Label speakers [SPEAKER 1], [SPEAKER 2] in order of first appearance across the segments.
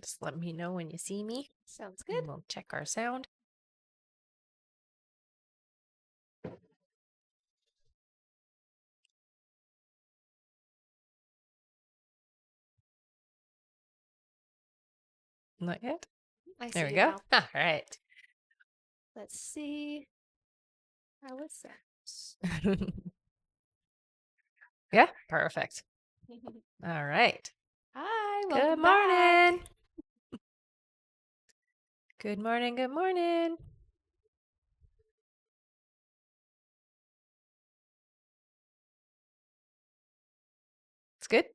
[SPEAKER 1] Just let me know when you see me.
[SPEAKER 2] Sounds
[SPEAKER 1] And
[SPEAKER 2] good.
[SPEAKER 1] we'll check our sound. Not yet.
[SPEAKER 2] I
[SPEAKER 1] There
[SPEAKER 2] see
[SPEAKER 1] we
[SPEAKER 2] you
[SPEAKER 1] go.
[SPEAKER 2] now.
[SPEAKER 1] All right.
[SPEAKER 2] Let's see. How is that?
[SPEAKER 1] Yeah, perfect. All right.
[SPEAKER 2] Hi,
[SPEAKER 1] Good
[SPEAKER 2] welcome back.
[SPEAKER 1] morning. Good morning. Good morning. It's good.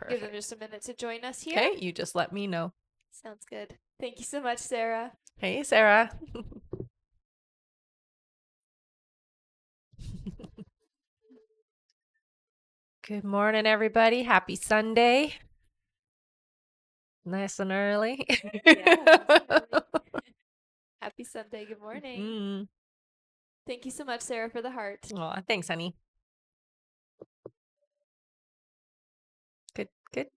[SPEAKER 2] Give them
[SPEAKER 1] Perfect.
[SPEAKER 2] just a minute to join us here.
[SPEAKER 1] Okay, you just let me know.
[SPEAKER 2] Sounds good. Thank you so much, Sarah.
[SPEAKER 1] Hey, Sarah. Good morning, everybody. Happy Sunday. Nice and early.
[SPEAKER 2] Happy Sunday. Good morning.
[SPEAKER 1] Mm.
[SPEAKER 2] Thank you so much, Sarah, for the heart.
[SPEAKER 1] Aw, thanks, honey. Good, good.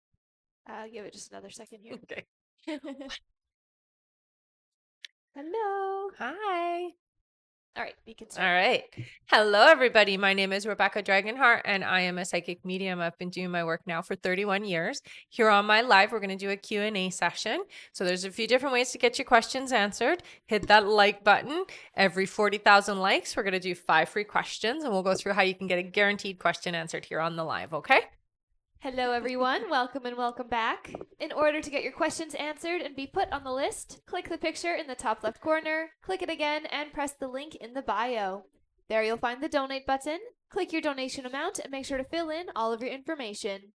[SPEAKER 2] I'll give it just another second here.
[SPEAKER 1] Okay.
[SPEAKER 2] Hello.
[SPEAKER 1] Hi.
[SPEAKER 2] All right, you can
[SPEAKER 1] All
[SPEAKER 2] start.
[SPEAKER 1] right. Hello, everybody. My name is Rebecca Dragonheart, and I am a psychic medium. I've been doing my work now for 31 years. Here on my live, we're going to do a Q&A session. So there's a few different ways to get your questions answered. Hit that like button. Every 40,000 likes, we're going to do 5 free questions, and we'll go through how you can get a guaranteed question answered here on the live, okay?
[SPEAKER 2] Hello, everyone. Welcome and welcome back. In order to get your questions answered and be put on the list, click the picture in the top left corner, click it again, and press the link in the bio. There you'll find the donate button. Click your donation amount and make sure to fill in all of your information.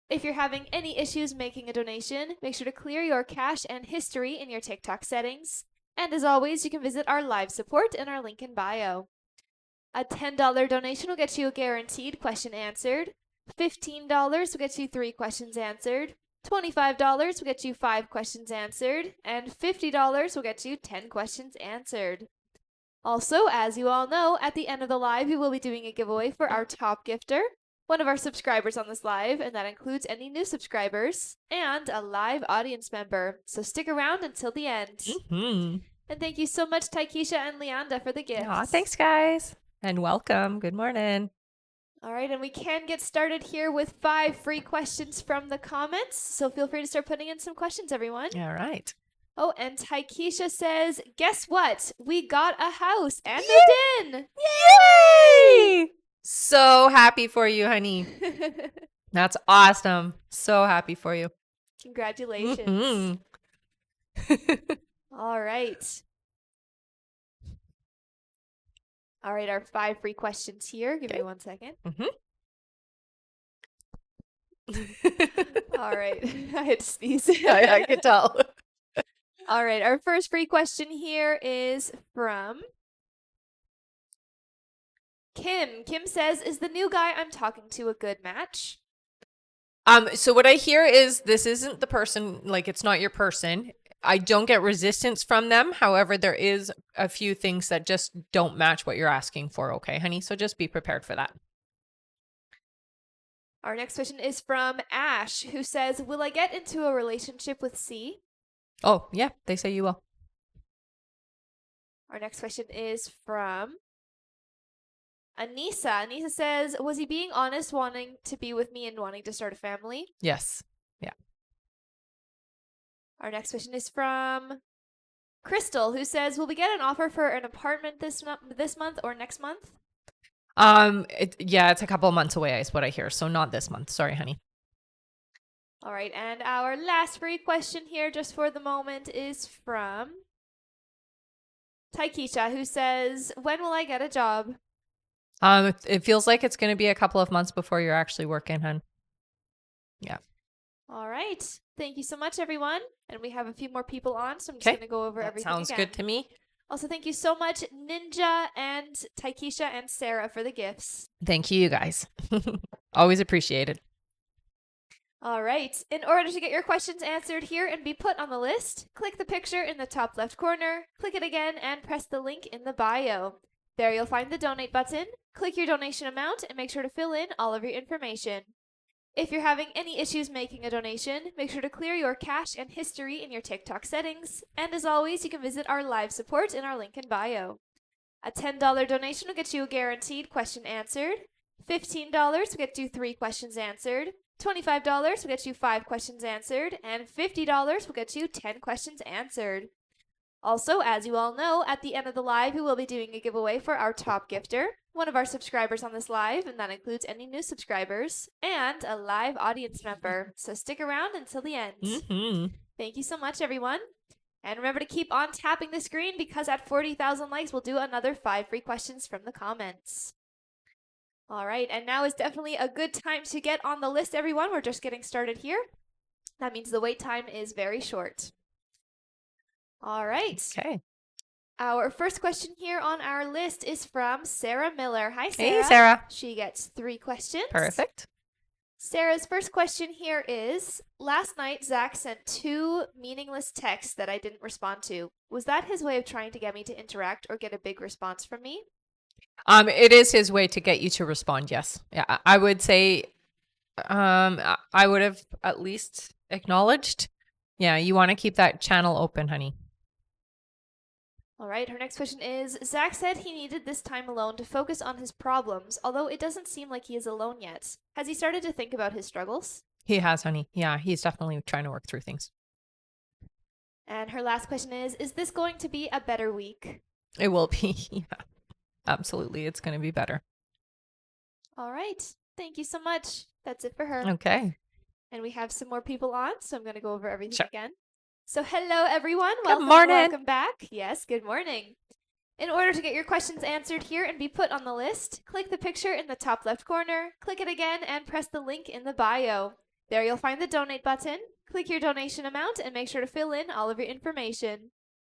[SPEAKER 2] If you're having any issues making a donation, make sure to clear your cache and history in your TikTok settings. And as always, you can visit our live support in our link in bio. A $10 donation will get you a guaranteed question answered. $15 will get you 3 questions answered. $25 will get you 5 questions answered. And $50 will get you 10 questions answered. Also, as you all know, at the end of the live, we will be doing a giveaway for our top gifter, one of our subscribers on this live, and that includes any new subscribers, and a live audience member. So stick around until the end.
[SPEAKER 1] Mm-hmm.
[SPEAKER 2] And thank you so much, Taikisha and Leanda, for the gifts.
[SPEAKER 1] Aw, thanks, guys. And welcome. Good morning.
[SPEAKER 2] All right, and we can get started here with 5 free questions from the comments. So feel free to start putting in some questions, everyone.
[SPEAKER 1] All right.
[SPEAKER 2] Oh, and Taikisha says, guess what? We got a house and moved in.
[SPEAKER 1] Yay! So happy for you, honey. That's awesome. So happy for you.
[SPEAKER 2] Congratulations. All right. All right, our 5 free questions here. Give me 1 second. All right. I had to sneeze.
[SPEAKER 1] I could tell.
[SPEAKER 2] All right, our first free question here is from Kim. Kim says, is the new guy I'm talking to a good match?
[SPEAKER 1] So what I hear is this isn't the person, like it's not your person. I don't get resistance from them. However, there is a few things that just don't match what you're asking for. Okay, honey. So just be prepared for that.
[SPEAKER 2] Our next question is from Ash, who says, will I get into a relationship with C?
[SPEAKER 1] Oh, yeah. They say you will.
[SPEAKER 2] Our next question is from Anissa. Anissa says, was he being honest, wanting to be with me and wanting to start a family?
[SPEAKER 1] Yes. Yeah.
[SPEAKER 2] Our next question is from Crystal, who says, will we get an offer for an apartment this month or next month?
[SPEAKER 1] It's a couple of months away is what I hear. So not this month. Sorry, honey.
[SPEAKER 2] All right, and our last free question here, just for the moment, is from Taikisha, who says, when will I get a job?
[SPEAKER 1] It feels like it's going to be a couple of months before you're actually working, hun. Yeah.
[SPEAKER 2] All right. Thank you so much, everyone. And we have a few more people on, so I'm just going to go over everything
[SPEAKER 1] Sounds
[SPEAKER 2] again.
[SPEAKER 1] good to me.
[SPEAKER 2] Also, thank you so much, Ninja and Taikisha and Sarah, for the gifts.
[SPEAKER 1] Thank you, guys. Always appreciated.
[SPEAKER 2] All right. In order to get your questions answered here and be put on the list, click the picture in the top left corner, click it again, and press the link in the bio. There you'll find the donate button. Click your donation amount and make sure to fill in all of your information. If you're having any issues making a donation, make sure to clear your cache and history in your TikTok settings. And as always, you can visit our live support in our link in bio. A $10 donation will get you a guaranteed question answered. $15 will get you 3 questions answered. $25 will get you 5 questions answered. And $50 will get you 10 questions answered. Also, as you all know, at the end of the live, we will be doing a giveaway for our top gifter, one of our subscribers on this live, and that includes any new subscribers, and a live audience member. So stick around until the end. Thank you so much, everyone. And remember to keep on tapping the screen because at 40,000 likes, we'll do another 5 free questions from the comments. All right, and now is definitely a good time to get on the list, everyone. We're just getting started here. That means the wait time is very short. All right.
[SPEAKER 1] Okay.
[SPEAKER 2] Our first question here on our list is from Sarah Miller. Hi, Sarah.
[SPEAKER 1] Hey, Sarah.
[SPEAKER 2] She gets 3 questions.
[SPEAKER 1] Perfect.
[SPEAKER 2] Sarah's first question here is, last night Zach sent 2 meaningless texts that I didn't respond to. Was that his way of trying to get me to interact or get a big response from me?
[SPEAKER 1] It is his way to get you to respond. Yes. Yeah. I would say, I would have at least acknowledged. Yeah. You want to keep that channel open, honey.
[SPEAKER 2] All right, her next question is, Zach said he needed this time alone to focus on his problems, although it doesn't seem like he is alone yet. Has he started to think about his struggles?
[SPEAKER 1] He has, honey. Yeah. He's definitely trying to work through things.
[SPEAKER 2] And her last question is this going to be a better week?
[SPEAKER 1] It will be. Yeah. Absolutely. It's going to be better.
[SPEAKER 2] All right. Thank you so much. That's it for her.
[SPEAKER 1] Okay.
[SPEAKER 2] And we have some more people on, so I'm going to go over everything
[SPEAKER 1] Sure.
[SPEAKER 2] again. So hello, everyone.
[SPEAKER 1] Good morning.
[SPEAKER 2] Welcome back. Yes, good morning. In order to get your questions answered here and be put on the list, click the picture in the top left corner, click it again, and press the link in the bio. There you'll find the donate button. Click your donation amount and make sure to fill in all of your information.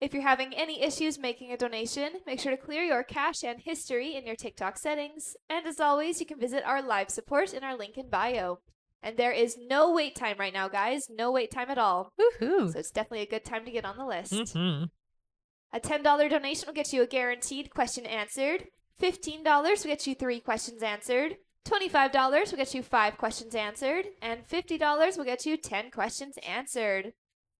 [SPEAKER 2] If you're having any issues making a donation, make sure to clear your cache and history in your TikTok settings. And as always, you can visit our live support in our link in bio. And there is no wait time right now, guys. No wait time at all.
[SPEAKER 1] Woohoo.
[SPEAKER 2] So it's definitely a good time to get on the list.
[SPEAKER 1] Mm-hmm.
[SPEAKER 2] A $10 donation will get you a guaranteed question answered. $15 will get you 3 questions answered. $25 will get you 5 questions answered. And $50 will get you 10 questions answered.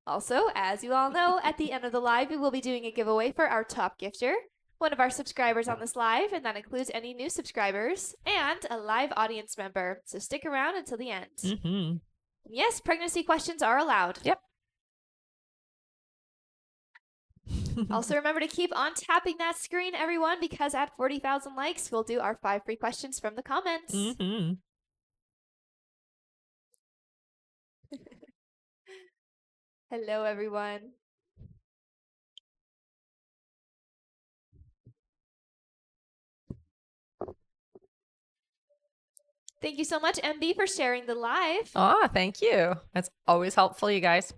[SPEAKER 2] Also, as you all know, at the end of the live, we will be doing a giveaway for our top gifter, one of our subscribers on this live, and that includes any new subscribers, and a live audience member. So stick around until the end.
[SPEAKER 1] Mm-hmm.
[SPEAKER 2] Yes, pregnancy questions are allowed.
[SPEAKER 1] Yep.
[SPEAKER 2] Also, remember to keep on tapping that screen, everyone, because at 40,000 likes, we'll do our 5 free questions from the comments.
[SPEAKER 1] Mm-hmm.
[SPEAKER 2] Hello, everyone. Thank you so much, MB, for sharing the live.
[SPEAKER 1] Oh, thank you. That's always helpful, you guys.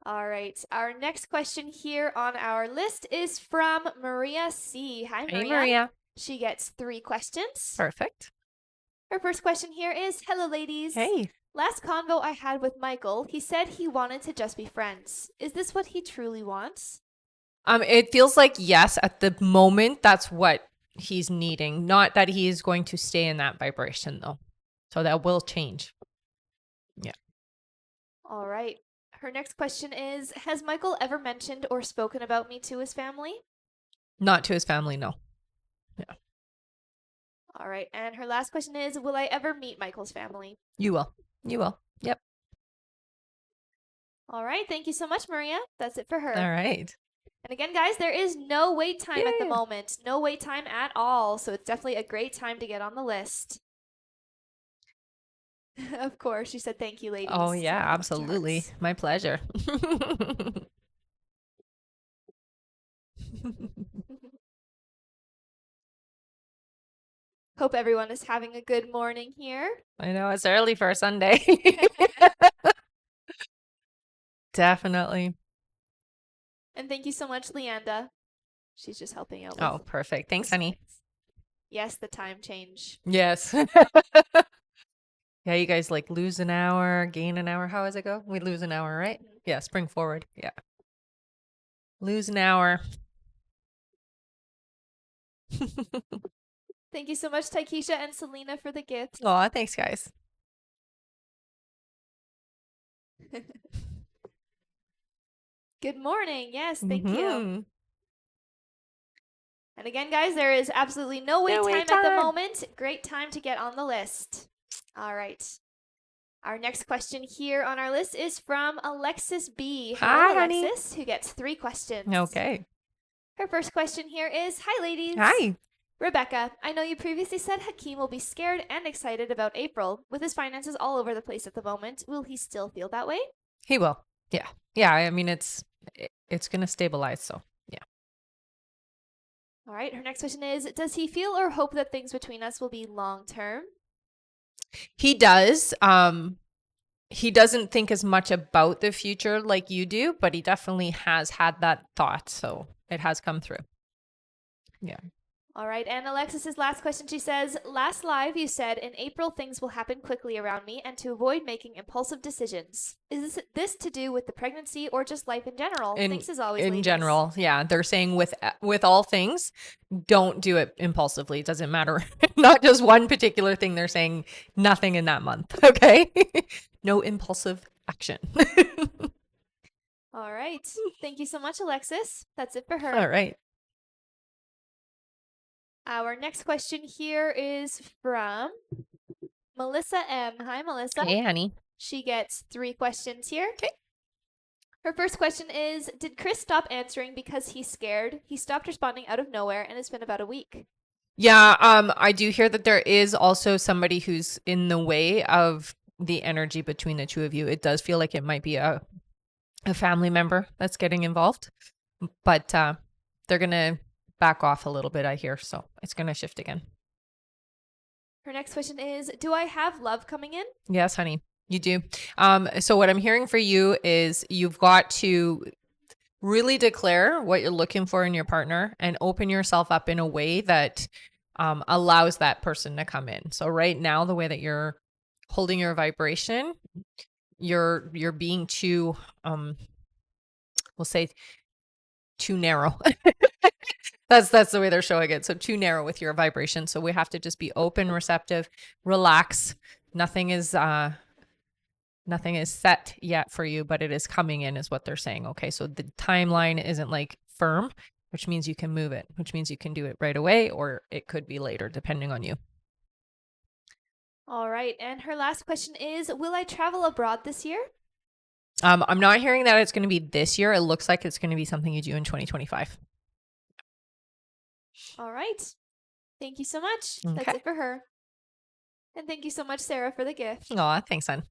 [SPEAKER 2] All right. Our next question here on our list is from Maria C. Hi, Maria.
[SPEAKER 1] Hey, Maria.
[SPEAKER 2] She gets 3 questions.
[SPEAKER 1] Perfect.
[SPEAKER 2] Her first question here is, hello, ladies.
[SPEAKER 1] Hey.
[SPEAKER 2] Last convo I had with Michael, he said he wanted to just be friends. Is this what he truly wants?
[SPEAKER 1] It feels like yes, at the moment, that's what he's needing. Not that he is going to stay in that vibration, though. So that will change. Yeah.
[SPEAKER 2] All right. Her next question is, has Michael ever mentioned or spoken about me to his family?
[SPEAKER 1] Not to his family, no. Yeah.
[SPEAKER 2] All right. And her last question is, will I ever meet Michael's family?
[SPEAKER 1] You will. You will. Yep.
[SPEAKER 2] All right. Thank you so much, Maria. That's it for her.
[SPEAKER 1] All right.
[SPEAKER 2] And again, guys, there is no wait time at the
[SPEAKER 1] Yeah.
[SPEAKER 2] moment. No wait time at all. So it's definitely a great time to get on the list. Of course. She said, thank you, ladies.
[SPEAKER 1] Oh, yeah,
[SPEAKER 2] Lots of
[SPEAKER 1] absolutely.
[SPEAKER 2] hearts.
[SPEAKER 1] My pleasure.
[SPEAKER 2] Hope everyone is having a good morning here.
[SPEAKER 1] I know it's early for a Sunday. Definitely.
[SPEAKER 2] And thank you so much, Leanda. She's just helping out.
[SPEAKER 1] Oh,
[SPEAKER 2] with
[SPEAKER 1] perfect. Thanks,
[SPEAKER 2] this
[SPEAKER 1] honey.
[SPEAKER 2] mix. Yes, the time change.
[SPEAKER 1] Yes. Yeah, you guys like lose an hour, gain an hour. How does it go? We lose an hour, right?
[SPEAKER 2] Mhm.
[SPEAKER 1] Yeah, spring forward. Yeah. Lose an hour.
[SPEAKER 2] Thank you so much, Taikisha and Selena, for the gift.
[SPEAKER 1] Aw, thanks, guys.
[SPEAKER 2] Good morning. Yes, thank you.
[SPEAKER 1] Mhm.
[SPEAKER 2] And again, guys, there is absolutely no wait
[SPEAKER 1] No
[SPEAKER 2] time
[SPEAKER 1] wait
[SPEAKER 2] at the
[SPEAKER 1] time.
[SPEAKER 2] moment. Great time to get on the list. All right. Our next question here on our list is from Alexis B.
[SPEAKER 1] Hi,
[SPEAKER 2] Hello,
[SPEAKER 1] honey.
[SPEAKER 2] Alexis, who gets 3 questions.
[SPEAKER 1] Okay.
[SPEAKER 2] Her first question here is, hi, ladies.
[SPEAKER 1] Hi.
[SPEAKER 2] Rebecca, I know you previously said Hakeem will be scared and excited about April. With his finances all over the place at the moment, will he still feel that way?
[SPEAKER 1] He will. Yeah. Yeah. I mean, it's going to stabilize. So, yeah.
[SPEAKER 2] All right. Her next question is, does he feel or hope that things between us will be long term?
[SPEAKER 1] He does. He doesn't think as much about the future like you do, but he definitely has had that thought. So it has come through. Yeah.
[SPEAKER 2] All right. And Alexis's last question, she says, last live you said in April things will happen quickly around me and to avoid making impulsive decisions. Is this to do with the pregnancy or just life in general? Thanks as always,
[SPEAKER 1] in
[SPEAKER 2] ladies.
[SPEAKER 1] general. Yeah. They're saying with all things, don't do it impulsively. It doesn't matter. Not just one particular thing. They're saying nothing in that month. Okay. No impulsive action.
[SPEAKER 2] All right. Thank you so much, Alexis. That's it for her.
[SPEAKER 1] All right.
[SPEAKER 2] Our next question here is from Melissa M. Hi, Melissa.
[SPEAKER 1] Hey, honey.
[SPEAKER 2] She gets 3 questions here.
[SPEAKER 1] Okay.
[SPEAKER 2] Her first question is, did Chris stop answering because he's scared? He stopped responding out of nowhere and it's been about a week.
[SPEAKER 1] Yeah, I do hear that there is also somebody who's in the way of the energy between the two of you. It does feel like it might be a family member that's getting involved, but they're going to back off a little bit, I hear. So it's going to shift again.
[SPEAKER 2] Her next question is, do I have love coming in?
[SPEAKER 1] Yes, honey, you do. So what I'm hearing for you is you've got to really declare what you're looking for in your partner and open yourself up in a way that allows that person to come in. So right now, the way that you're holding your vibration, you're being too, we'll say, too narrow. That's the way they're showing it. So too narrow with your vibration. So we have to just be open, receptive, relax. Nothing is set yet for you, but it is coming in is what they're saying. Okay. So the timeline isn't like firm, which means you can move it, which means you can do it right away, or it could be later, depending on you.
[SPEAKER 2] All right. And her last question is, will I travel abroad this year?
[SPEAKER 1] I'm not hearing that it's going to be this year. It looks like it's going to be something you do in 2025.
[SPEAKER 2] All right. Thank you so much.
[SPEAKER 1] Okay.
[SPEAKER 2] That's it for her. And thank you so much, Sarah, for the gift.
[SPEAKER 1] Aw, thanks, son.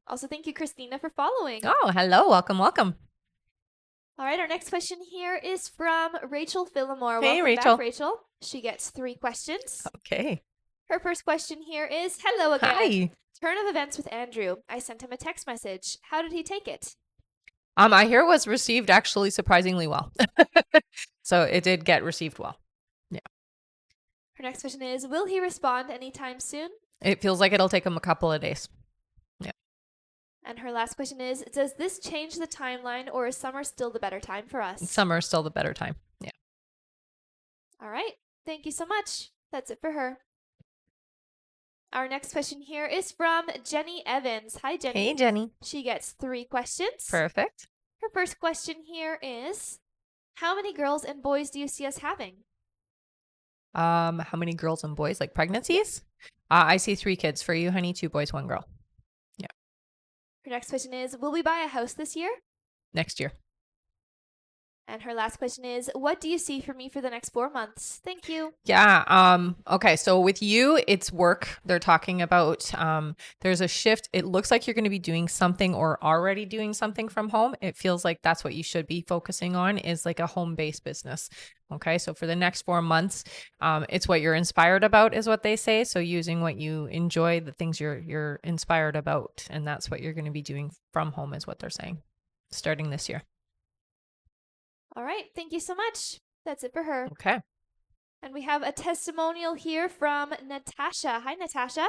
[SPEAKER 2] Also, thank you, Christina, for following.
[SPEAKER 1] Oh, hello. Welcome, welcome.
[SPEAKER 2] All right, our next question here is from Rachel Phillimore.
[SPEAKER 1] Hey,
[SPEAKER 2] Welcome
[SPEAKER 1] Rachel.
[SPEAKER 2] back, Rachel. She gets 3 questions.
[SPEAKER 1] Okay.
[SPEAKER 2] Her first question here is, hello again.
[SPEAKER 1] Hi.
[SPEAKER 2] Turn of events with Andrew. I sent him a text message. How did he take it?
[SPEAKER 1] I hear it was received actually surprisingly well. So it did get received well. Yeah.
[SPEAKER 2] Her next question is, will he respond anytime soon?
[SPEAKER 1] It feels like it'll take him a couple of days. Yeah.
[SPEAKER 2] And her last question is, does this change the timeline or is summer still the better time for us?
[SPEAKER 1] Summer is still the better time. Yeah.
[SPEAKER 2] All right. Thank you so much. That's it for her. Our next question here is from Jenny Evans. Hi, Jenny.
[SPEAKER 1] Hey, Jenny.
[SPEAKER 2] She gets 3 questions.
[SPEAKER 1] Perfect.
[SPEAKER 2] Her first question here is, how many girls and boys do you see us having?
[SPEAKER 1] How many girls and boys? Like pregnancies? I see 3 kids for you, honey. 2 boys, 1 girl. Yeah.
[SPEAKER 2] Her next question is, will we buy a house this year?
[SPEAKER 1] Next year.
[SPEAKER 2] And her last question is, what do you see for me for the next 4 months? Thank you.
[SPEAKER 1] Yeah. Okay. So with you, it's work. They're talking about, there's a shift. It looks like you're going to be doing something or already doing something from home. It feels like that's what you should be focusing on, is like a home-based business. Okay. So for the next 4 months, it's what you're inspired about is what they say. So using what you enjoy, the things you're inspired about, and that's what you're going to be doing from home is what they're saying, starting this year.
[SPEAKER 2] All right. Thank you so much. That's it for her.
[SPEAKER 1] Okay.
[SPEAKER 2] And we have a testimonial here from Natasha. Hi, Natasha.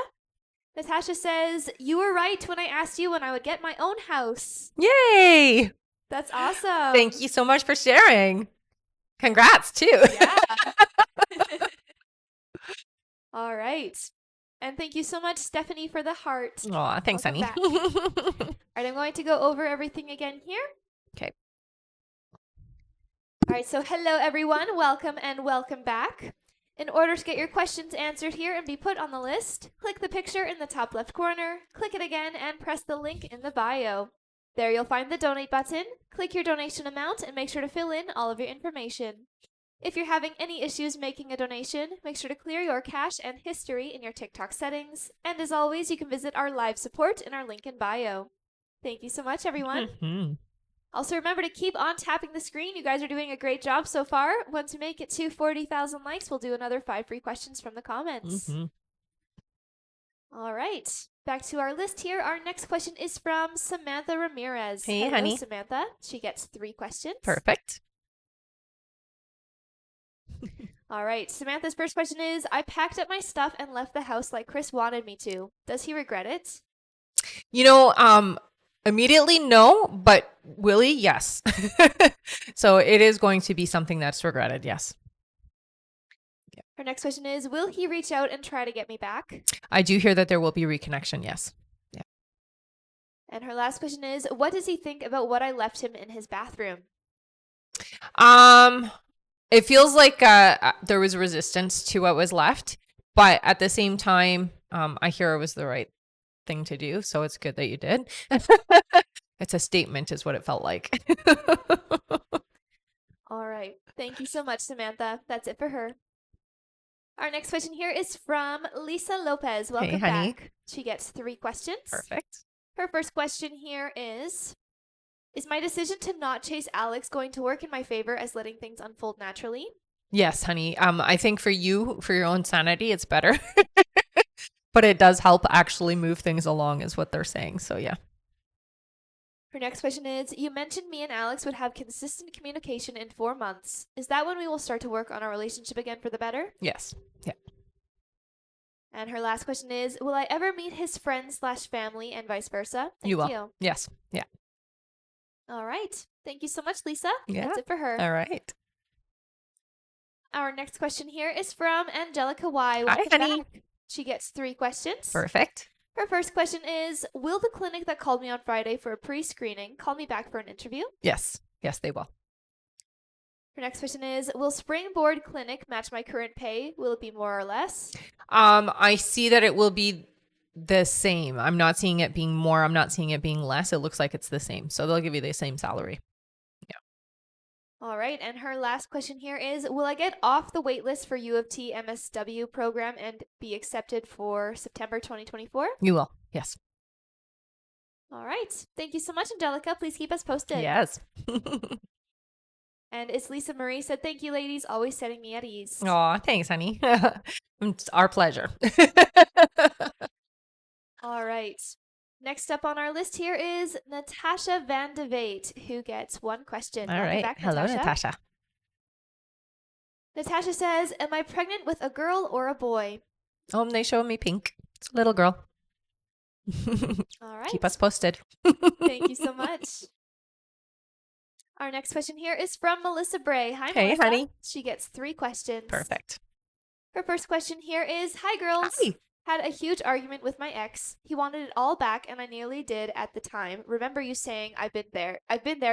[SPEAKER 2] Natasha says, you were right when I asked you when I would get my own house.
[SPEAKER 1] Yay.
[SPEAKER 2] That's awesome.
[SPEAKER 1] Thank you so much for sharing. Congrats too.
[SPEAKER 2] Yeah. All right. And thank you so much, Stephanie, for the heart.
[SPEAKER 1] Aw, thanks,
[SPEAKER 2] Welcome
[SPEAKER 1] honey.
[SPEAKER 2] back. All right, I'm going to go over everything again here.
[SPEAKER 1] Okay.
[SPEAKER 2] All right, so hello, everyone. Welcome and welcome back. In order to get your questions answered here and be put on the list, click the picture in the top left corner, click it again, and press the link in the bio. There you'll find the donate button. Click your donation amount and make sure to fill in all of your information. If you're having any issues making a donation, make sure to clear your cache and history in your TikTok settings. And as always, you can visit our live support in our link in bio. Thank you so much, everyone.
[SPEAKER 1] Mm-hmm.
[SPEAKER 2] Also, remember to keep on tapping the screen. You guys are doing a great job so far. Once we make it to 40,000 likes, we'll do another 5 free questions from the comments.
[SPEAKER 1] Mm-hmm.
[SPEAKER 2] All right. Back to our list here. Our next question is from Samantha Ramirez.
[SPEAKER 1] Hey,
[SPEAKER 2] Hello,
[SPEAKER 1] honey.
[SPEAKER 2] Samantha. She gets 3 questions.
[SPEAKER 1] Perfect.
[SPEAKER 2] All right. Samantha's first question is, I packed up my stuff and left the house like Chris wanted me to. Does he regret it?
[SPEAKER 1] Immediately no, but Willie, yes. So it is going to be something that's regretted, yes.
[SPEAKER 2] Her next question is, will he reach out and try to get me back?
[SPEAKER 1] I do hear that there will be reconnection, yes.
[SPEAKER 2] And her last question is, what does he think about what I left him in his bathroom?
[SPEAKER 1] It feels like there was resistance to what was left, but at the same time, I hear it was the right thing to do, so it's good that you did. It's a statement is what it felt like.
[SPEAKER 2] All right. Thank you so much, Samantha. That's it for her. Our next question here is from Lisa Lopez. Welcome
[SPEAKER 1] Hey, honey.
[SPEAKER 2] back. She gets 3 questions.
[SPEAKER 1] Perfect.
[SPEAKER 2] Her first question here is my decision to not chase Alex going to work in my favor as letting things unfold naturally?
[SPEAKER 1] Yes, honey. I think for you, for your own sanity, it's better. But it does help actually move things along is what they're saying. So yeah.
[SPEAKER 2] Her next question is, you mentioned me and Alex would have consistent communication in 4 months. Is that when we will start to work on our relationship again for the better?
[SPEAKER 1] Yes. Yeah.
[SPEAKER 2] And her last question is, will I ever meet his friends/family and vice versa? Thank
[SPEAKER 1] You will.
[SPEAKER 2] you.
[SPEAKER 1] Yes. Yeah.
[SPEAKER 2] All right. Thank you so much, Lisa.
[SPEAKER 1] Yeah.
[SPEAKER 2] That's it for her.
[SPEAKER 1] All right.
[SPEAKER 2] Our next question here is from Angelica Y.
[SPEAKER 1] Hi,
[SPEAKER 2] Welcome
[SPEAKER 1] honey.
[SPEAKER 2] back. She gets 3 questions.
[SPEAKER 1] Perfect.
[SPEAKER 2] Her first question is, will the clinic that called me on Friday for a pre-screening call me back for an interview?
[SPEAKER 1] Yes. Yes, they will.
[SPEAKER 2] Her next question is, will Springboard Clinic match my current pay? Will it be more or less?
[SPEAKER 1] I see that it will be the same. I'm not seeing it being more. I'm not seeing it being less. It looks like it's the same. So they'll give you the same salary.
[SPEAKER 2] All right. And her last question here is, will I get off the waitlist for U of T MSW program and be accepted for September 2024?
[SPEAKER 1] You will. Yes.
[SPEAKER 2] All right. Thank you so much, Angelica. Please keep us posted.
[SPEAKER 1] Yes.
[SPEAKER 2] And it's Lisa Marie said, thank you, ladies, always setting me at ease.
[SPEAKER 1] Aw, thanks, honey. It's our pleasure.
[SPEAKER 2] All right. Next up on our list here is Natasha Van de Veit, who gets 1 question.
[SPEAKER 1] All
[SPEAKER 2] Welcome
[SPEAKER 1] right.
[SPEAKER 2] back,
[SPEAKER 1] Hello, Natasha.
[SPEAKER 2] Natasha says, am I pregnant with a girl or a boy?
[SPEAKER 1] Oh, they show me pink. It's a little girl.
[SPEAKER 2] All right.
[SPEAKER 1] Keep us posted.
[SPEAKER 2] Thank you so much. Our next question here is from Melissa Bray. Hi,
[SPEAKER 1] Hey,
[SPEAKER 2] Melissa.
[SPEAKER 1] honey.
[SPEAKER 2] She gets 3 questions.
[SPEAKER 1] Perfect.
[SPEAKER 2] Her first question here is, hi, girls.
[SPEAKER 1] Hi.
[SPEAKER 2] Had a huge argument with my ex. He wanted it all back, and I nearly did at the time. Remember you saying, I've been there,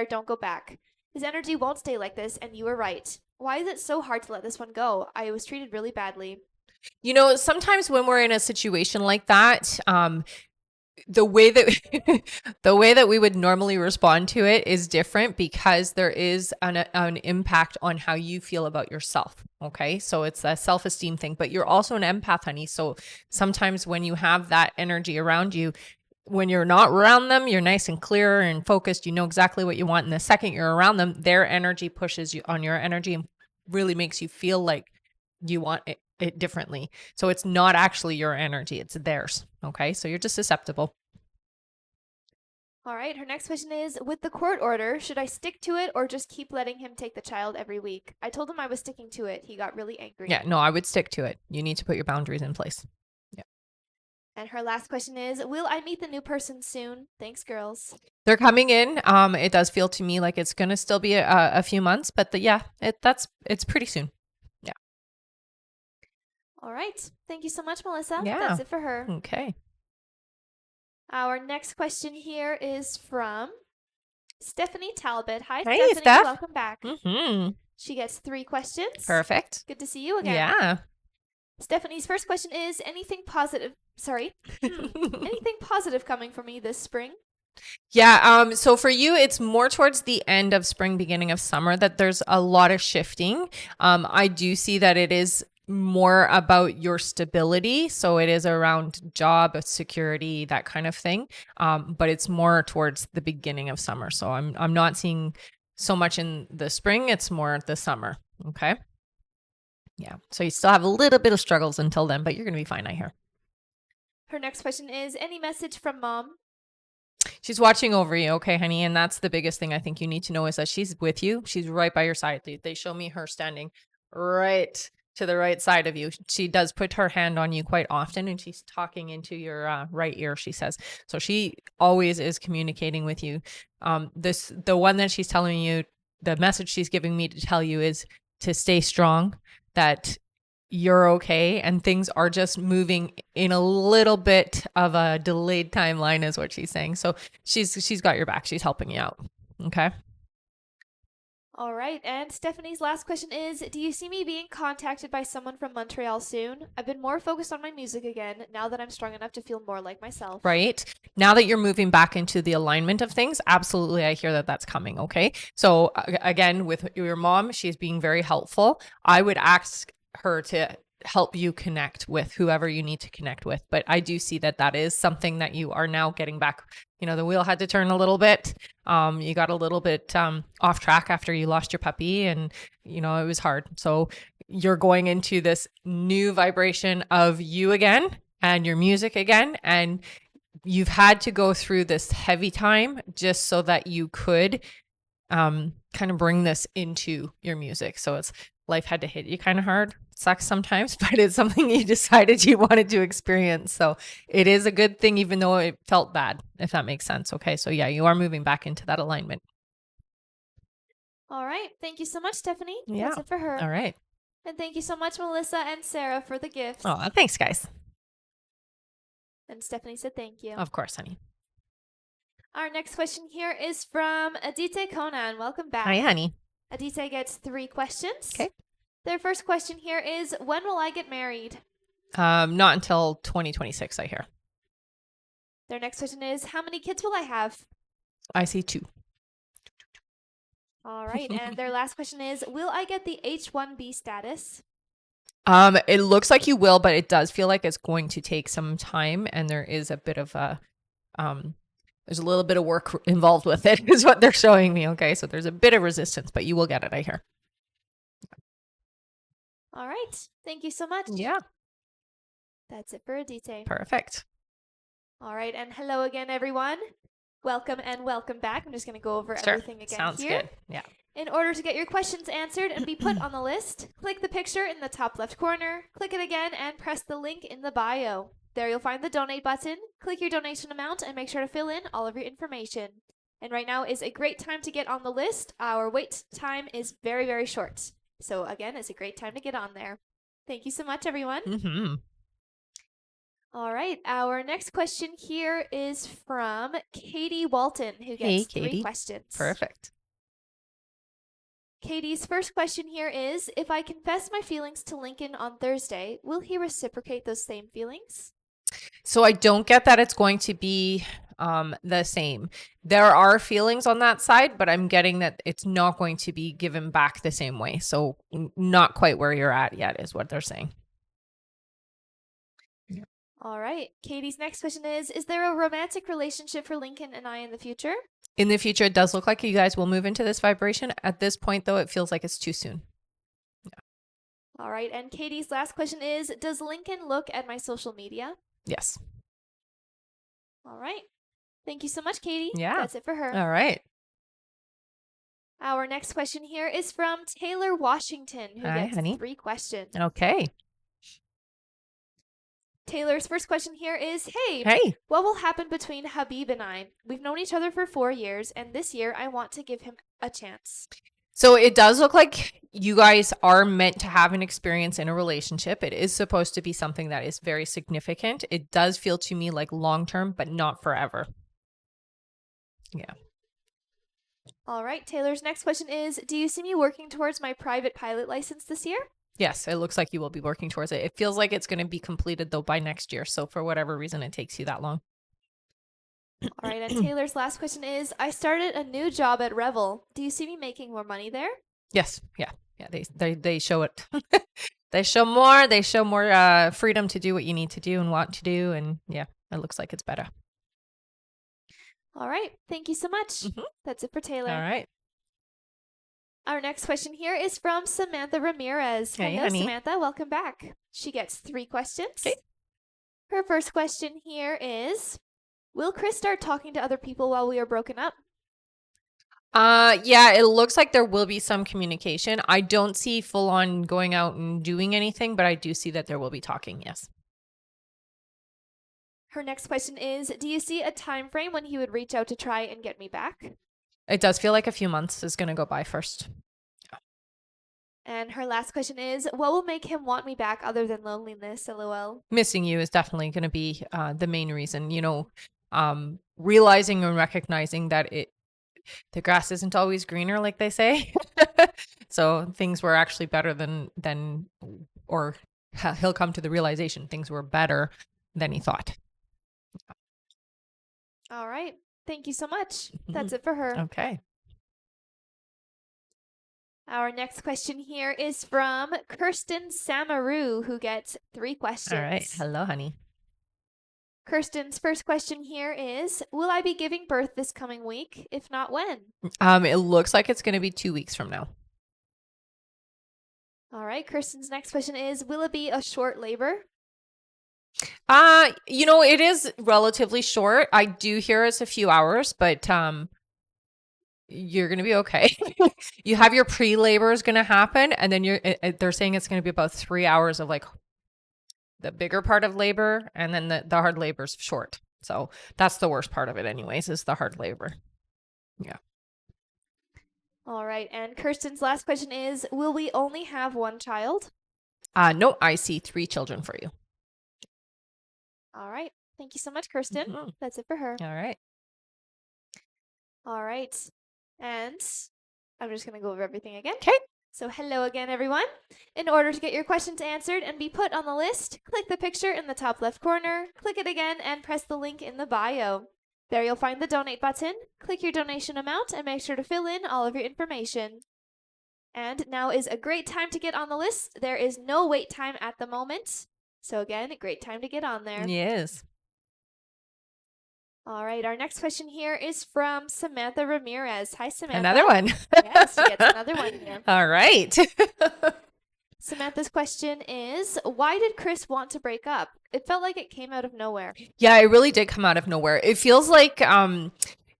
[SPEAKER 2] don't go back. His energy won't stay like this, and you were right. Why is it so hard to let this one go? I was treated really badly.
[SPEAKER 1] Sometimes when we're in a situation like that, the way that we would normally respond to it is different because there is an impact on how you feel about yourself. Okay. So it's a self-esteem thing, but you're also an empath, honey. So sometimes when you have that energy around you, when you're not around them, you're nice and clear and focused. You know exactly what you want. And the second you're around them, their energy pushes you on your energy and really makes you feel like you want it differently. So it's not actually your energy, it's theirs. Okay. So you're just susceptible.
[SPEAKER 2] All right. Her next question is, with the court order, should I stick to it or just keep letting him take the child every week? I told him I was sticking to it. He got really angry.
[SPEAKER 1] Yeah, no, I would stick to it. You need to put your boundaries in place. Yeah.
[SPEAKER 2] And her last question is, will I meet the new person soon? Thanks, girls.
[SPEAKER 1] They're coming in. It does feel to me like it's going to still be a few months, but it's pretty soon. Yeah.
[SPEAKER 2] All right. Thank you so much, Melissa.
[SPEAKER 1] Yeah.
[SPEAKER 2] That's it for her.
[SPEAKER 1] Okay.
[SPEAKER 2] Our next question here is from Stephanie Talbot. Hi,
[SPEAKER 1] Hey,
[SPEAKER 2] Stephanie.
[SPEAKER 1] Steph.
[SPEAKER 2] Welcome back.
[SPEAKER 1] Mm-hmm.
[SPEAKER 2] She gets 3 questions.
[SPEAKER 1] Perfect.
[SPEAKER 2] Good to see you again.
[SPEAKER 1] Yeah.
[SPEAKER 2] Stephanie's first question is anything positive coming for me this spring?
[SPEAKER 1] Yeah, so for you, it's more towards the end of spring, beginning of summer that there's a lot of shifting. I do see that it is more about your stability. So it is around job security, that kind of thing. But it's more towards the beginning of summer. So I'm not seeing so much in the spring. It's more the summer. Okay. Yeah. So you still have a little bit of struggles until then, but you're going to be fine, I hear.
[SPEAKER 2] Her next question is any message from mom?
[SPEAKER 1] She's watching over you, okay, honey? And that's the biggest thing I think you need to know is that she's with you. She's right by your side. They show me her standing right to the right side of you. She does put her hand on you quite often, and she's talking into your right ear, she says. So she always is communicating with you. The one that she's telling you, the message she's giving me to tell you is to stay strong, that you're okay, and things are just moving in a little bit of a delayed timeline is what she's saying. So she's got your back. She's helping you out. Okay.
[SPEAKER 2] All right. And Stephanie's last question is do you see me being contacted by someone from Montreal soon? I've been more focused on my music again now that I'm strong enough to feel more like myself.
[SPEAKER 1] Right. Now that you're moving back into the alignment of things, absolutely, I hear that that's coming. Okay. So again, with your mom, she's being very helpful. I would ask her to help you connect with whoever you need to connect with. But I do see that that is something that you are now getting back. You know, the wheel had to turn a little bit. You got a little bit off track after you lost your puppy, and, you know, it was hard. So you're going into this new vibration of you again and your music again. And you've had to go through this heavy time just so that you could kind of bring this into your music. So it's life had to hit you kind of hard. It sucks sometimes, but it's something you decided you wanted to experience. So it is a good thing, even though it felt bad, if that makes sense. Okay. So yeah, you are moving back into that alignment.
[SPEAKER 2] All right. Thank you so much, Stephanie.
[SPEAKER 1] Yeah.
[SPEAKER 2] That's it for her.
[SPEAKER 1] All right.
[SPEAKER 2] And thank you so much, Melissa and Sarah, for the gifts.
[SPEAKER 1] Oh, thanks, guys.
[SPEAKER 2] And Stephanie said thank you.
[SPEAKER 1] Of course, honey.
[SPEAKER 2] Our next question here is from Adite Conan. Welcome back.
[SPEAKER 1] Hi, honey.
[SPEAKER 2] Adite gets 3 questions.
[SPEAKER 1] Okay.
[SPEAKER 2] Their first question here is when will I get married?
[SPEAKER 1] Not until 2026, I hear.
[SPEAKER 2] Their next question is how many kids will I have?
[SPEAKER 1] I see 2.
[SPEAKER 2] All right. And their last question is will I get the H-1B status?
[SPEAKER 1] It looks like you will, but it does feel like it's going to take some time, and there is a bit of a there's a little bit of work involved with it, is what they're showing me. Okay, so there's a bit of resistance, but you will get it, I hear.
[SPEAKER 2] All right. Thank you so much.
[SPEAKER 1] Yeah,
[SPEAKER 2] That's it for Adite.
[SPEAKER 1] perfect.
[SPEAKER 2] All right. And hello again, everyone. Welcome and welcome back. I'm just going to go over
[SPEAKER 1] Sure.
[SPEAKER 2] everything again
[SPEAKER 1] Sounds
[SPEAKER 2] here.
[SPEAKER 1] good. Yeah.
[SPEAKER 2] In order to get your questions answered and be put on the list, click the picture in the top left corner, click it again, and press the link in the bio. There you'll find the donate button. Click your donation amount and make sure to fill in all of your information. And right now is a great time to get on the list. Our wait time is very, very short. So again, it's a great time to get on there. Thank you so much, everyone.
[SPEAKER 1] Mm-hmm.
[SPEAKER 2] All right. Our next question here is from Katie Walton, who
[SPEAKER 1] Hey,
[SPEAKER 2] gets 3
[SPEAKER 1] Katie.
[SPEAKER 2] questions.
[SPEAKER 1] Perfect.
[SPEAKER 2] Katie's first question here is if I confess my feelings to Lincoln on Thursday, will he reciprocate those same feelings?
[SPEAKER 1] So I don't get that it's going to be the same. There are feelings on that side, but I'm getting that it's not going to be given back the same way. So not quite where you're at yet is what they're saying.
[SPEAKER 2] All right. Katie's next question is there a romantic relationship for Lincoln and I in the future?
[SPEAKER 1] In the future, it does look like you guys will move into this vibration. At this point, though, it feels like it's too soon.
[SPEAKER 2] All right. And Katie's last question is does Lincoln look at my social media?
[SPEAKER 1] Yes.
[SPEAKER 2] All right. Thank you so much, Katie.
[SPEAKER 1] Yeah.
[SPEAKER 2] That's it for her.
[SPEAKER 1] All right.
[SPEAKER 2] Our next question here is from Taylor Washington, who
[SPEAKER 1] Hi,
[SPEAKER 2] gets
[SPEAKER 1] honey.
[SPEAKER 2] 3 questions.
[SPEAKER 1] Okay.
[SPEAKER 2] Taylor's first question here is
[SPEAKER 1] Hey.
[SPEAKER 2] what will happen between Habib and I? We've known each other for 4 years, and this year I want to give him a chance.
[SPEAKER 1] So it does look like you guys are meant to have an experience in a relationship. It is supposed to be something that is very significant. It does feel to me like long term, but not forever. Yeah.
[SPEAKER 2] All right, Taylor's next question is, do you see me working towards my private pilot license this year?
[SPEAKER 1] Yes, it looks like you will be working towards it. It feels like it's going to be completed though by next year. So for whatever reason, it takes you that long.
[SPEAKER 2] All right, and Taylor's last question is, I started a new job at Revel. Do you see me making more money there?
[SPEAKER 1] Yes. Yeah. Yeah. They show it. They show more. They show more freedom to do what you need to do and want to do. And yeah, it looks like it's better.
[SPEAKER 2] All right, thank you so much.
[SPEAKER 1] Mhm.
[SPEAKER 2] That's it for Taylor.
[SPEAKER 1] All right.
[SPEAKER 2] Our next question here is from Samantha Ramirez.
[SPEAKER 1] Hey,
[SPEAKER 2] Hello,
[SPEAKER 1] honey.
[SPEAKER 2] Samantha. Welcome back. She gets 3 questions.
[SPEAKER 1] Okay.
[SPEAKER 2] Her first question here is, will Chris start talking to other people while we are broken up?
[SPEAKER 1] Yeah, it looks like there will be some communication. I don't see full on going out and doing anything, but I do see that there will be talking. Yes.
[SPEAKER 2] Her next question is, do you see a time frame when he would reach out to try and get me back?
[SPEAKER 1] It does feel like a few months is going to go by first.
[SPEAKER 2] And her last question is, what will make him want me back other than loneliness? LOL.
[SPEAKER 1] Missing you is definitely going to be the main reason, realizing and recognizing that the grass isn't always greener, like they say. So things were actually better or he'll come to the realization things were better than he thought.
[SPEAKER 2] All right. Thank you so much. That's it for her.
[SPEAKER 1] Okay.
[SPEAKER 2] Our next question here is from Kirsten Samaru, who gets 3 questions.
[SPEAKER 1] All right. Hello, honey.
[SPEAKER 2] Kirsten's first question here is, will I be giving birth this coming week? If not, when?
[SPEAKER 1] It looks like it's going to be 2 weeks from now.
[SPEAKER 2] All right. Kirsten's next question is, will it be a short labor?
[SPEAKER 1] It is relatively short. I do hear it's a few hours, but you're going to be okay. You have your pre-labor is going to happen, and then they're saying it's going to be about 3 hours of like the bigger part of labor, and then the hard labor is short. So that's the worst part of it anyways, is the hard labor. Yeah.
[SPEAKER 2] All right. And Kirsten's last question is, will we only have 1 child?
[SPEAKER 1] No, I see 3 children for you.
[SPEAKER 2] All right. Thank you so much, Kirsten.
[SPEAKER 1] Mhm.
[SPEAKER 2] That's it for her.
[SPEAKER 1] All right.
[SPEAKER 2] All right. And I'm just going to go over everything again.
[SPEAKER 1] Okay.
[SPEAKER 2] So hello again, everyone. In order to get your questions answered and be put on the list, click the picture in the top left corner, click it again, and press the link in the bio. There you'll find the donate button. Click your donation amount and make sure to fill in all of your information. And now is a great time to get on the list. There is no wait time at the moment. So again, great time to get on there.
[SPEAKER 1] Yes.
[SPEAKER 2] All right, our next question here is from Samantha Ramirez. Hi, Samantha.
[SPEAKER 1] Another one.
[SPEAKER 2] Yes, she gets another one here.
[SPEAKER 1] All right.
[SPEAKER 2] Samantha's question is, why did Chris want to break up? It felt like it came out of nowhere.
[SPEAKER 1] Yeah, it really did come out of nowhere. It feels like,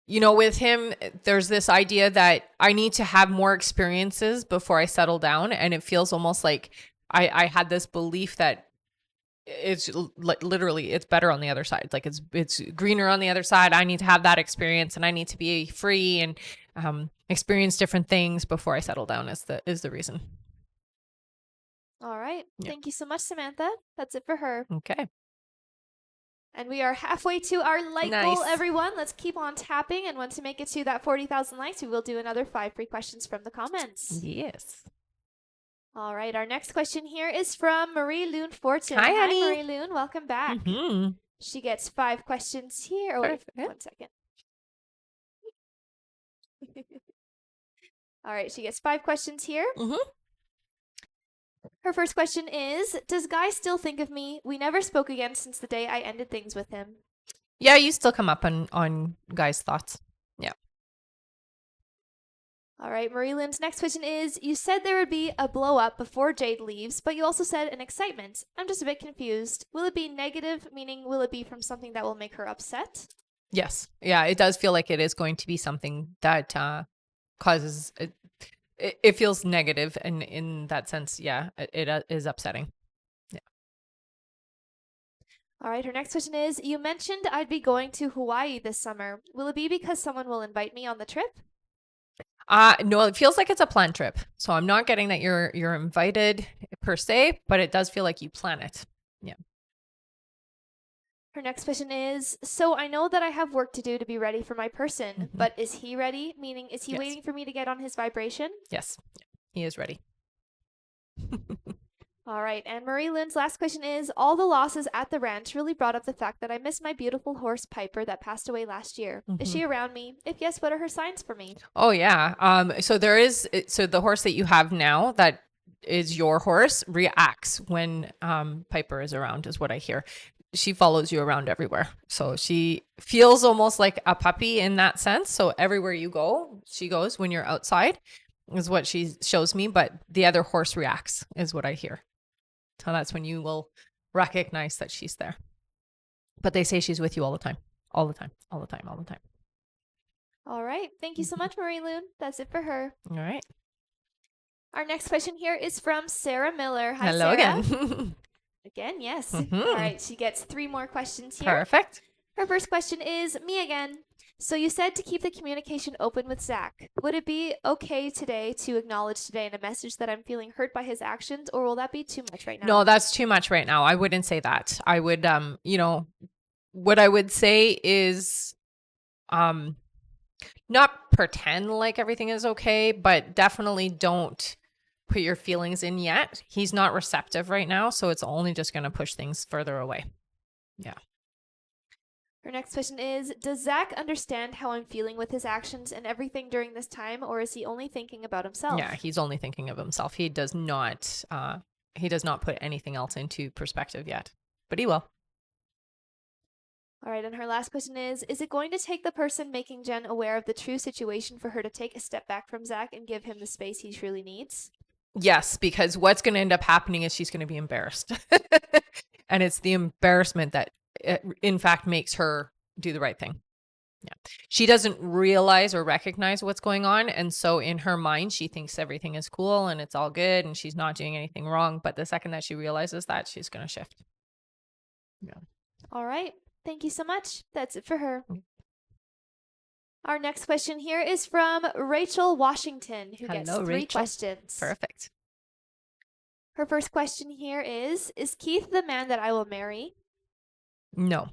[SPEAKER 1] with him, there's this idea that I need to have more experiences before I settle down. And it feels almost like I had this belief that it's literally it's better on the other side. Like it's greener on the other side. I need to have that experience, and I need to be free and experience different things before I settle down is the reason.
[SPEAKER 2] All right.
[SPEAKER 1] Yeah.
[SPEAKER 2] Thank you so much, Samantha. That's it for her.
[SPEAKER 1] Okay.
[SPEAKER 2] And we are halfway to our like goal,
[SPEAKER 1] Nice.
[SPEAKER 2] everyone. Let's keep on tapping. And once we make it to that 40,000 likes, we will do another 5 free questions from the comments.
[SPEAKER 1] Yes.
[SPEAKER 2] All right. Our next question here is from Marie Loon Fortune.
[SPEAKER 1] Hi, honey.
[SPEAKER 2] Marie Loon. Welcome back.
[SPEAKER 1] Mm-hmm.
[SPEAKER 2] She gets 5 questions here. Oh, wait,
[SPEAKER 1] Perfect.
[SPEAKER 2] 1 second. All right. She gets 5 questions here.
[SPEAKER 1] Mm-hmm.
[SPEAKER 2] Her first question is, does Guy still think of me? We never spoke again since the day I ended things with him.
[SPEAKER 1] Yeah, you still come up on guys' thoughts. Yeah.
[SPEAKER 2] All right, Marie Lynn's next question is, you said there would be a blow up before Jade leaves, but you also said an excitement. I'm just a bit confused. Will it be negative, meaning will it be from something that will make her upset?
[SPEAKER 1] Yes. Yeah, it does feel like it is going to be something that causes it feels negative, and in that sense, yeah, it is upsetting. Yeah.
[SPEAKER 2] All right, her next question is, you mentioned I'd be going to Hawaii this summer. Will it be because someone will invite me on the trip?
[SPEAKER 1] No, it feels like it's a planned trip. So I'm not getting that you're invited per se, but it does feel like you plan it. Yeah.
[SPEAKER 2] Her next question is, so I know that I have work to do to be ready for my person,
[SPEAKER 1] Mhm.
[SPEAKER 2] but is he ready? Meaning, is he
[SPEAKER 1] Yes.
[SPEAKER 2] waiting for me to get on his vibration?
[SPEAKER 1] Yes. He is ready.
[SPEAKER 2] All right, and Marie Lynn's last question is, all the losses at the ranch really brought up the fact that I miss my beautiful horse Piper that passed away last year. Is she around me? If yes, what are her signs for me?
[SPEAKER 1] Oh yeah. So the horse that you have now that is your horse reacts when Piper is around, is what I hear. She follows you around everywhere. So she feels almost like a puppy in that sense. So everywhere you go, she goes when you're outside, is what she shows me. But the other horse reacts, is what I hear. So that's when you will recognize that she's there. But they say she's with you all the time, all the time, all the time, all the time.
[SPEAKER 2] All right, thank you so much, Marie Loon. That's it for her.
[SPEAKER 1] All right.
[SPEAKER 2] Our next question here is from Sarah Miller. Hi,
[SPEAKER 1] Hello
[SPEAKER 2] Sarah.
[SPEAKER 1] again.
[SPEAKER 2] Again, yes.
[SPEAKER 1] Mhm.
[SPEAKER 2] All right, she gets 3 more questions here.
[SPEAKER 1] Perfect.
[SPEAKER 2] Her first question is me again. So you said to keep the communication open with Zach. Would it be okay today to acknowledge today in a message that I'm feeling hurt by his actions, or will that be too much right now?
[SPEAKER 1] No, that's too much right now. I wouldn't say that. I would what I would say is not pretend like everything is okay, but definitely don't put your feelings in yet. He's not receptive right now, so it's only just going to push things further away. Yeah.
[SPEAKER 2] Her next question is, does Zach understand how I'm feeling with his actions and everything during this time, or is he only thinking about himself?
[SPEAKER 1] Yeah, he's only thinking of himself. He does not put anything else into perspective yet. But he will.
[SPEAKER 2] All right, and her last question is it going to take the person making Jen aware of the true situation for her to take a step back from Zach and give him the space he truly needs?
[SPEAKER 1] Yes, because what's going to end up happening is she's going to be embarrassed. And it's the embarrassment that in fact makes her do the right thing. Yeah. She doesn't realize or recognize what's going on. And so in her mind, she thinks everything is cool and it's all good and she's not doing anything wrong. But the second that she realizes that, she's going to shift. Yeah.
[SPEAKER 2] All right. Thank you so much. That's it for her.
[SPEAKER 1] Mm.
[SPEAKER 2] Our next question here is from Rachel Washington, who gets
[SPEAKER 1] Hello,
[SPEAKER 2] 3
[SPEAKER 1] Rachel.
[SPEAKER 2] questions.
[SPEAKER 1] Perfect.
[SPEAKER 2] Her first question here is Keith the man that I will marry?
[SPEAKER 1] No.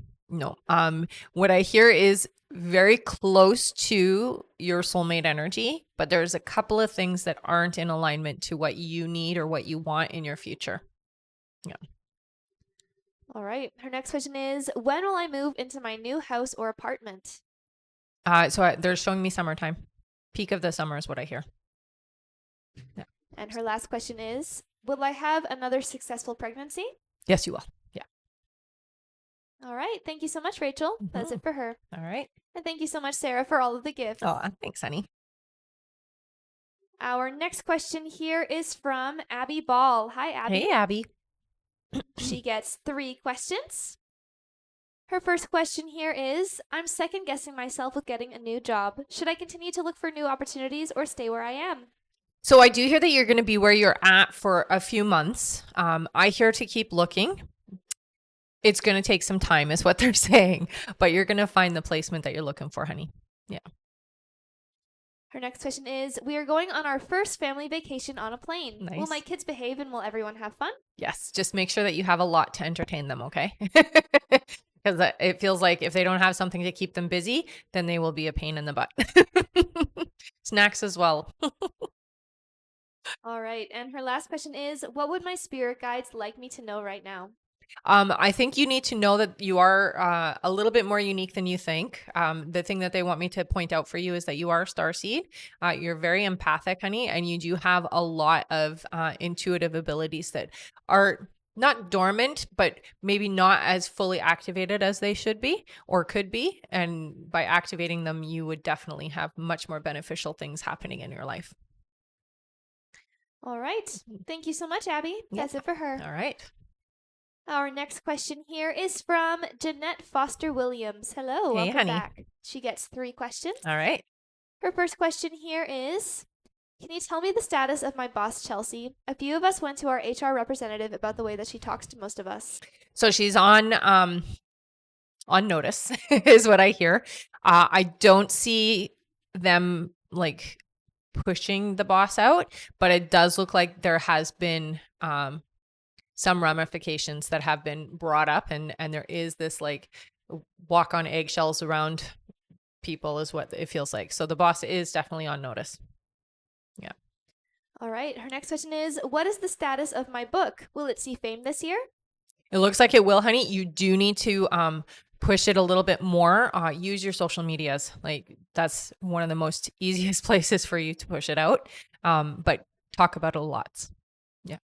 [SPEAKER 1] What I hear is very close to your soulmate energy, but there's a couple of things that aren't in alignment to what you need or what you want in your future. Yeah.
[SPEAKER 2] All right. Her next question is, when will I move into my new house or apartment?
[SPEAKER 1] They're showing me summertime. Peak of the summer is what I hear. Yeah.
[SPEAKER 2] And her last question is, will I have another successful pregnancy?
[SPEAKER 1] Yes, you will. Yeah.
[SPEAKER 2] All right. Thank you so much, Rachel. That's it for her.
[SPEAKER 1] All right.
[SPEAKER 2] And thank you so much, Sarah, for all of the gifts.
[SPEAKER 1] Oh, thanks, honey.
[SPEAKER 2] Our next question here is from Abby Ball. Hi, Abby.
[SPEAKER 1] Hey, Abby.
[SPEAKER 2] She gets 3 questions. Her first question here is, I'm second guessing myself with getting a new job. Should I continue to look for new opportunities or stay where I am?
[SPEAKER 1] So I do hear that you're going to be where you're at for a few months. I hear to keep looking. It's going to take some time is what they're saying, but you're going to find the placement that you're looking for, honey. Yeah.
[SPEAKER 2] Her next question is, we are going on our first family vacation on a plane.
[SPEAKER 1] Nice.
[SPEAKER 2] Will my kids behave and will everyone have fun?
[SPEAKER 1] Yes. Just make sure that you have a lot to entertain them, okay? Because it feels like if they don't have something to keep them busy, then they will be a pain in the butt. Snacks as well.
[SPEAKER 2] All right. And her last question is, what would my spirit guides like me to know right now?
[SPEAKER 1] I think you need to know that you are a little bit more unique than you think. The thing that they want me to point out for you is that you are a starseed. You're very empathic, honey, and you do have a lot of intuitive abilities that are not dormant, but maybe not as fully activated as they should be or could be. And by activating them, you would definitely have much more beneficial things happening in your life.
[SPEAKER 2] All right. Thank you so much, Abby. That's it for her.
[SPEAKER 1] All right.
[SPEAKER 2] Our next question here is from Jeanette Foster Williams. Hello,
[SPEAKER 1] Hey,
[SPEAKER 2] welcome
[SPEAKER 1] honey.
[SPEAKER 2] back. She gets 3 questions.
[SPEAKER 1] All right.
[SPEAKER 2] Her first question here is, can you tell me the status of my boss, Chelsea? A few of us went to our HR representative about the way that she talks to most of us.
[SPEAKER 1] So she's on notice is what I hear. I don't see them like pushing the boss out, but it does look like there has been some ramifications that have been brought up, and there is this like walk on eggshells around people is what it feels like. So the boss is definitely on notice. Yeah.
[SPEAKER 2] All right. Her next question is, what is the status of my book? Will it see fame this year?
[SPEAKER 1] It looks like it will, honey. You do need to push it a little bit more. Use your social medias. Like that's one of the most easiest places for you to push it out. But talk about it lots. Yeah.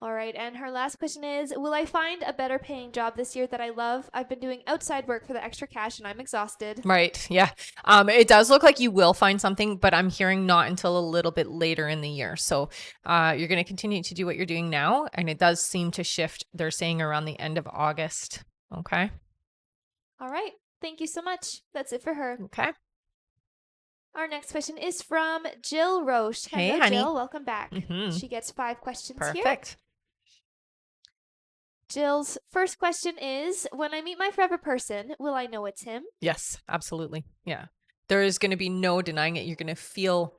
[SPEAKER 2] All right. And her last question is, will I find a better paying job this year that I love? I've been doing outside work for the extra cash and I'm exhausted.
[SPEAKER 1] Right. Yeah. It does look like you will find something, but I'm hearing not until a little bit later in the year. So you're going to continue to do what you're doing now. And it does seem to shift. They're saying around the end of August. Okay.
[SPEAKER 2] All right. Thank you so much. That's it for her.
[SPEAKER 1] Okay.
[SPEAKER 2] Our next question is from Jill Roche.
[SPEAKER 1] Hey,
[SPEAKER 2] Hello,
[SPEAKER 1] honey.
[SPEAKER 2] Jill. Welcome back.
[SPEAKER 1] Mhm.
[SPEAKER 2] She gets 5 questions here.
[SPEAKER 1] Perfect.
[SPEAKER 2] Jill's first question is, when I meet my forever person, will I know it's him?
[SPEAKER 1] Yes, absolutely. Yeah. There is going to be no denying it. You're going to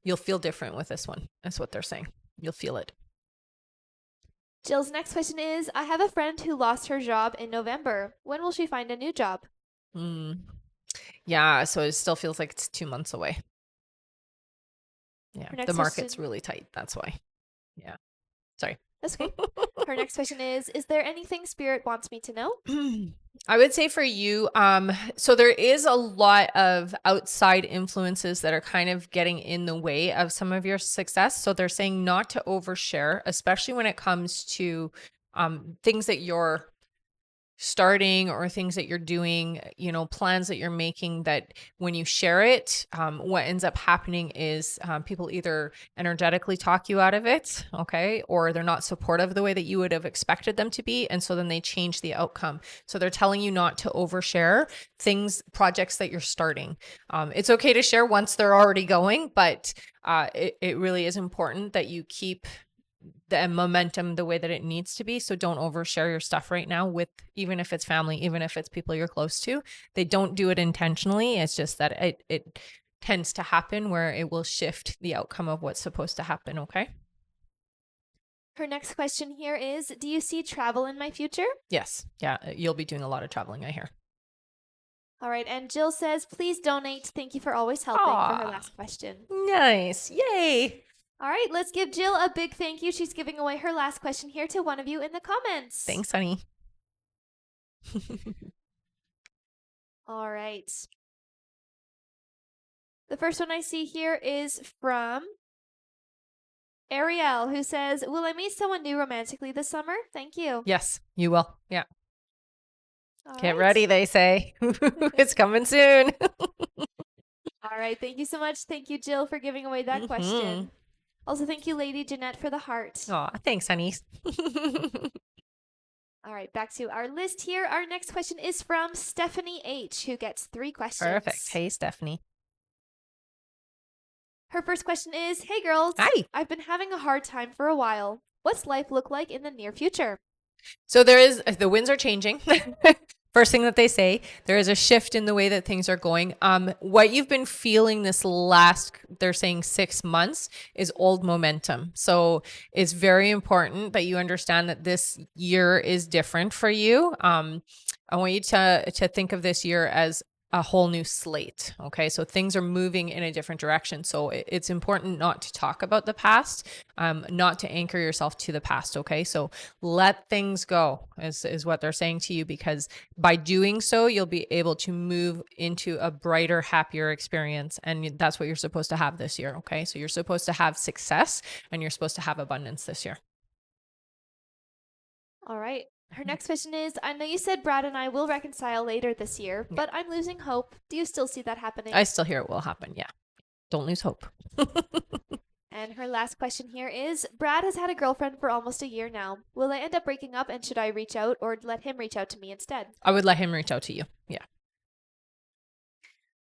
[SPEAKER 1] you'll feel different with this one. That's what they're saying. You'll feel it.
[SPEAKER 2] Jill's next question is, I have a friend who lost her job in November. When will she find a new job?
[SPEAKER 1] Yeah. So it still feels like it's 2 months away. Yeah. The market's really tight. That's why. Yeah. Sorry.
[SPEAKER 2] That's okay. Her next question is there anything Spirit wants me to know?
[SPEAKER 1] I would say for you, so there is a lot of outside influences that are kind of getting in the way of some of your success. So they're saying not to overshare, especially when it comes to things that you're starting or things that you're doing, plans that you're making, that when you share it, what ends up happening is people either energetically talk you out of it, okay, or they're not supportive the way that you would have expected them to be. And so then they change the outcome. So they're telling you not to overshare projects that you're starting. It's okay to share once they're already going, but it really is important that you keep the momentum the way that it needs to be. So don't overshare your stuff right now even if it's family, even if it's people you're close to. They don't do it intentionally. It's just that it tends to happen where it will shift the outcome of what's supposed to happen. Okay.
[SPEAKER 2] Her next question here is, do you see travel in my future?
[SPEAKER 1] Yes. Yeah. You'll be doing a lot of traveling, I hear.
[SPEAKER 2] All right. And Jill says, please donate. Thank you for always helping for her last question.
[SPEAKER 1] Nice. Yay.
[SPEAKER 2] All right, let's give Jill a big thank you. She's giving away her last question here to one of you in the comments.
[SPEAKER 1] Thanks, honey.
[SPEAKER 2] All right. The first one I see here is from Ariel, who says, will I meet someone new romantically this summer? Thank you.
[SPEAKER 1] Yes, you will. Yeah.
[SPEAKER 2] All
[SPEAKER 1] Get
[SPEAKER 2] right.
[SPEAKER 1] ready, they say. It's coming soon.
[SPEAKER 2] All right. Thank you so much. Thank you, Jill, for giving away that question. Also, thank you, Lady Jeanette, for the heart.
[SPEAKER 1] Aw, thanks, honey.
[SPEAKER 2] All right, back to our list here. Our next question is from Stephanie H., who gets 3 questions.
[SPEAKER 1] Perfect. Hey, Stephanie.
[SPEAKER 2] Her first question is, hey, girls.
[SPEAKER 1] Hi.
[SPEAKER 2] I've been having a hard time for a while. What's life look like in the near future?
[SPEAKER 1] So the winds are changing. First thing that they say, there is a shift in the way that things are going. What you've been feeling they're saying 6 months, is old momentum. So it's very important that you understand that this year is different for you. I want you to think of this year as a whole new slate. Okay. So things are moving in a different direction. So it's important not to talk about the past, not to anchor yourself to the past. Okay. So let things go is what they're saying to you, because by doing so, you'll be able to move into a brighter, happier experience. And that's what you're supposed to have this year. Okay. So you're supposed to have success and you're supposed to have abundance this year.
[SPEAKER 2] All right. Her next question is, I know you said Brad and I will reconcile later this year, but I'm losing hope. Do you still see that happening?
[SPEAKER 1] I still hear it will happen. Yeah. Don't lose hope.
[SPEAKER 2] And her last question here is, Brad has had a girlfriend for almost a year now. Will I end up breaking up, and should I reach out or let him reach out to me instead?
[SPEAKER 1] I would let him reach out to you. Yeah.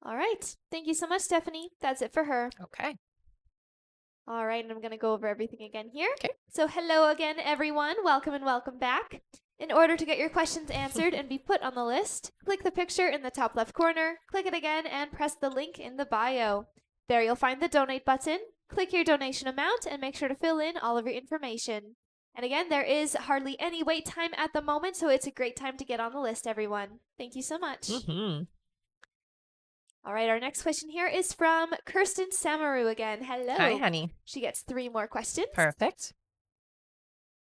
[SPEAKER 2] All right. Thank you so much, Stephanie. That's it for her.
[SPEAKER 1] Okay.
[SPEAKER 2] All right. And I'm going to go over everything again here.
[SPEAKER 1] Okay.
[SPEAKER 2] So hello again, everyone. Welcome and welcome back. In order to get your questions answered and be put on the list, click the picture in the top left corner, click it again, and press the link in the bio. There you'll find the donate button. Click your donation amount and make sure to fill in all of your information. And again, there is hardly any wait time at the moment, so it's a great time to get on the list, everyone. Thank you so much.
[SPEAKER 1] Mm-hmm.
[SPEAKER 2] All right, our next question here is from Kirsten Samaru again. Hello.
[SPEAKER 1] Hi, honey.
[SPEAKER 2] She gets 3 more questions.
[SPEAKER 1] Perfect.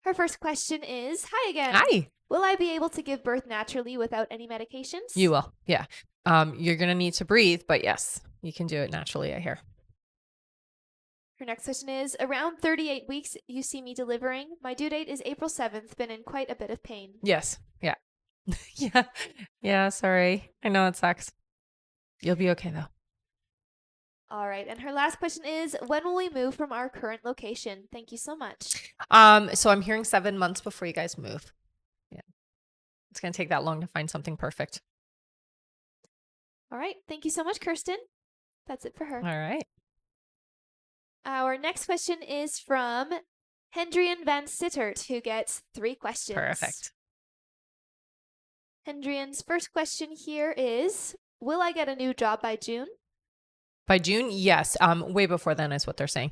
[SPEAKER 2] Her first question is, hi again.
[SPEAKER 1] Hi.
[SPEAKER 2] Will I be able to give birth naturally without any medications?
[SPEAKER 1] You will. Yeah. You're going to need to breathe, but yes, you can do it naturally, I hear.
[SPEAKER 2] Her next question is, around 38 weeks you see me delivering. My due date is April 7th. Been in quite a bit of pain.
[SPEAKER 1] Yes. Yeah. Yeah. Yeah. Sorry. I know it sucks. You'll be okay though.
[SPEAKER 2] All right. And her last question is, when will we move from our current location? Thank you so much.
[SPEAKER 1] So I'm hearing 7 months before you guys move. Yeah. It's going to take that long to find something perfect.
[SPEAKER 2] All right. Thank you so much, Kirsten. That's it for her.
[SPEAKER 1] All right.
[SPEAKER 2] Our next question is from Hendrian Van Sittert, who gets 3 questions.
[SPEAKER 1] Perfect.
[SPEAKER 2] Hendrian's first question here is, will I get a new job by June?
[SPEAKER 1] By June? Yes. Way before then is what they're saying.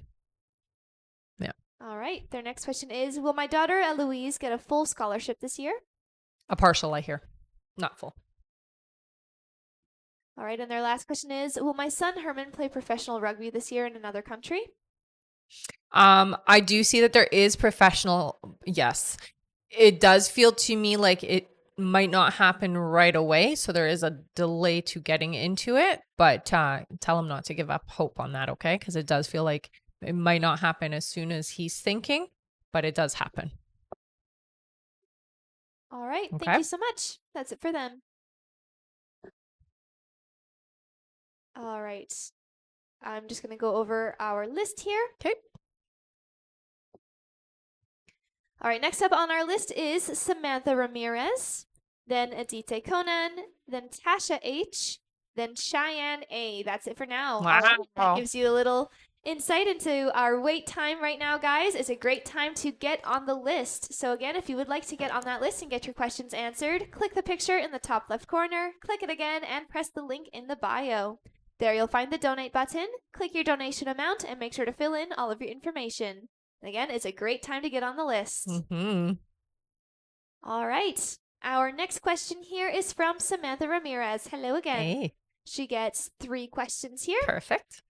[SPEAKER 1] Yeah.
[SPEAKER 2] All right. Their next question is, will my daughter Eloise get a full scholarship this year?
[SPEAKER 1] A partial, I hear. Not full.
[SPEAKER 2] All right. And their last question is, will my son Herman play professional rugby this year in another country?
[SPEAKER 1] I do see that there is professional. Yes. It does feel to me like it might not happen right away. So there is a delay to getting into it, but tell him not to give up hope on that. Okay. Because it does feel like it might not happen as soon as he's thinking, but it does happen.
[SPEAKER 2] All right.
[SPEAKER 1] Okay.
[SPEAKER 2] Thank you so much. That's it for them. All right. I'm just going to go over our list here.
[SPEAKER 1] Okay.
[SPEAKER 2] All right. Next up on our list is Samantha Ramirez, then Adite Conan, then Tasha H, then Cheyenne A. That's it for now.
[SPEAKER 1] Wow.
[SPEAKER 2] That gives you a little insight into our wait time right now, guys. It's a great time to get on the list. So again, if you would like to get on that list and get your questions answered, click the picture in the top left corner, click it again, and press the link in the bio. There you'll find the donate button. Click your donation amount and make sure to fill in all of your information. And again, it's a great time to get on the list.
[SPEAKER 1] Mm-hmm.
[SPEAKER 2] All right. Our next question here is from Samantha Ramirez. Hello again.
[SPEAKER 1] Hey.
[SPEAKER 2] She gets 3 questions here.
[SPEAKER 1] Perfect.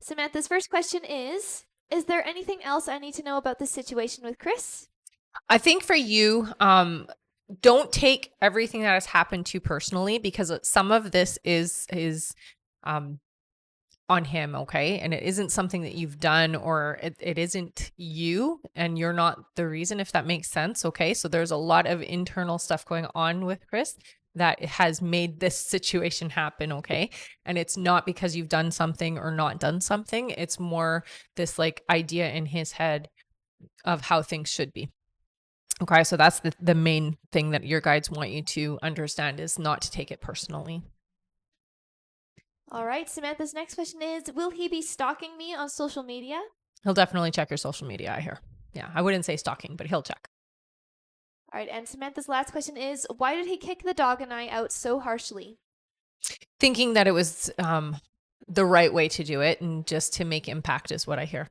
[SPEAKER 2] Samantha's first question is there anything else I need to know about the situation with Chris?
[SPEAKER 1] I think for you, don't take everything that has happened too personally, because some of this is on him, okay? And it isn't something that you've done, or it isn't you, and you're not the reason, if that makes sense, okay? So there's a lot of internal stuff going on with Chris that has made this situation happen, okay? And it's not because you've done something or not done something. It's more this like idea in his head of how things should be. Okay, so that's the main thing that your guides want you to understand, is not to take it personally.
[SPEAKER 2] All right, Samantha's next question is, will he be stalking me on social media?
[SPEAKER 1] He'll definitely check your social media, I hear. Yeah, I wouldn't say stalking, but he'll check.
[SPEAKER 2] All right, and Samantha's last question is, why did he kick the dog and I out so harshly?
[SPEAKER 1] Thinking that it was the right way to do it, and just to make impact is what I hear.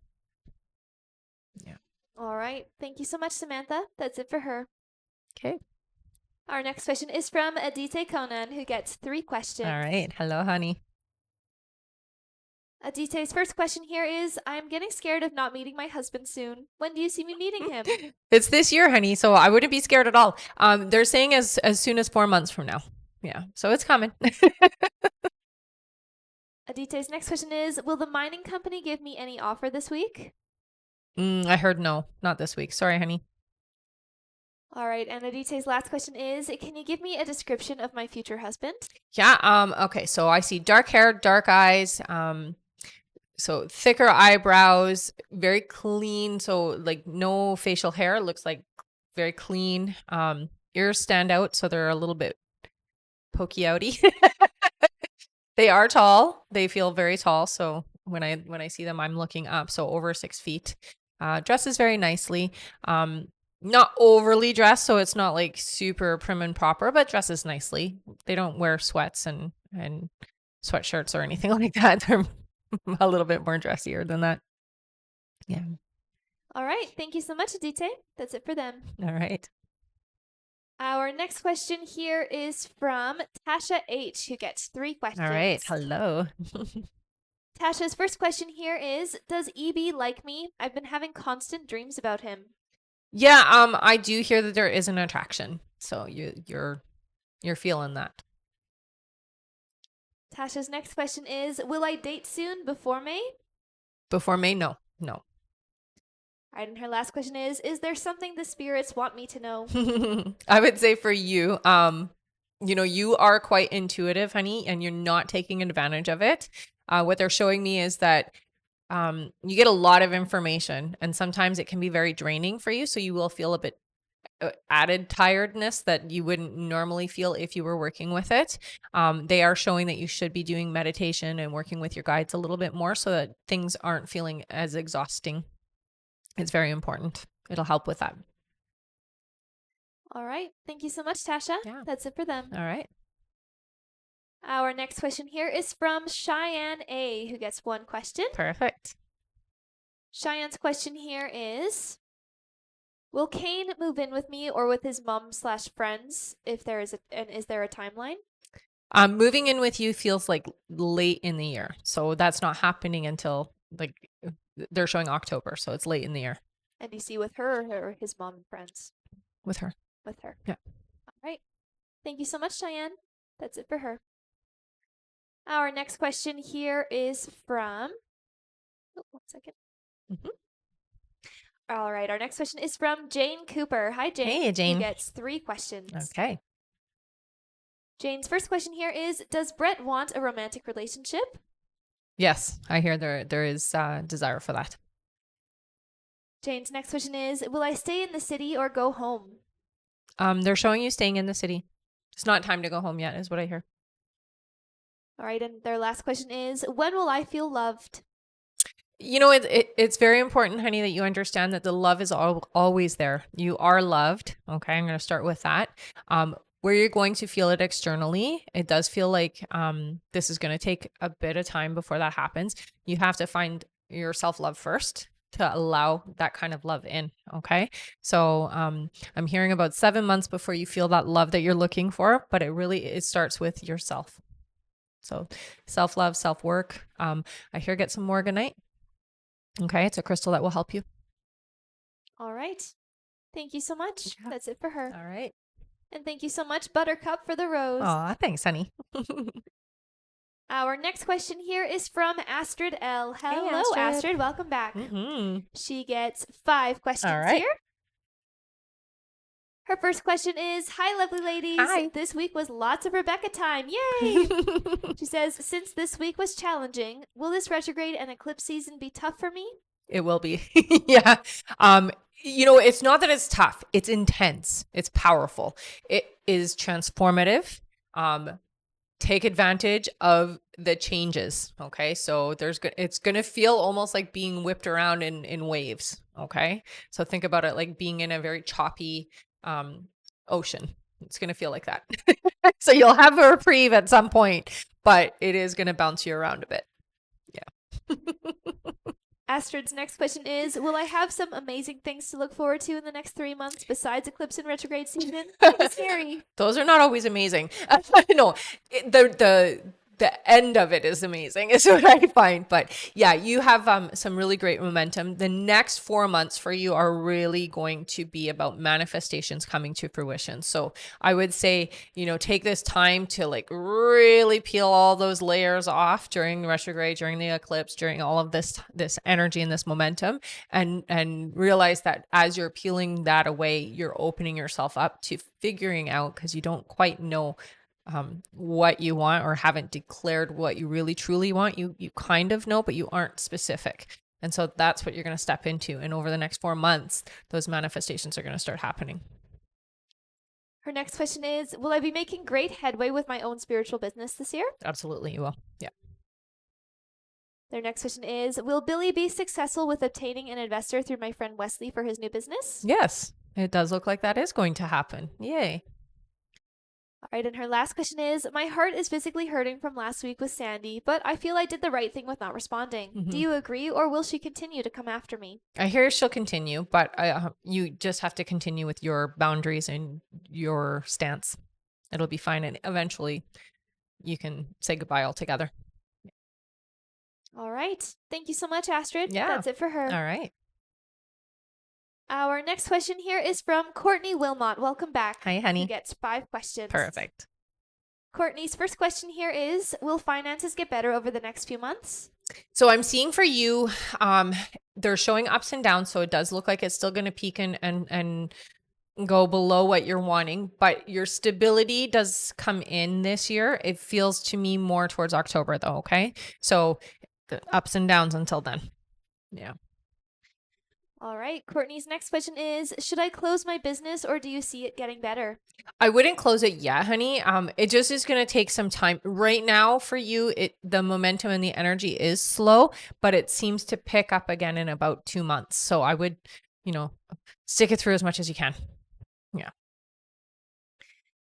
[SPEAKER 1] Yeah.
[SPEAKER 2] All right, thank you so much, Samantha. That's it for her.
[SPEAKER 1] Okay.
[SPEAKER 2] Our next question is from Adite Conan, who gets 3 questions.
[SPEAKER 1] All right. Hello, honey.
[SPEAKER 2] Adite's first question here is, I'm getting scared of not meeting my husband soon. When do you see me meeting him?
[SPEAKER 1] It's this year, honey, so I wouldn't be scared at all. They're saying as soon as 4 months from now. Yeah, so it's coming.
[SPEAKER 2] Adite's next question is, will the mining company give me any offer this week?
[SPEAKER 1] I heard no, not this week. Sorry, honey.
[SPEAKER 2] All right, and Adite's last question is, can you give me a description of my future husband?
[SPEAKER 1] Yeah, okay, so I see dark hair, dark eyes, so thicker eyebrows, very clean, so like no facial hair, looks like very clean. Ears stand out, so they're a little bit pokey outy. They are tall. They feel very tall, so when I see them, I'm looking up, so over 6 feet. Dresses very nicely. Not overly dressed, so it's not like super prim and proper, but dresses nicely. They don't wear sweats and sweatshirts or anything like that. They're a little bit more dressier than that. Yeah.
[SPEAKER 2] All right. Thank you so much, Adite. That's it for them.
[SPEAKER 1] All right.
[SPEAKER 2] Our next question here is from Tasha H, who gets 3 questions.
[SPEAKER 1] All right. Hello.
[SPEAKER 2] Tasha's first question here is, does EB like me? I've been having constant dreams about him.
[SPEAKER 1] Yeah, I do hear that there is an attraction. So you're feeling that.
[SPEAKER 2] Tasha's next question is, will I date soon before May?
[SPEAKER 1] Before May, no. No.
[SPEAKER 2] All right, and her last question is there something the spirits want me to know?
[SPEAKER 1] I would say for you, you are quite intuitive, honey, and you're not taking advantage of it. What they're showing me is that you get a lot of information, and sometimes it can be very draining for you. So you will feel a bit added tiredness that you wouldn't normally feel if you were working with it. They are showing that you should be doing meditation and working with your guides a little bit more so that things aren't feeling as exhausting. It's very important. It'll help with that.
[SPEAKER 2] All right. Thank you so much, Tasha.
[SPEAKER 1] Yeah.
[SPEAKER 2] That's it for them.
[SPEAKER 1] All right.
[SPEAKER 2] Our next question here is from Cheyenne A, who gets 1 question.
[SPEAKER 1] Perfect.
[SPEAKER 2] Cheyenne's question here is, will Kane move in with me or with his mom/friends if there is and is there a timeline?
[SPEAKER 1] Moving in with you feels like late in the year. So that's not happening until they're showing October. So it's late in the year.
[SPEAKER 2] And you see with her or his mom and friends?
[SPEAKER 1] With her.
[SPEAKER 2] With her.
[SPEAKER 1] Yeah.
[SPEAKER 2] All right. Thank you so much, Cheyenne. That's it for her. Our next question here is from, 1 second.
[SPEAKER 1] Mhm.
[SPEAKER 2] All right. Our next question is from Jane Cooper. Hi, Jane.
[SPEAKER 1] Hey, Jane.
[SPEAKER 2] Who gets 3 questions.
[SPEAKER 1] Okay.
[SPEAKER 2] Jane's first question here is, does Brett want a romantic relationship?
[SPEAKER 1] Yes, I hear there is desire for that.
[SPEAKER 2] Jane's next question is, will I stay in the city or go home?
[SPEAKER 1] They're showing you staying in the city. It's not time to go home yet, is what I hear.
[SPEAKER 2] All right, and their last question is, when will I feel loved?
[SPEAKER 1] It's very important, honey, that you understand that the love is always there. You are loved. Okay, I'm going to start with that. Where you're going to feel it externally, it does feel like this is going to take a bit of time before that happens. You have to find your self-love first to allow that kind of love in. Okay. So I'm hearing about 7 months before you feel that love that you're looking for, but it starts with yourself. So self-love, self-work. I hear get some morganite. Okay. It's a crystal that will help you.
[SPEAKER 2] All right. Thank you so much.
[SPEAKER 1] Yeah.
[SPEAKER 2] That's it for her.
[SPEAKER 1] All right.
[SPEAKER 2] And thank you so much, Buttercup, for the rose.
[SPEAKER 1] Aw, thanks, honey.
[SPEAKER 2] Our next question here is from Astrid L. Hello,
[SPEAKER 1] Astrid.
[SPEAKER 2] Astrid. Welcome back.
[SPEAKER 1] Mm-hmm.
[SPEAKER 2] She gets 5 questions
[SPEAKER 1] All right.
[SPEAKER 2] here. Her first question is, hi, lovely ladies.
[SPEAKER 1] Hi.
[SPEAKER 2] This week was lots of Rebecca time. Yay! She says, since this week was challenging, will this retrograde and eclipse season be tough for me?
[SPEAKER 1] It will be. Yeah. It's not that it's tough. It's intense. It's powerful. It is transformative. Take advantage of the changes. Okay. So it's going to feel almost like being whipped around in waves. Okay. So think about it like being in a very choppy, ocean. It's going to feel like that. So you'll have a reprieve at some point, but it is going to bounce you around a bit. Yeah.
[SPEAKER 2] Astrid's next question is, will I have some amazing things to look forward to in the next 3 months besides eclipse and retrograde season? It's scary.
[SPEAKER 1] Those are not always amazing. No, the end of it is amazing is what I find. But yeah, you have some really great momentum. The next 4 months for you are really going to be about manifestations coming to fruition. So I would say, take this time to like really peel all those layers off during retrograde, during the eclipse, during all of this energy and this momentum, and realize that as you're peeling that away, you're opening yourself up to figuring out, because you don't quite know what you want or haven't declared what you really truly want. You kind of know, but you aren't specific. And so that's what you're going to step into. And over the next 4 months, those manifestations are going to start happening.
[SPEAKER 2] Her next question is, will I be making great headway with my own spiritual business this year?
[SPEAKER 1] Absolutely, you will. Yeah.
[SPEAKER 2] Their next question is, will Billy be successful with obtaining an investor through my friend Wesley for his new business?
[SPEAKER 1] Yes, it does look like that is going to happen. Yay.
[SPEAKER 2] All Right, and her last question is, my heart is physically hurting from last week with Sandy, but I feel I did the right thing with not responding. Do you agree, or will she continue to come after me?
[SPEAKER 1] I hear she'll continue, but you just have to continue with your boundaries and your stance. It'll be fine. And eventually you can say goodbye altogether.
[SPEAKER 2] All right. Thank you so much, Astrid.
[SPEAKER 1] Yeah.
[SPEAKER 2] That's it for her.
[SPEAKER 1] All right.
[SPEAKER 2] Our next question here is from Courtney Wilmot. Welcome back.
[SPEAKER 1] Hi, honey.
[SPEAKER 2] Who gets 5 questions.
[SPEAKER 1] Perfect.
[SPEAKER 2] Courtney's first question here is, will finances get better over the next few months?
[SPEAKER 1] So I'm seeing for you, they're showing ups and downs. So it does look like it's still going to peak and go below what you're wanting, but your stability does come in this year. It feels to me more towards October though. Okay. So the ups and downs until then. Yeah.
[SPEAKER 2] All right. Courtney's next question is, should I close my business or do you see it getting better?
[SPEAKER 1] I wouldn't close it yet, honey. It just is going to take some time. Right now for you, the momentum and the energy is slow, but it seems to pick up again in about 2 months. So I would, stick it through as much as you can. Yeah.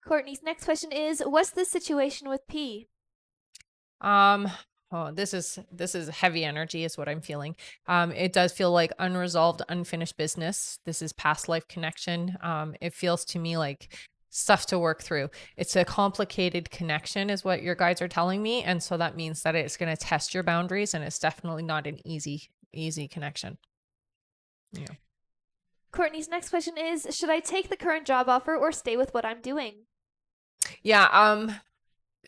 [SPEAKER 2] Courtney's next question is, what's the situation with P?
[SPEAKER 1] This is heavy energy is what I'm feeling. It does feel like unresolved, unfinished business. This is past life connection. It feels to me like stuff to work through. It's a complicated connection is what your guides are telling me. And so that means that it's going to test your boundaries, and it's definitely not an easy connection. Yeah.
[SPEAKER 2] Courtney's next question is, should I take the current job offer or stay with what I'm doing?
[SPEAKER 1] Yeah.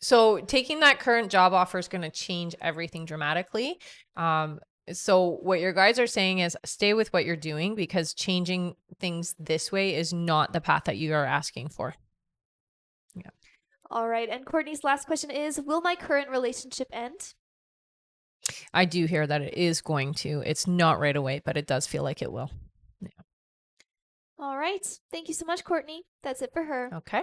[SPEAKER 1] So taking that current job offer is going to change everything dramatically. So what your guides are saying is stay with what you're doing, because changing things this way is not the path that you are asking for. Yeah.
[SPEAKER 2] All right. And Courtney's last question is, will my current relationship end?
[SPEAKER 1] I do hear that it is going to. It's not right away, but it does feel like it will. Yeah.
[SPEAKER 2] All right. Thank you so much, Courtney. That's it for her.
[SPEAKER 1] Okay.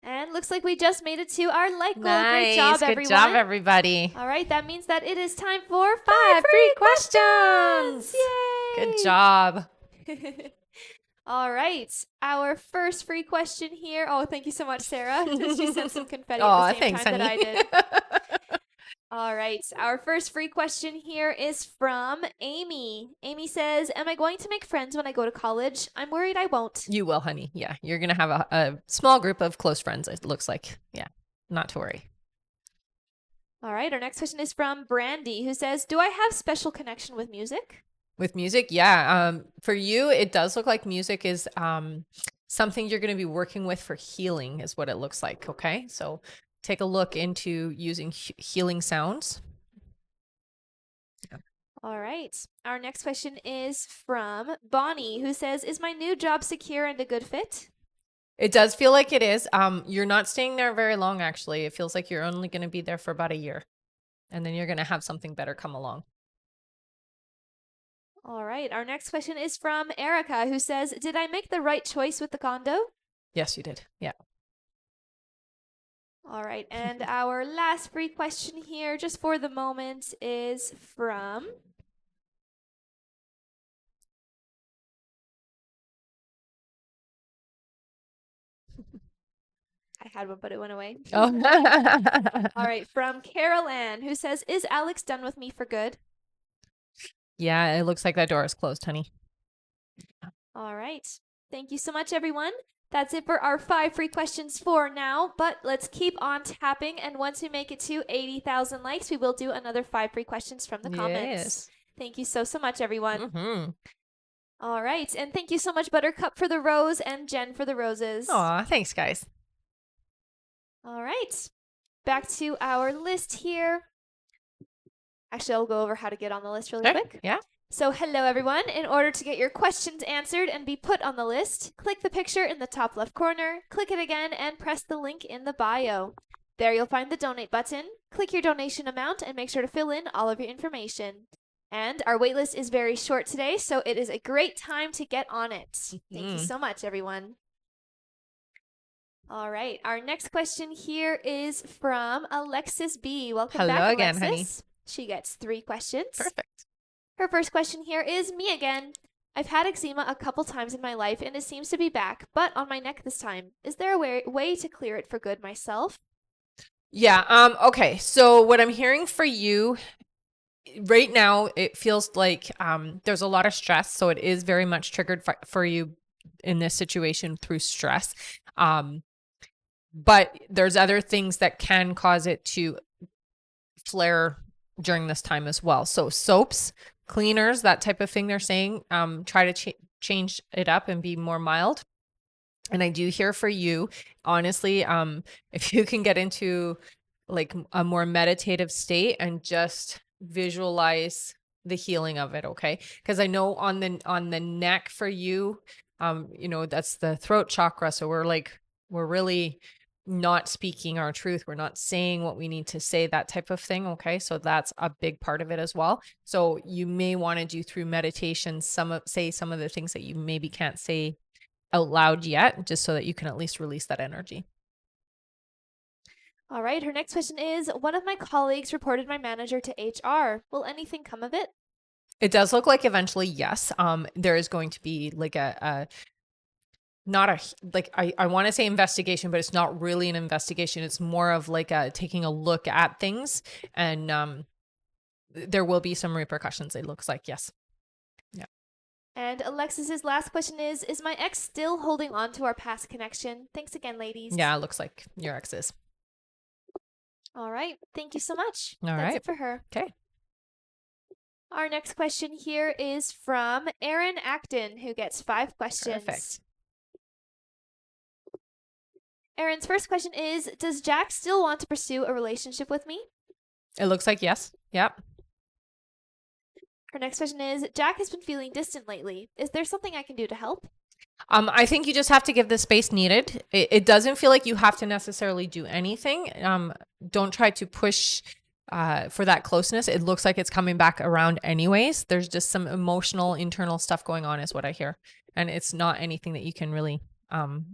[SPEAKER 2] And looks like we just made it to our light goal.
[SPEAKER 1] Nice.
[SPEAKER 2] Great job,
[SPEAKER 1] Good
[SPEAKER 2] everyone.
[SPEAKER 1] job, everybody.
[SPEAKER 2] All right. That means that it is time for
[SPEAKER 1] 5 free questions.
[SPEAKER 2] Yay.
[SPEAKER 1] Good job.
[SPEAKER 2] All right. Our first free question here. Oh, thank you so much, Sarah. She sent some confetti
[SPEAKER 1] Oh,
[SPEAKER 2] at the same
[SPEAKER 1] thanks,
[SPEAKER 2] time
[SPEAKER 1] honey.
[SPEAKER 2] that I did. All right. Our first free question here is from Amy. Amy says, am I going to make friends when I go to college? I'm worried I won't.
[SPEAKER 1] You will, honey. Yeah. You're going to have a small group of close friends, it looks like. Yeah. Not to worry.
[SPEAKER 2] All right. Our next question is from Brandy, who says, do I have special connection with music?
[SPEAKER 1] With music? Yeah. For you, it does look like music is something you're going to be working with for healing is what it looks like. Okay. So take a look into using healing sounds. Yeah.
[SPEAKER 2] All right. Our next question is from Bonnie, who says, is my new job secure and a good fit?
[SPEAKER 1] It does feel like it is. You're not staying there very long, actually. It feels like you're only going to be there for about a year, and then you're going to have something better come along.
[SPEAKER 2] All right. Our next question is from Erica, who says, did I make the right choice with the condo?
[SPEAKER 1] Yes, you did. Yeah.
[SPEAKER 2] All right. And our last free question here, just for the moment, is from I had one, but it went away.
[SPEAKER 1] Oh.
[SPEAKER 2] All right. From Carol Ann, who says, is Alex done with me for good?
[SPEAKER 1] Yeah, it looks like that door is closed, honey.
[SPEAKER 2] All right. Thank you so much, everyone. That's it for our 5 free questions for now, but let's keep on tapping. And once we make it to 80,000 likes, we will do another 5 free questions from the comments.
[SPEAKER 1] Yes.
[SPEAKER 2] Thank you so much, everyone.
[SPEAKER 1] Mm-hmm.
[SPEAKER 2] All right. And thank you so much, Buttercup, for the rose and Jen for the roses.
[SPEAKER 1] Aw, thanks, guys.
[SPEAKER 2] All right. Back to our list here. Actually, I'll go over how to get on the list really quick.
[SPEAKER 1] Yeah.
[SPEAKER 2] So hello, everyone. In order to get your questions answered and be put on the list, click the picture in the top left corner, click it again, and press the link in the bio. There you'll find the donate button. Click your donation amount and make sure to fill in all of your information. And our waitlist is very short today, so it is a great time to get on it. Thank you so much, everyone. All right. Our next question here is from Alexis B. Welcome
[SPEAKER 1] Hello
[SPEAKER 2] back,
[SPEAKER 1] again,
[SPEAKER 2] Alexis.
[SPEAKER 1] honey.
[SPEAKER 2] She gets 3 questions.
[SPEAKER 1] Perfect.
[SPEAKER 2] Her first question here is me again. I've had eczema a couple times in my life and it seems to be back, but on my neck this time. Is there a way to clear it for good myself?
[SPEAKER 1] Yeah. Okay. So what I'm hearing for you right now, it feels like there's a lot of stress. So it is very much triggered for you in this situation through stress. But there's other things that can cause it to flare during this time as well. So soaps, cleaners, that type of thing they're saying, try to change it up and be more mild. And I do hear for you, honestly, if you can get into like a more meditative state and just visualize the healing of it, okay? Because I know on the neck for you, that's the throat chakra. So we're really not speaking our truth. We're not saying what we need to say, that type of thing. Okay. So that's a big part of it as well. So you may want to do through meditation, some of the things that you maybe can't say out loud yet, just so that you can at least release that energy.
[SPEAKER 2] All right, her next question is, one of my colleagues reported my manager to HR. Will anything come of it?
[SPEAKER 1] It does look like eventually, yes. There is going to be like not a like I want to say investigation, but it's not really an investigation. It's more of like taking a look at things, and there will be some repercussions. It looks like, yes. Yeah.
[SPEAKER 2] And Alexis's last question is my ex still holding on to our past connection? Thanks again, ladies.
[SPEAKER 1] Yeah, it looks like your ex is.
[SPEAKER 2] All right. Thank you so much.
[SPEAKER 1] All
[SPEAKER 2] That's
[SPEAKER 1] right.
[SPEAKER 2] it for her.
[SPEAKER 1] Okay.
[SPEAKER 2] Our next question here is from Erin Acton, who gets 5 questions.
[SPEAKER 1] Perfect.
[SPEAKER 2] Erin's first question is, does Jack still want to pursue a relationship with me?
[SPEAKER 1] It looks like yes. Yep.
[SPEAKER 2] Her next question is, Jack has been feeling distant lately. Is there something I can do to help?
[SPEAKER 1] I think you just have to give the space needed. It doesn't feel like you have to necessarily do anything. Don't try to push for that closeness. It looks like it's coming back around anyways. There's just some emotional internal stuff going on is what I hear. And it's not anything that you can really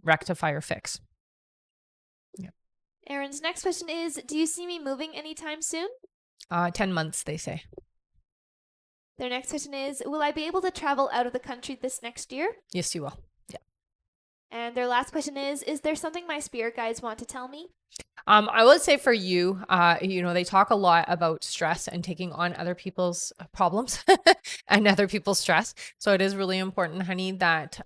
[SPEAKER 1] rectify or fix. Yeah.
[SPEAKER 2] Erin's next question is, do you see me moving anytime soon?
[SPEAKER 1] 10 months, they say.
[SPEAKER 2] Their next question is, will I be able to travel out of the country this next year?
[SPEAKER 1] Yes, you will. Yeah.
[SPEAKER 2] And their last question is there something my spirit guides want to tell me?
[SPEAKER 1] I would say for you, they talk a lot about stress and taking on other people's problems and other people's stress. So it is really important, honey, that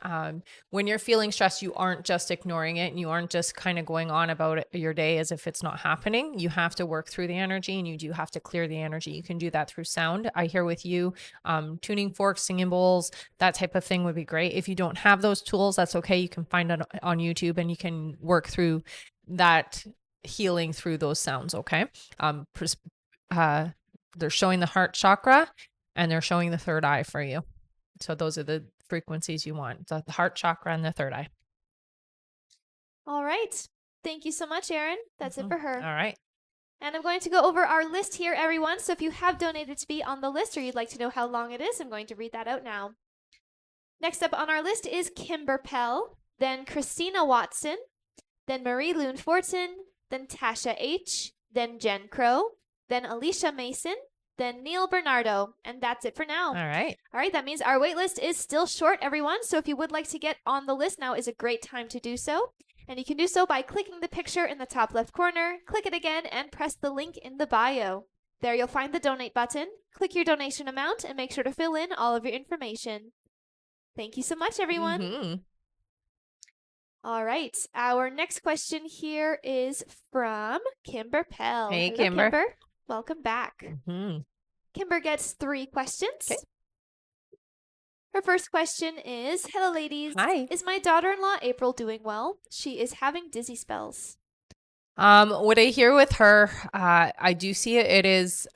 [SPEAKER 1] when you're feeling stressed, you aren't just ignoring it and you aren't just kind of going on about it, your day as if it's not happening. You have to work through the energy and you do have to clear the energy. You can do that through sound. I hear with you, tuning forks, singing bowls, that type of thing would be great. If you don't have those tools, that's okay. You can find it on YouTube and you can work through that healing through those sounds. Okay. They're showing the heart chakra and they're showing the third eye for you. So those are the frequencies you want, the heart chakra and the third eye.
[SPEAKER 2] All right. Thank you so much, Erin. That's it for her.
[SPEAKER 1] All right.
[SPEAKER 2] And I'm going to go over our list here, everyone. So if you have donated to be on the list or you'd like to know how long it is, I'm going to read that out now. Next up on our list is Kimber Pell, then Christina Watson, then Marie Loon Fortin, then Tasha H., then Jen Crow, then Alicia Mason, then Neil Bernardo, and that's it for now.
[SPEAKER 1] All right.
[SPEAKER 2] All right, that means our wait list is still short, everyone. So if you would like to get on the list, now is a great time to do so. And you can do so by clicking the picture in the top left corner, click it again, and press the link in the bio. There you'll find the donate button. Click your donation amount and make sure to fill in all of your information. Thank you so much, everyone.
[SPEAKER 1] Mm-hmm.
[SPEAKER 2] All right. Our next question here is from Kimber Pell.
[SPEAKER 1] Hey,
[SPEAKER 2] Hello,
[SPEAKER 1] Kimber.
[SPEAKER 2] Welcome back.
[SPEAKER 1] Mm-hmm.
[SPEAKER 2] Kimber gets 3 questions.
[SPEAKER 1] Okay.
[SPEAKER 2] Her first question is, hello, ladies.
[SPEAKER 1] Hi.
[SPEAKER 2] Is my daughter-in-law, April, doing well? She is having dizzy spells.
[SPEAKER 1] What I hear with her, I do see it. It is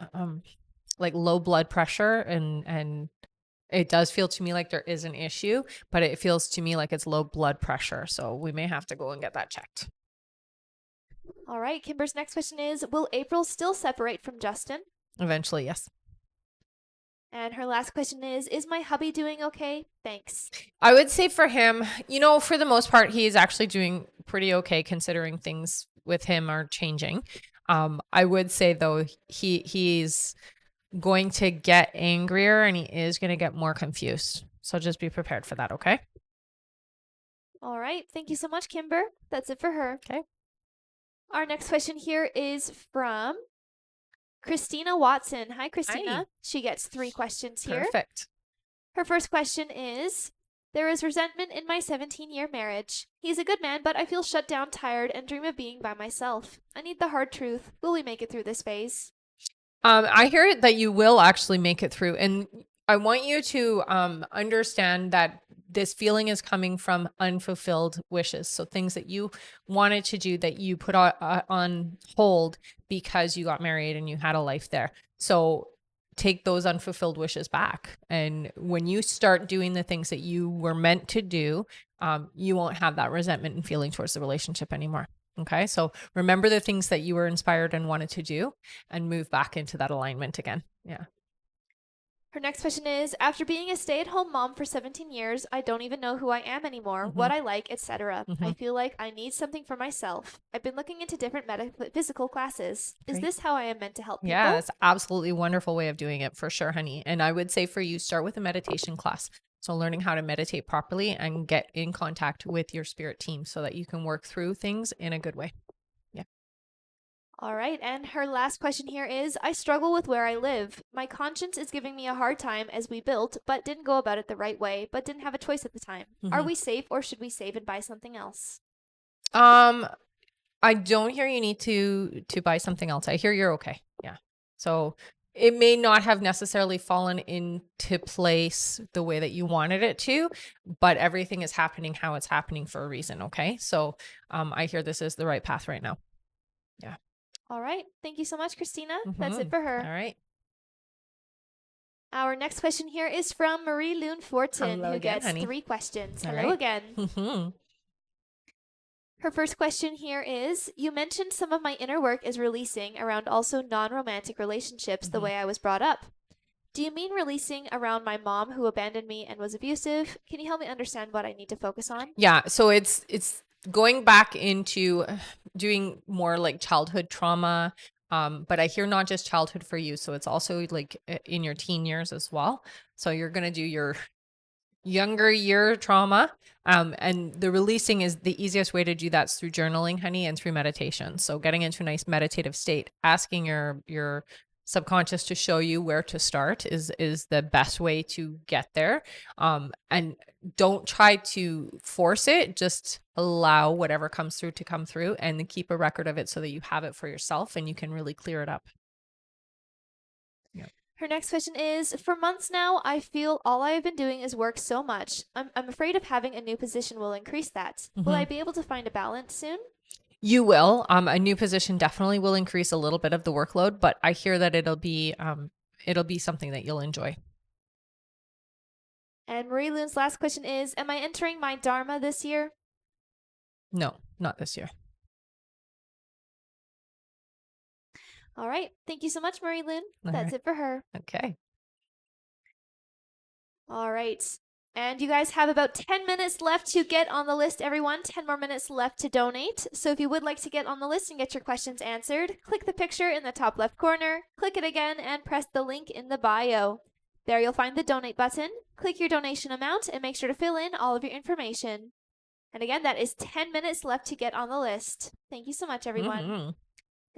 [SPEAKER 1] like low blood pressure and it does feel to me like there is an issue, but it feels to me like it's low blood pressure. So we may have to go and get that checked.
[SPEAKER 2] All right. Kimber's next question is, will April still separate from Justin?
[SPEAKER 1] Eventually, yes.
[SPEAKER 2] And her last question is my hubby doing okay? Thanks.
[SPEAKER 1] I would say for him, for the most part, he is actually doing pretty okay considering things with him are changing. I would say though, he's going to get angrier and he is going to get more confused. So just be prepared for that, okay?
[SPEAKER 2] All right. Thank you so much, Kimber. That's it for her.
[SPEAKER 1] Okay.
[SPEAKER 2] Our next question here is from Christina Watson. Hi, Christina.
[SPEAKER 1] Hi.
[SPEAKER 2] She gets 3 questions here.
[SPEAKER 1] Perfect.
[SPEAKER 2] Her first question is, there is resentment in my 17-year marriage. He's a good man, but I feel shut down, tired, and dream of being by myself. I need the hard truth. Will we make it through this phase?
[SPEAKER 1] I hear that you will actually make it through. And I want you to understand that this feeling is coming from unfulfilled wishes. So things that you wanted to do that you put on hold because you got married and you had a life there. So take those unfulfilled wishes back. And when you start doing the things that you were meant to do, you won't have that resentment and feeling towards the relationship anymore. Okay. So remember the things that you were inspired and wanted to do and move back into that alignment again. Yeah.
[SPEAKER 2] Her next question is, after being a stay-at-home mom for 17 years, I don't even know who I am anymore, what I like, etc. I feel like I need something for myself. I've been looking into different physical classes. Is this how I am meant to help people?
[SPEAKER 1] Yeah, it's absolutely wonderful way of doing it for sure, honey. And I would say for you, start with a meditation class. So learning how to meditate properly and get in contact with your spirit team so that you can work through things in a good way.
[SPEAKER 2] All right, and her last question here is, I struggle with where I live. My conscience is giving me a hard time as we built, but didn't go about it the right way, but didn't have a choice at the time. Are we safe or should we save and buy something else?
[SPEAKER 1] I don't hear you need to buy something else. I hear you're okay. Yeah. So it may not have necessarily fallen into place the way that you wanted it to, but everything is happening how it's happening for a reason. Okay. So I hear this is the right path right now. Yeah.
[SPEAKER 2] All right. Thank you so much, Christina. That's it for her.
[SPEAKER 1] All right.
[SPEAKER 2] Our next question here is from Marie Loon Fortin,
[SPEAKER 1] Hello
[SPEAKER 2] who
[SPEAKER 1] again,
[SPEAKER 2] gets
[SPEAKER 1] honey.
[SPEAKER 2] 3 questions.
[SPEAKER 1] All
[SPEAKER 2] Hello
[SPEAKER 1] right.
[SPEAKER 2] again. Her first question here is, you mentioned some of my inner work is releasing around also non-romantic relationships the way I was brought up. Do you mean releasing around my mom who abandoned me and was abusive? Can you help me understand what I need to focus on?
[SPEAKER 1] Yeah. So it's going back into doing more like childhood trauma. But I hear not just childhood for you. So it's also like in your teen years as well. So you're going to do your younger year trauma. And the releasing is the easiest way to do that is through journaling, honey, and through meditation. So getting into a nice meditative state, asking your subconscious to show you where to start is the best way to get there. And don't try to force it, just allow whatever comes through to come through and then keep a record of it so that you have it for yourself and you can really clear it up.
[SPEAKER 2] Her next question is, for months now, I feel all I have been doing is work so much. I'm afraid of having a new position will increase that. Will I be able to find a balance soon?
[SPEAKER 1] You will. A new position definitely will increase a little bit of the workload, but I hear that it'll be something that you'll enjoy.
[SPEAKER 2] And Marie Loon's last question is, am I entering my Dharma this year?
[SPEAKER 1] No, not this year.
[SPEAKER 2] All right. Thank you so much, Marie Loon.
[SPEAKER 1] All
[SPEAKER 2] That's
[SPEAKER 1] right.
[SPEAKER 2] it for her.
[SPEAKER 1] Okay.
[SPEAKER 2] All right. And you guys have about 10 minutes left to get on the list, everyone. 10 more minutes left to donate. So if you would like to get on the list and get your questions answered, click the picture in the top left corner, click it again, and press the link in the bio. There you'll find the donate button. Click your donation amount and make sure to fill in all of your information. And again, that is 10 minutes left to get on the list. Thank you so much, everyone.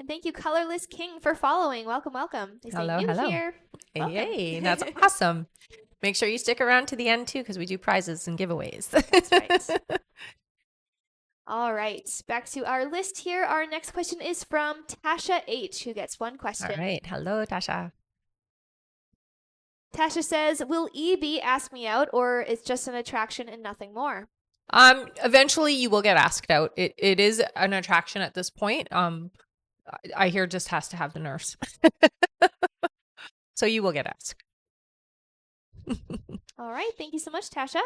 [SPEAKER 2] And thank you, Colorless King, for following. Welcome, welcome. They say
[SPEAKER 1] Hello,
[SPEAKER 2] new
[SPEAKER 1] hello.
[SPEAKER 2] here. Welcome.
[SPEAKER 1] Hey, that's awesome. Make sure you stick around to the end too, because we do prizes and giveaways.
[SPEAKER 2] That's right. All right, back to our list here. Our next question is from Tasha H, who gets 1 question.
[SPEAKER 1] All right. Hello, Tasha.
[SPEAKER 2] Tasha says, will EB ask me out, or it's just an attraction and nothing more?
[SPEAKER 1] Eventually you will get asked out. It is an attraction at this point. I hear just has to have the nerves. So you will get asked.
[SPEAKER 2] All right. Thank you so much, Tasha.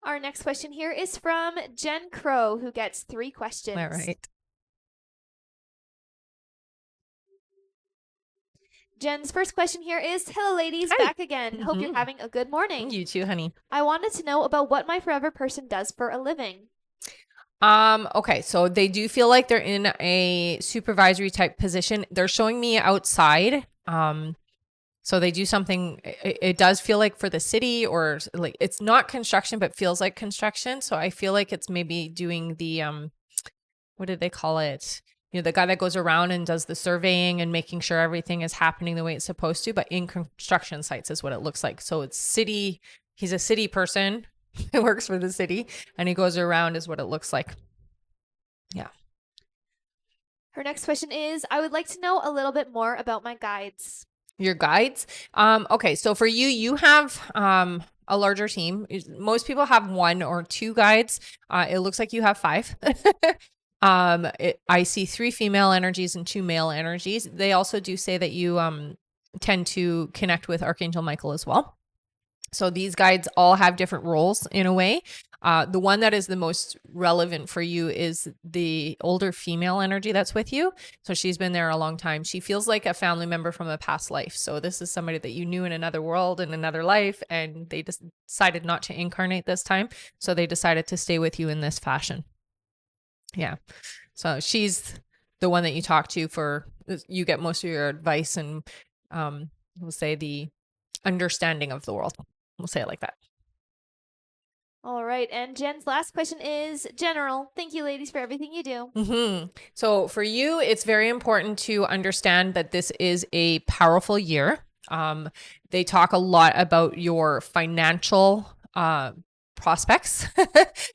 [SPEAKER 2] Our next question here is from Jen Crow, who gets 3 questions.
[SPEAKER 1] All right.
[SPEAKER 2] Jen's first question here is, hello, ladies.
[SPEAKER 1] Hi.
[SPEAKER 2] Back again. Hope you're having a good morning.
[SPEAKER 1] You too, honey.
[SPEAKER 2] I wanted to know about what my forever person does for a living.
[SPEAKER 1] Okay, so they do feel like they're in a supervisory type position. They're showing me outside. So they do something, it does feel like for the city, or like it's not construction, but feels like construction. So I feel like it's maybe doing the, what did they call it? The guy that goes around and does the surveying and making sure everything is happening the way it's supposed to, but in construction sites is what it looks like. So it's city, he's a city person who works for the city, and he goes around is what it looks like. Yeah.
[SPEAKER 2] Her next question is, I would like to know a little bit more about my guides.
[SPEAKER 1] Your guides. Okay, so for you, you have a larger team. Most people have 1 or 2 guides. It looks like you have 5. I see 3 female energies and 2 male energies. They also do say that you tend to connect with Archangel Michael as well. So these guides all have different roles in a way. The one that is the most relevant for you is the older female energy that's with you. So she's been there a long time. She feels like a family member from a past life. So this is somebody that you knew in another world, in another life, and they just decided not to incarnate this time. So they decided to stay with you in this fashion. Yeah. So she's the one that you talk to for, you get most of your advice and we'll say the understanding of the world. We'll say it like that.
[SPEAKER 2] All right. And Jen's last question is general. Thank you, ladies, for everything you do.
[SPEAKER 1] So for you, it's very important to understand that this is a powerful year. They talk a lot about your financial prospects.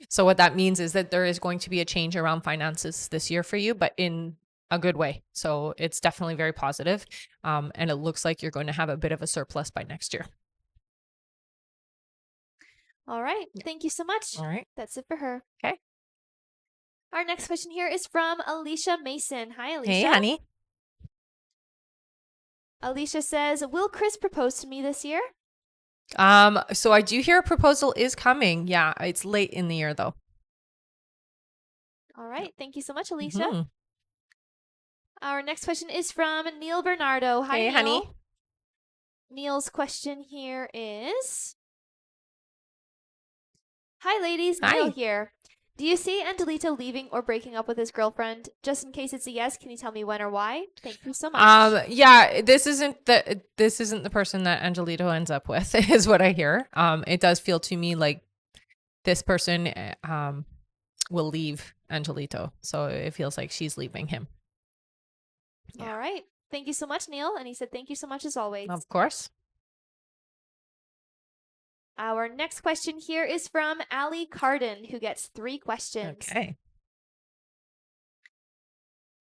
[SPEAKER 1] So what that means is that there is going to be a change around finances this year for you, but in a good way. So it's definitely very positive. And it looks like you're going to have a bit of a surplus by next year.
[SPEAKER 2] All right. Thank you so much.
[SPEAKER 1] All right.
[SPEAKER 2] That's it for her.
[SPEAKER 1] Okay.
[SPEAKER 2] Our next question here is from Alicia Mason. Hi, Alicia.
[SPEAKER 1] Hey, honey.
[SPEAKER 2] Alicia says, will Chris propose to me this year?
[SPEAKER 1] So I do hear a proposal is coming. Yeah, it's late in the year though.
[SPEAKER 2] All right. Thank you so much, Alicia. Our next question is from Neil Bernardo. Hi,
[SPEAKER 1] Hey,
[SPEAKER 2] Neil.
[SPEAKER 1] honey.
[SPEAKER 2] Neil's question here is, hi, ladies.
[SPEAKER 1] Hi.
[SPEAKER 2] Neil here. Do you see Angelito leaving or breaking up with his girlfriend? Just in case it's a yes, can you tell me when or why? Thank you so much.
[SPEAKER 1] Yeah, this isn't the person that Angelito ends up with, is what I hear. It does feel to me like this person will leave Angelito. So it feels like she's leaving him. Yeah.
[SPEAKER 2] All right. Thank you so much, Neil. And he said thank you so much as always.
[SPEAKER 1] Of course.
[SPEAKER 2] Our next question here is from Allie Carden, who gets 3 questions.
[SPEAKER 1] Okay.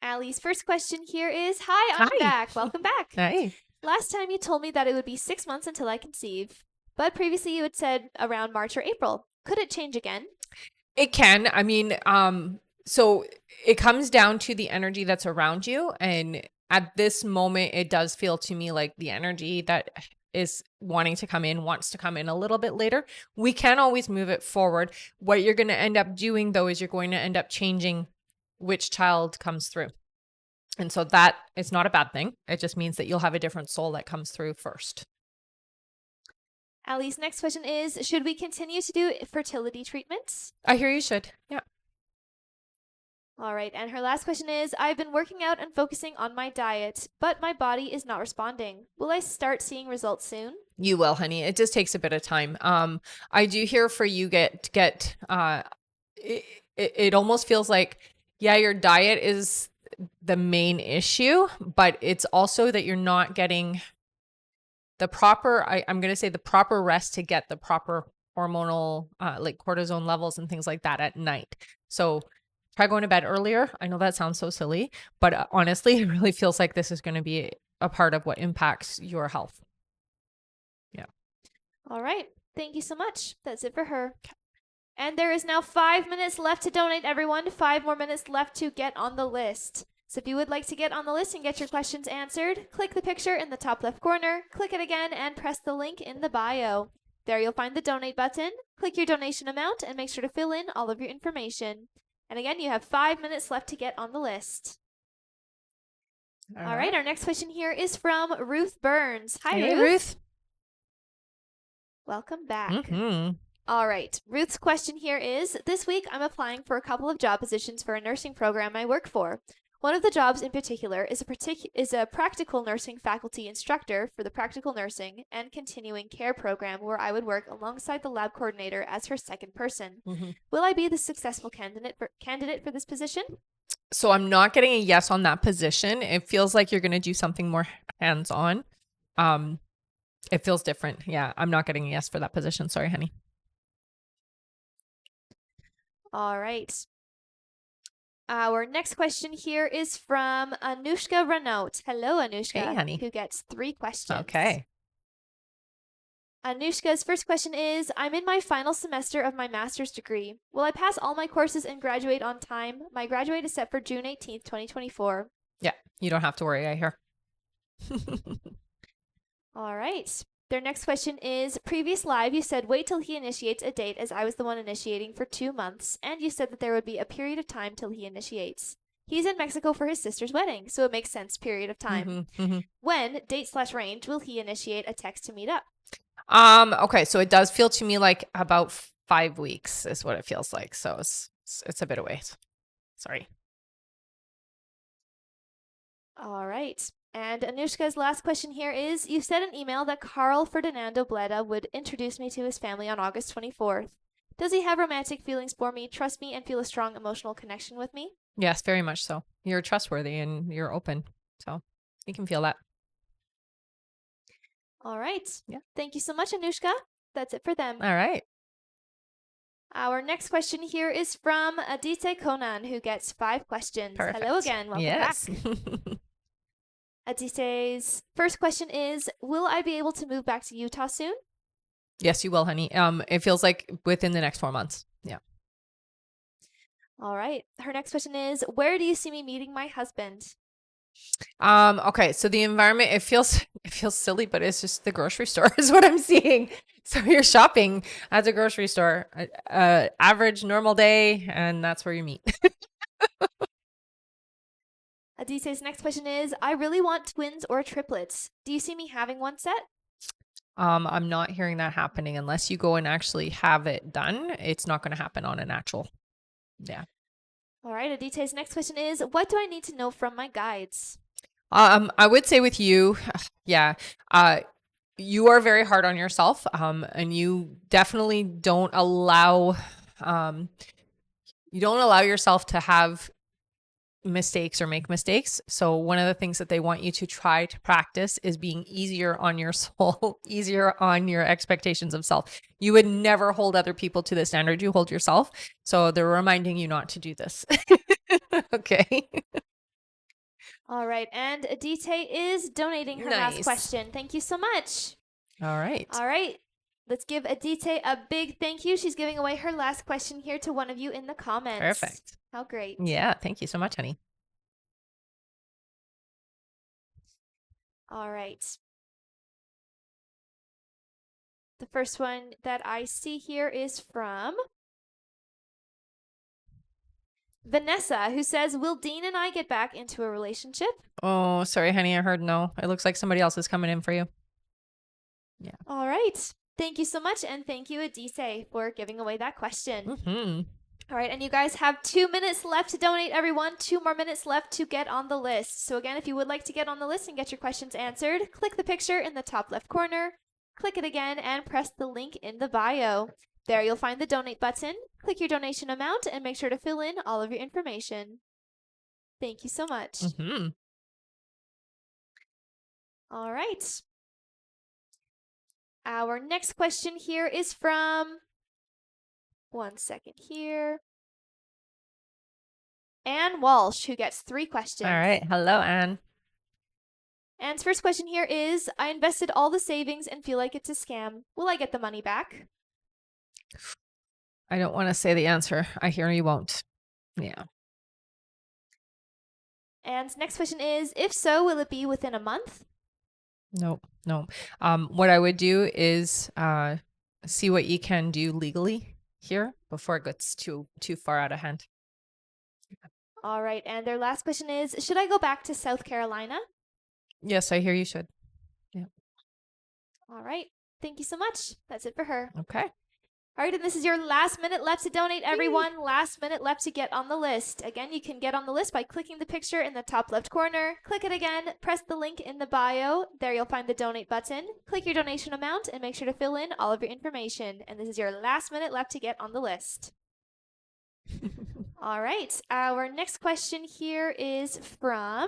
[SPEAKER 2] Allie's first question here is, hi, I'm back. Welcome back.
[SPEAKER 1] Hi.
[SPEAKER 2] Last time you told me that it would be 6 months until I conceive, but previously you had said around March or April. Could it change again?
[SPEAKER 1] It can. I mean, so it comes down to the energy that's around you. And at this moment, it does feel to me like the energy that is wanting to come in wants to come in a little bit later. We can always move it forward. What you're going to end up doing, though, is you're going to end up changing which child comes through. And so that is not a bad thing. It just means that you'll have a different soul that comes through first.
[SPEAKER 2] Allie's next question is, should we continue to do fertility treatments?
[SPEAKER 1] I hear you should. Yeah.
[SPEAKER 2] All right. And her last question is, I've been working out and focusing on my diet, but my body is not responding. Will I start seeing results soon?
[SPEAKER 1] You will, honey. It just takes a bit of time. I do hear for you it almost feels like, yeah, your diet is the main issue, but it's also that you're not getting the proper, I'm going to say the proper rest to get the proper hormonal, like cortisone levels and things like that at night. So try going to bed earlier. I know that sounds so silly, but honestly, it really feels like this is going to be a part of what impacts your health. Yeah.
[SPEAKER 2] All right. Thank you so much. That's it for her. And there is now 5 minutes left to donate, everyone. 5 more minutes left to get on the list. So if you would like to get on the list and get your questions answered, click the picture in the top left corner, click it again, and press the link in the bio. There you'll find the donate button. Click your donation amount and make sure to fill in all of your information. And again, you have 5 minutes left to get on the list. All right, our next question here is from Ruth Burns. Hi,
[SPEAKER 1] hey,
[SPEAKER 2] Ruth. Welcome back.
[SPEAKER 1] Mm-hmm.
[SPEAKER 2] All right, Ruth's question here is, this week I'm applying for a couple of job positions for a nursing program I work for. One of the jobs in particular is a practical nursing faculty instructor for the practical nursing and continuing care program where I would work alongside the lab coordinator as her second person. Will I be the successful candidate for this position?
[SPEAKER 1] So I'm not getting a yes on that position. It feels like you're going to do something more hands-on. It feels different. Yeah, I'm not getting a yes for that position. Sorry, honey.
[SPEAKER 2] All right. Our next question here is from Anushka Renault. Hello, Anushka.
[SPEAKER 1] Hey, honey.
[SPEAKER 2] Who gets 3 questions.
[SPEAKER 1] Okay.
[SPEAKER 2] Anushka's first question is, I'm in my final semester of my master's degree. Will I pass all my courses and graduate on time? My graduate is set for June 18th, 2024.
[SPEAKER 1] Yeah, you don't have to worry, I hear.
[SPEAKER 2] All right. Their next question is, previous live, you said wait till he initiates a date as I was the one initiating for 2 months, and you said that there would be a period of time till he initiates. He's in Mexico for his sister's wedding, so it makes sense, period of time. When, date/range, will he initiate a text to meet up?
[SPEAKER 1] Okay, so it does feel to me like about 5 weeks is what it feels like. So it's a bit away. Sorry.
[SPEAKER 2] All right. And Anushka's last question here is, you said in email that Carl Ferdinando Bleda would introduce me to his family on August 24th. Does he have romantic feelings for me, trust me, and feel a strong emotional connection with me?
[SPEAKER 1] Yes, very much so. You're trustworthy and you're open. So you can feel that.
[SPEAKER 2] All right.
[SPEAKER 1] Yeah.
[SPEAKER 2] Thank you so much, Anushka. That's it for them.
[SPEAKER 1] All right.
[SPEAKER 2] Our next question here is from Adite Conan, who gets 5 questions.
[SPEAKER 1] Perfect.
[SPEAKER 2] Hello again. Welcome
[SPEAKER 1] yes.
[SPEAKER 2] back. Adite's first question is, will I be able to move back to Utah soon?
[SPEAKER 1] Yes, you will, honey. It feels like within the next 4 months. Yeah.
[SPEAKER 2] All right. Her next question is, where do you see me meeting my husband?
[SPEAKER 1] Okay, so the environment, it feels silly, but it's just the grocery store is what I'm seeing. So you're shopping at the grocery store, average normal day, and that's where you meet.
[SPEAKER 2] Adite's next question is, I really want twins or triplets. Do you see me having one set?
[SPEAKER 1] I'm not hearing that happening unless you go and actually have it done. It's not going to happen on a natural. Yeah.
[SPEAKER 2] All right. Adite's next question is, what do I need to know from my guides?
[SPEAKER 1] I would say with you, yeah, you are very hard on yourself, and you definitely don't allow yourself to have mistakes or make mistakes. So one of the things that they want you to try to practice is being easier on your soul, easier on your expectations of self. You would never hold other people to the standard you hold yourself. So they're reminding you not to do this. Okay.
[SPEAKER 2] All right. And Adite is donating her last
[SPEAKER 1] Nice.
[SPEAKER 2] question. Thank you so much.
[SPEAKER 1] All right.
[SPEAKER 2] All right. Let's give Adite a big thank you. She's giving away her last question here to one of you in the comments.
[SPEAKER 1] Perfect.
[SPEAKER 2] How great.
[SPEAKER 1] Yeah. Thank you so much, honey.
[SPEAKER 2] All right. The first one that I see here is from Vanessa, who says, will Dean and I get back into a relationship?
[SPEAKER 1] Oh, sorry, honey. I heard no. It looks like somebody else is coming in for you. Yeah.
[SPEAKER 2] All right. Thank you so much. And thank you, Adise, for giving away that question. All right. And you guys have 2 minutes left to donate, everyone. 2 more minutes left to get on the list. So again, if you would like to get on the list and get your questions answered, click the picture in the top left corner, click it again, and press the link in the bio. There you'll find the donate button. Click your donation amount and make sure to fill in all of your information. Thank you so much. All right. Our next question here is from, one second here, Anne Walsh, who gets 3 questions.
[SPEAKER 1] All right. Hello, Anne.
[SPEAKER 2] Anne's first question here is, I invested all the savings and feel like it's a scam. Will I get the money back?
[SPEAKER 1] I don't want to say the answer. I hear you won't. Yeah.
[SPEAKER 2] Anne's next question is, if so, will it be within a month?
[SPEAKER 1] Nope. No. What I would do is see what you can do legally here before it gets too far out of hand.
[SPEAKER 2] All right. And their last question is, should I go back to South Carolina?
[SPEAKER 1] Yes, I hear you should. Yeah.
[SPEAKER 2] All right. Thank you so much. That's it for her.
[SPEAKER 1] Okay.
[SPEAKER 2] All right, and this is your last minute left to donate, everyone. Last minute left to get on the list. Again, you can get on the list by clicking the picture in the top left corner. Click it again, press the link in the bio. There you'll find the donate button. Click your donation amount and make sure to fill in all of your information. And this is your last minute left to get on the list. All right, our next question here is from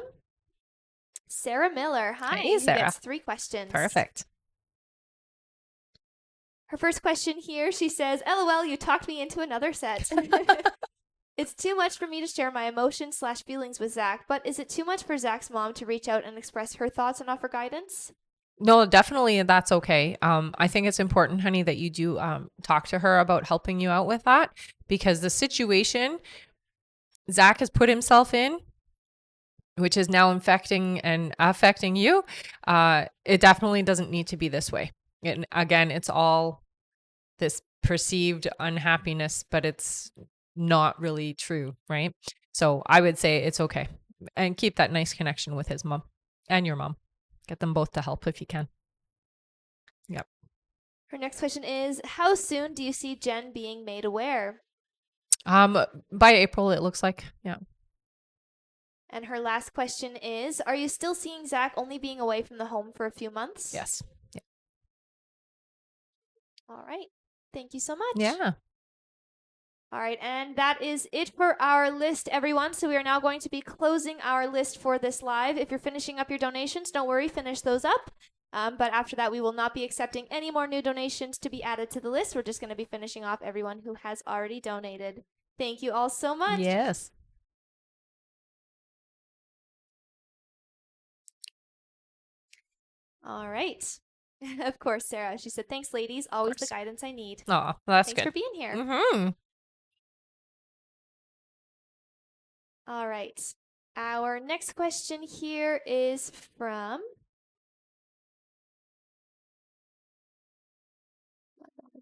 [SPEAKER 2] Sarah Miller. Hi,
[SPEAKER 1] Hey,
[SPEAKER 2] who
[SPEAKER 1] Sarah.
[SPEAKER 2] gets 3 questions.
[SPEAKER 1] Perfect.
[SPEAKER 2] Her first question here, she says, LOL, you talked me into another set. It's too much for me to share my emotions/feelings with Zach, but is it too much for Zach's mom to reach out and express her thoughts and offer guidance?
[SPEAKER 1] No, definitely that's okay. I think it's important, honey, that you do talk to her about helping you out with that, because the situation Zach has put himself in, which is now infecting and affecting you, it definitely doesn't need to be this way. And again, it's all this perceived unhappiness, but it's not really true, right? So I would say it's okay. And keep that nice connection with his mom and your mom. Get them both to help if you can. Yep.
[SPEAKER 2] Her next question is, how soon do you see Jen being made aware?
[SPEAKER 1] By April, it looks like. Yeah.
[SPEAKER 2] And her last question is, are you still seeing Zach only being away from the home for a few months?
[SPEAKER 1] Yes. Yeah.
[SPEAKER 2] All right. Thank you so much.
[SPEAKER 1] Yeah.
[SPEAKER 2] All right, and that is it for our list, everyone. So we are now going to be closing our list for this live. If you're finishing up your donations, don't worry, finish those up. But after that, we will not be accepting any more new donations to be added to the list. We're just going to be finishing off everyone who has already donated. Thank you all so much.
[SPEAKER 1] Yes.
[SPEAKER 2] All right. Of course, Sarah. She said, thanks, ladies. Always the guidance I need.
[SPEAKER 1] Oh, that's
[SPEAKER 2] Thanks
[SPEAKER 1] good.
[SPEAKER 2] for being here.
[SPEAKER 1] Mm-hmm.
[SPEAKER 2] All right. Our next question here is from...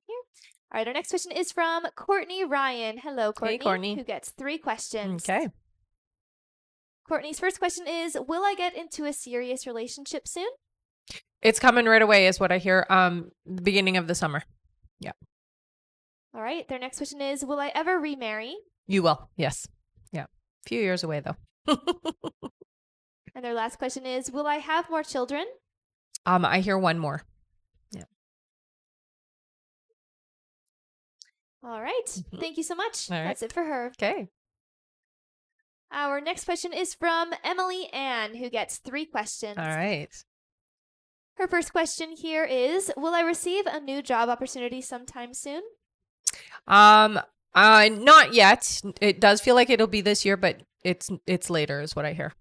[SPEAKER 2] Here. All right, our next question is from Courtney Ryan. Hello, Courtney.
[SPEAKER 1] Hey, Courtney.
[SPEAKER 2] Who gets 3 questions.
[SPEAKER 1] Okay.
[SPEAKER 2] Courtney's first question is, will I get into a serious relationship soon?
[SPEAKER 1] It's coming right away is what I hear. The beginning of the summer. Yeah.
[SPEAKER 2] All right. Their next question is, will I ever remarry?
[SPEAKER 1] You will. Yes. Yeah. A few years away though.
[SPEAKER 2] And their last question is, will I have more children?
[SPEAKER 1] I hear one more. Yeah.
[SPEAKER 2] All right.
[SPEAKER 1] Mhm.
[SPEAKER 2] Thank you so much.
[SPEAKER 1] All right.
[SPEAKER 2] That's it for her.
[SPEAKER 1] Okay.
[SPEAKER 2] Our next question is from Emily Ann, who gets 3 questions.
[SPEAKER 1] All right.
[SPEAKER 2] Her first question here is, will I receive a new job opportunity sometime soon?
[SPEAKER 1] Not yet. It does feel like it'll be this year, but it's later is what I hear.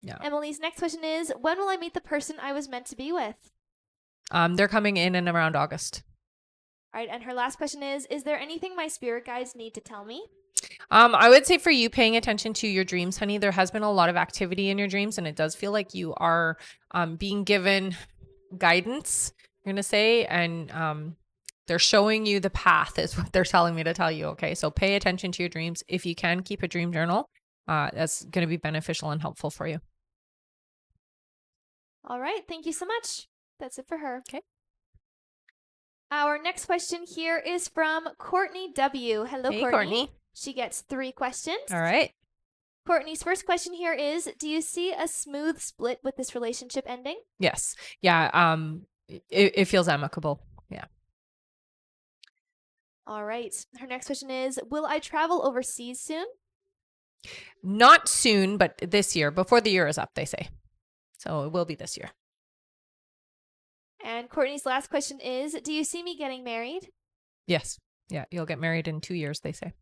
[SPEAKER 1] Yeah.
[SPEAKER 2] Emily's next question is, when will I meet the person I was meant to be with?
[SPEAKER 1] They're coming in and around August.
[SPEAKER 2] All right, and her last question is there anything my spirit guides need to tell me?
[SPEAKER 1] I would say for you paying attention to your dreams, honey, there has been a lot of activity in your dreams, and it does feel like you are being given guidance, I'm going to say, and they're showing you the path is what they're telling me to tell you. Okay. So pay attention to your dreams. If you can keep a dream journal, that's going to be beneficial and helpful for you.
[SPEAKER 2] All right. Thank you so much. That's it for her.
[SPEAKER 1] Okay.
[SPEAKER 2] Our next question here is from Courtney W. Hello,
[SPEAKER 1] Hey,
[SPEAKER 2] Courtney.
[SPEAKER 1] Courtney.
[SPEAKER 2] She gets 3 questions.
[SPEAKER 1] All right.
[SPEAKER 2] Courtney's first question here is, do you see a smooth split with this relationship ending?
[SPEAKER 1] Yes. Yeah. It feels amicable. Yeah.
[SPEAKER 2] All right. Her next question is, will I travel overseas soon?
[SPEAKER 1] Not soon, but this year, before the year is up, they say. So it will be this year.
[SPEAKER 2] And Courtney's last question is, do you see me getting married?
[SPEAKER 1] Yes. Yeah. You'll get married in 2 years, they say.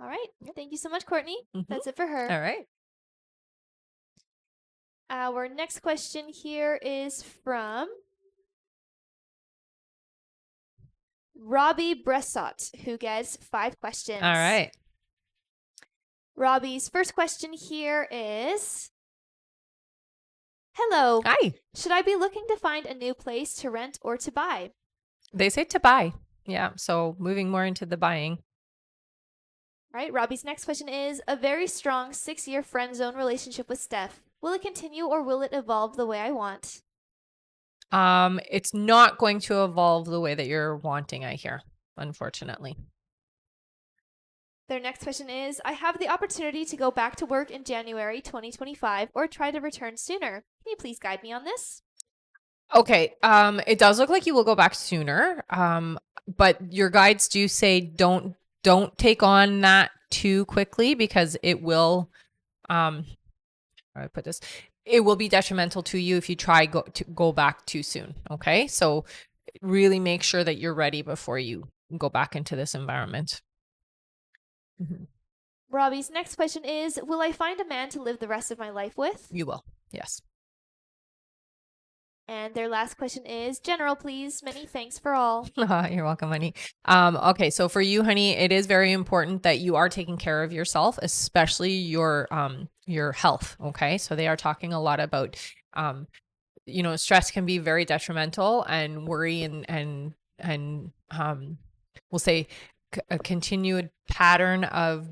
[SPEAKER 2] All right. Thank you so much, Courtney.
[SPEAKER 1] Mhm.
[SPEAKER 2] That's it for her.
[SPEAKER 1] All right.
[SPEAKER 2] Our next question here is from Robbie Bressot, who gets 5 questions.
[SPEAKER 1] All right.
[SPEAKER 2] Robbie's first question here is, hello.
[SPEAKER 1] Hi.
[SPEAKER 2] Should I be looking to find a new place to rent or to buy?
[SPEAKER 1] They say to buy. Yeah. So moving more into the buying.
[SPEAKER 2] All right. Robbie's next question is, a very strong 6-year friend zone relationship with Steph. Will it continue or will it evolve the way I want?
[SPEAKER 1] It's not going to evolve the way that you're wanting, I hear, unfortunately.
[SPEAKER 2] Their next question is, I have the opportunity to go back to work in January 2025 or try to return sooner. Can you please guide me on this?
[SPEAKER 1] Okay. It does look like you will go back sooner. But your guides do say don't take on that too quickly because it will how do I put this? It will be detrimental to you if you try to go back too soon. Okay. So really make sure that you're ready before you go back into this environment. Mhm.
[SPEAKER 2] Robbie's next question is, will I find a man to live the rest of my life with?
[SPEAKER 1] You will. Yes.
[SPEAKER 2] And their last question is, general, please. Many thanks for all.
[SPEAKER 1] You're welcome, honey. Okay, so for you, honey, it is very important that you are taking care of yourself, especially your health. Okay, so they are talking a lot about stress can be very detrimental, and worry and we'll say a continued pattern of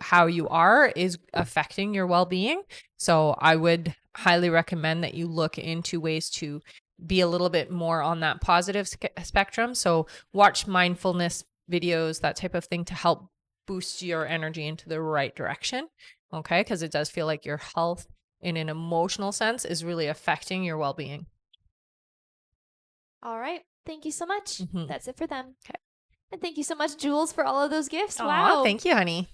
[SPEAKER 1] how you are is affecting your well-being. So I would highly recommend that you look into ways to be a little bit more on that positive spectrum. So watch mindfulness videos, that type of thing, to help boost your energy into the right direction. Okay, because it does feel like your health in an emotional sense is really affecting your well-being.
[SPEAKER 2] All right. Thank you so much.
[SPEAKER 1] Mm-hmm.
[SPEAKER 2] That's it for them.
[SPEAKER 1] Okay.
[SPEAKER 2] And thank you so much, Jules, for all of those gifts.
[SPEAKER 1] Aw,
[SPEAKER 2] Wow.
[SPEAKER 1] thank you, honey.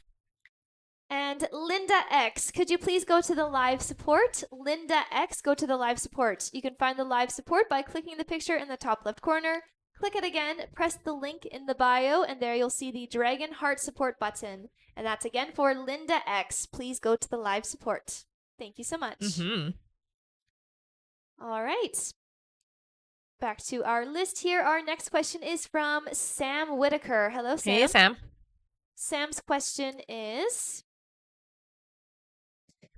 [SPEAKER 2] And Linda X, could you please go to the live support? Linda X, go to the live support. You can find the live support by clicking the picture in the top left corner. Click it again, press the link in the bio, and there you'll see the Dragonheart support button. And that's again for Linda X. Please go to the live support. Thank you so much.
[SPEAKER 1] Mm-hmm.
[SPEAKER 2] All right. Back to our list here. Our next question is from Sam Whitaker. Hello, Sam.
[SPEAKER 1] Hey, Sam.
[SPEAKER 2] Sam's question is,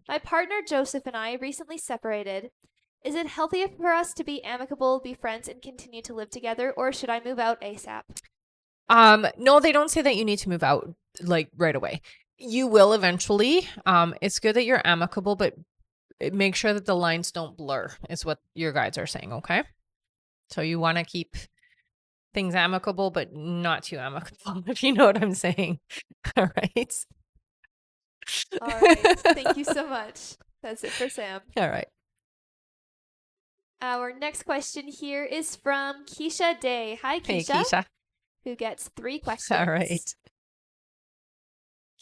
[SPEAKER 2] my partner Joseph and I recently separated. Is it healthy for us to be amicable, be friends, and continue to live together, or should I move out ASAP?
[SPEAKER 1] No, they don't say that you need to move out like right away. You will eventually. It's good that you're amicable, but make sure that the lines don't blur, is what your guides are saying, okay? So you want to keep things amicable, but not too amicable, if you know what I'm saying. All right.
[SPEAKER 2] All right. Thank you so much. That's it for Sam.
[SPEAKER 1] All right.
[SPEAKER 2] Our next question here is from Keisha Day. Hi, Keisha.
[SPEAKER 1] Hey, Keisha.
[SPEAKER 2] Who gets 3 questions.
[SPEAKER 1] All right.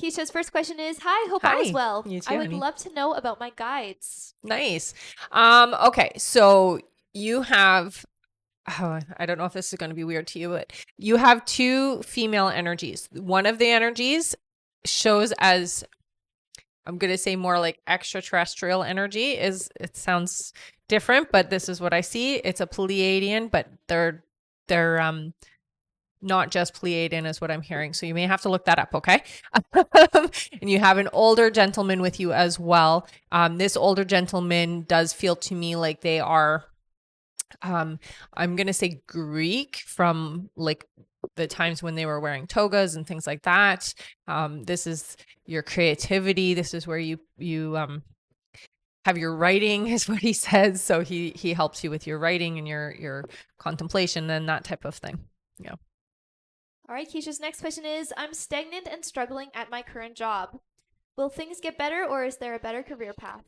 [SPEAKER 2] Keisha's first question is, hi, hope all is
[SPEAKER 1] Hi.
[SPEAKER 2] well.
[SPEAKER 1] You too,
[SPEAKER 2] I would
[SPEAKER 1] honey.
[SPEAKER 2] love to know about my guides.
[SPEAKER 1] Nice. Okay, so you have I don't know if this is going to be weird to you, but you have 2 female energies. One of the energies shows as, I'm going to say, more like extraterrestrial energy. It sounds different, but this is what I see. It's a Pleiadian, but they're not just Pleiadian is what I'm hearing. So you may have to look that up, okay? And you have an older gentleman with you as well. This older gentleman does feel to me like they are, I'm going to say Greek, from like the times when they were wearing togas and things like that. This is your creativity. This is where you have your writing, is what he says. So he helps you with your writing and your contemplation and that type of thing. Yeah.
[SPEAKER 2] All right, Keisha's next question is, I'm stagnant and struggling at my current job. Will things get better, or is there a better career path?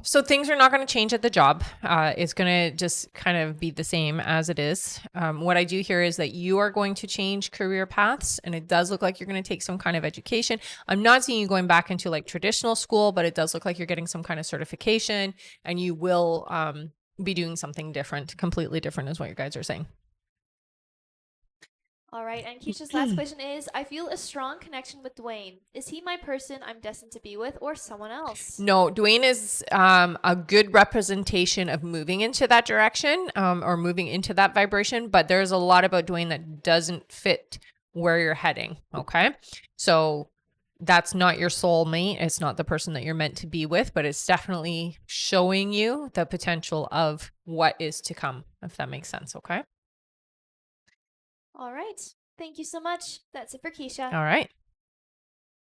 [SPEAKER 1] So things are not going to change at the job. It's going to just kind of be the same as it is. What I do hear is that you are going to change career paths, and it does look like you're going to take some kind of education. I'm not seeing you going back into like traditional school, but it does look like you're getting some kind of certification, and you will be doing something different, completely different, is what your guides are saying.
[SPEAKER 2] All right, and Keisha's last question is, I feel a strong connection with Dwayne. Is he my person I'm destined to be with, or someone else?
[SPEAKER 1] No, Dwayne is a good representation of moving into that direction, or moving into that vibration, but there's a lot about Dwayne that doesn't fit where you're heading, okay? So that's not your soulmate. It's not the person that you're meant to be with, but it's definitely showing you the potential of what is to come, if that makes sense, okay?
[SPEAKER 2] All right. Thank you so much. That's it for Keisha.
[SPEAKER 1] All right.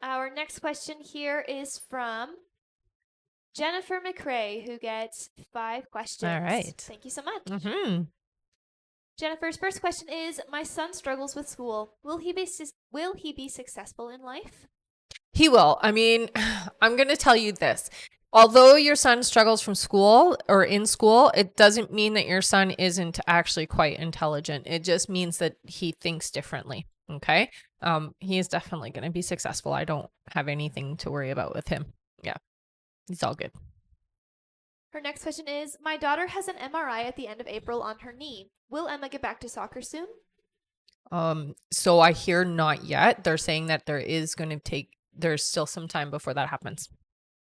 [SPEAKER 2] Our next question here is from Jennifer McRae, who gets 5 questions.
[SPEAKER 1] All right.
[SPEAKER 2] Thank you so much.
[SPEAKER 1] Mm-hmm.
[SPEAKER 2] Jennifer's first question is, my son struggles with school. Will he be successful in life?
[SPEAKER 1] He will. I mean, I'm going to tell you this. Although your son struggles from school or in school, it doesn't mean that your son isn't actually quite intelligent. It just means that he thinks differently. Okay. He is definitely going to be successful. I don't have anything to worry about with him. Yeah. He's all good.
[SPEAKER 2] Her next question is, my daughter has an MRI at the end of April on her knee. Will Emma get back to soccer soon?
[SPEAKER 1] So I hear not yet. They're saying that there's still some time before that happens.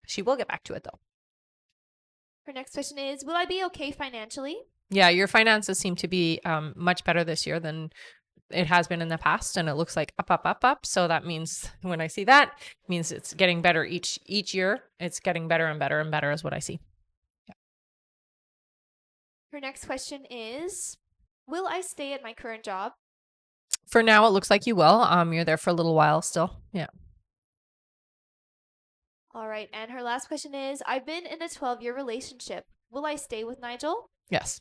[SPEAKER 1] She will get back to it though.
[SPEAKER 2] Her next question is, will I be okay financially?
[SPEAKER 1] Yeah, your finances seem to be much better this year than it has been in the past, and it looks like up, up, up, up. So that means when I see that, it means it's getting better each year. It's getting better and better and better is what I see. Yeah.
[SPEAKER 2] Her next question is, will I stay at my current job?
[SPEAKER 1] For now, it looks like you will. You're there for a little while still. Yeah.
[SPEAKER 2] All right. And her last question is, I've been in a 12-year relationship. Will I stay with Nigel?
[SPEAKER 1] Yes.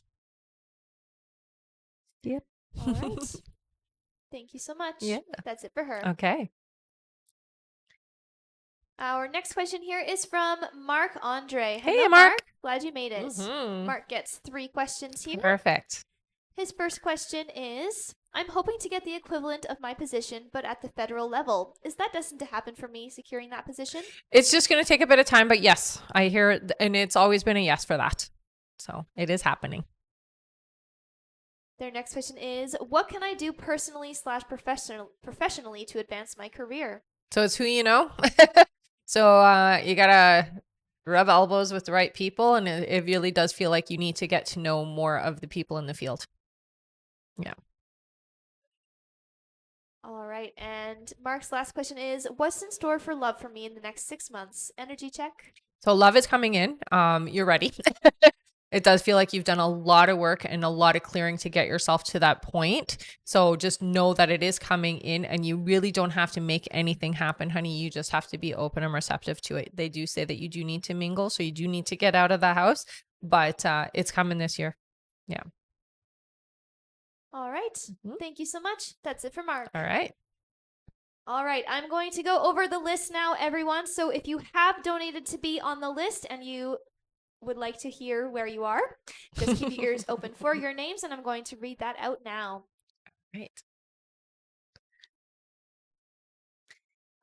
[SPEAKER 1] Yep.
[SPEAKER 2] All right. Thank you so much.
[SPEAKER 1] Yeah.
[SPEAKER 2] That's it for her.
[SPEAKER 1] Okay.
[SPEAKER 2] Our next question here is from Mark Andre.
[SPEAKER 1] Hey,
[SPEAKER 2] Hello,
[SPEAKER 1] Mark.
[SPEAKER 2] Glad you made it.
[SPEAKER 1] Mhm.
[SPEAKER 2] Mark gets 3 questions here.
[SPEAKER 1] Perfect.
[SPEAKER 2] His first question is, I'm hoping to get the equivalent of my position, but at the federal level. Is that destined to happen for me, securing that position?
[SPEAKER 1] It's just going to take a bit of time, but yes, I hear it, and it's always been a yes for that. So it is happening.
[SPEAKER 2] Their next question is, what can I do personally / professionally to advance my career?
[SPEAKER 1] So it's who you know. So you got to rub elbows with the right people, and it really does feel like you need to get to know more of the people in the field. Yeah.
[SPEAKER 2] All right. And Mark's last question is, what's in store for love for me in the next 6 months? Energy check.
[SPEAKER 1] So love is coming in. You're ready. It does feel like you've done a lot of work and a lot of clearing to get yourself to that point. So just know that it is coming in, and you really don't have to make anything happen, honey. You just have to be open and receptive to it. They do say that you do need to mingle, so you do need to get out of the house, but it's coming this year. Yeah.
[SPEAKER 2] All right. Thank you so much. That's it for Mark.
[SPEAKER 1] All right.
[SPEAKER 2] All right. I'm going to go over the list now, everyone. So if you have donated to be on the list and you would like to hear where you are, just keep your ears open for your names, and I'm going to read that out now.
[SPEAKER 1] Right.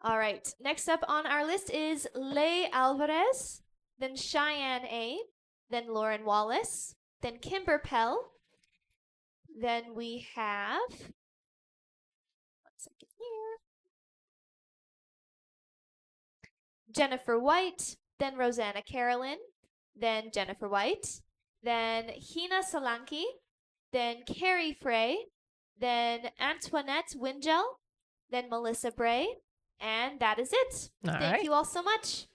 [SPEAKER 2] All right. Next up on our list is Leigh Alvarez, then Cheyenne A, then Lauren Wallace, then Kimber Pell. Then we have, 1 second here, Jennifer White, then Rosanna Carolyn, then Jennifer White, then Hina Solanki, then Carrie Frey, then Antoinette Wingel, then Melissa Bray, and that is it. Thank you all so much.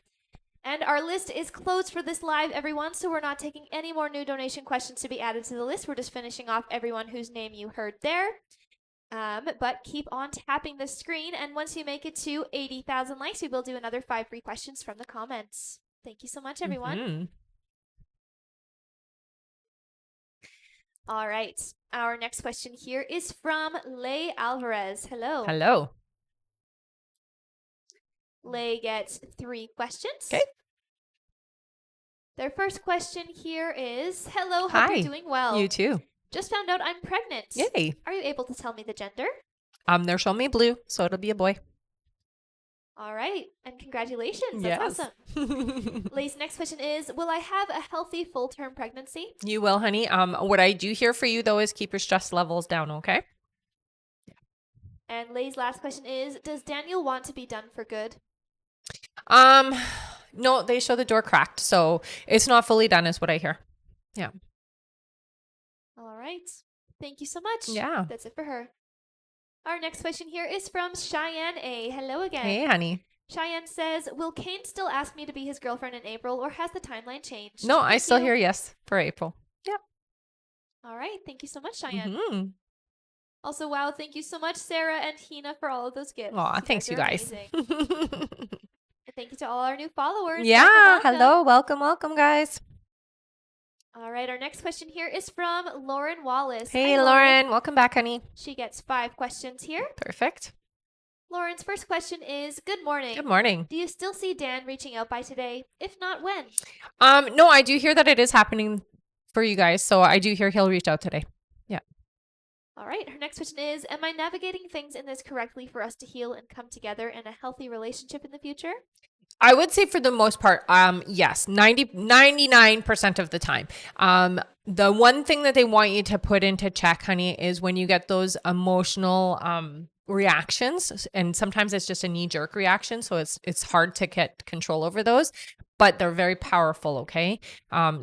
[SPEAKER 2] And our list is closed for this live, everyone, so we're not taking any more new donation questions to be added to the list. We're just finishing off everyone whose name you heard there. But keep on tapping the screen, and once you make it to 80,000 likes, we will do another 5 free questions from the comments. Thank you so much, everyone. All right. Our next question here is from Leigh Alvarez. Hello.
[SPEAKER 1] Hello.
[SPEAKER 2] Leigh gets 3 questions.
[SPEAKER 1] Okay.
[SPEAKER 2] Their first question here is, hello, hope
[SPEAKER 1] Hi.
[SPEAKER 2] you're doing well.
[SPEAKER 1] You too.
[SPEAKER 2] Just found out I'm pregnant.
[SPEAKER 1] Yay.
[SPEAKER 2] Are you able to tell me the gender?
[SPEAKER 1] They're showing me blue, so it'll be a boy.
[SPEAKER 2] All right. And congratulations.
[SPEAKER 1] Yes.
[SPEAKER 2] That's awesome. Leigh's next question is, will I have a healthy full-term pregnancy?
[SPEAKER 1] You will, honey. What I do here for you, though, is keep your stress levels down, okay?
[SPEAKER 2] And Leigh's last question is, does Daniel want to be done for good?
[SPEAKER 1] No, they show the door cracked, so it's not fully done is what I hear. Yeah.
[SPEAKER 2] All right. Thank you so much.
[SPEAKER 1] Yeah.
[SPEAKER 2] That's it for her. Our next question here is from Cheyenne A. Hello again.
[SPEAKER 1] Hey, honey.
[SPEAKER 2] Cheyenne says, will Kane still ask me to be his girlfriend in April, or has the timeline changed?
[SPEAKER 1] No, I still hear yes for April. Yeah.
[SPEAKER 2] All right. Thank you so much, Cheyenne.
[SPEAKER 1] Mm-hmm.
[SPEAKER 2] Also, wow, thank you so much, Sarah and Hina, for all of those gifts.
[SPEAKER 1] Aw, thanks, you guys.
[SPEAKER 2] Amazing. Thank you to all our new followers.
[SPEAKER 1] Yeah.
[SPEAKER 2] Welcome, welcome.
[SPEAKER 1] Hello. Welcome, guys.
[SPEAKER 2] All right. Our next question here is from Lauren Wallace.
[SPEAKER 1] Hey,
[SPEAKER 2] Hi,
[SPEAKER 1] Lauren. Welcome back, honey.
[SPEAKER 2] She gets 5 questions here.
[SPEAKER 1] Perfect.
[SPEAKER 2] Lauren's first question is, good morning.
[SPEAKER 1] Good morning.
[SPEAKER 2] Do you still see Dan reaching out by today? If not, when?
[SPEAKER 1] No, I do hear that it is happening for you guys. So I do hear he'll reach out today. Yeah.
[SPEAKER 2] All right. Her next question is, am I navigating things in this correctly for us to heal and come together in a healthy relationship in the future?
[SPEAKER 1] I would say for the most part, yes, 99% of the time. The one thing that they want you to put into check, honey, is when you get those emotional reactions, and sometimes it's just a knee-jerk reaction, so it's hard to get control over those, but they're very powerful, okay?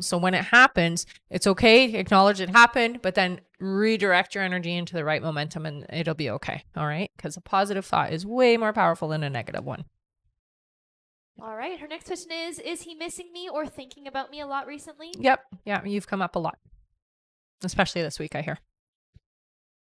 [SPEAKER 1] So when it happens, it's okay, acknowledge it happened, but then redirect your energy into the right momentum and it'll be okay, all right? Because a positive thought is way more powerful than a negative one.
[SPEAKER 2] All right. Her next question is he missing me or thinking about me a lot recently?
[SPEAKER 1] Yep. Yeah, you've come up a lot, especially this week, I hear.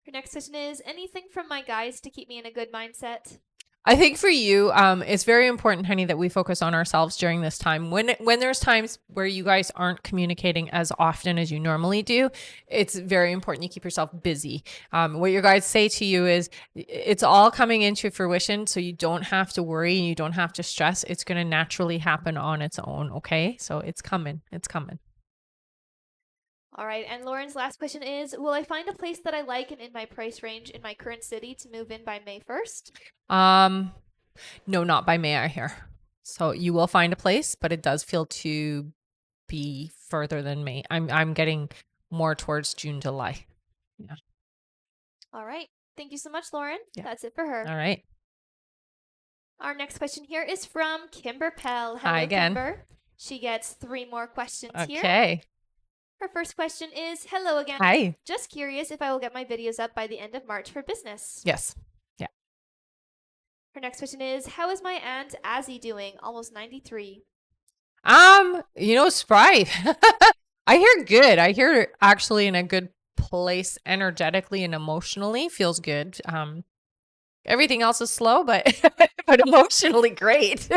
[SPEAKER 2] Her next question is, anything from my guys to keep me in a good mindset?
[SPEAKER 1] I think for you, it's very important, honey, that we focus on ourselves during this time. When there's times where you guys aren't communicating as often as you normally do, it's very important you keep yourself busy. What your guys say to you is, it's all coming into fruition, so you don't have to worry, you don't have to stress. It's going to naturally happen on its own, okay? So it's coming. It's coming.
[SPEAKER 2] All right. And Lauren's last question is, will I find a place that I like and in my price range in my current city to move in by May 1st?
[SPEAKER 1] No, not by May, I hear. So you will find a place, but it does feel to be further than May. I'm getting more towards June, July. Yeah.
[SPEAKER 2] All right. Thank you so much, Lauren.
[SPEAKER 1] Yeah.
[SPEAKER 2] That's it for her.
[SPEAKER 1] All right.
[SPEAKER 2] Our next question here is from Kimber Pell. Hello,
[SPEAKER 1] Hi again.
[SPEAKER 2] Kimber. She gets 3 more questions here.
[SPEAKER 1] Okay.
[SPEAKER 2] Her first question is, hello again.
[SPEAKER 1] Hi.
[SPEAKER 2] Just curious if I will get my videos up by the end of March for business.
[SPEAKER 1] Yes. Yeah.
[SPEAKER 2] Her next question is, how is my aunt Azzy doing? Almost 93.
[SPEAKER 1] Spry. I hear good. I hear actually in a good place energetically and emotionally. Feels good. Everything else is slow, but but emotionally great.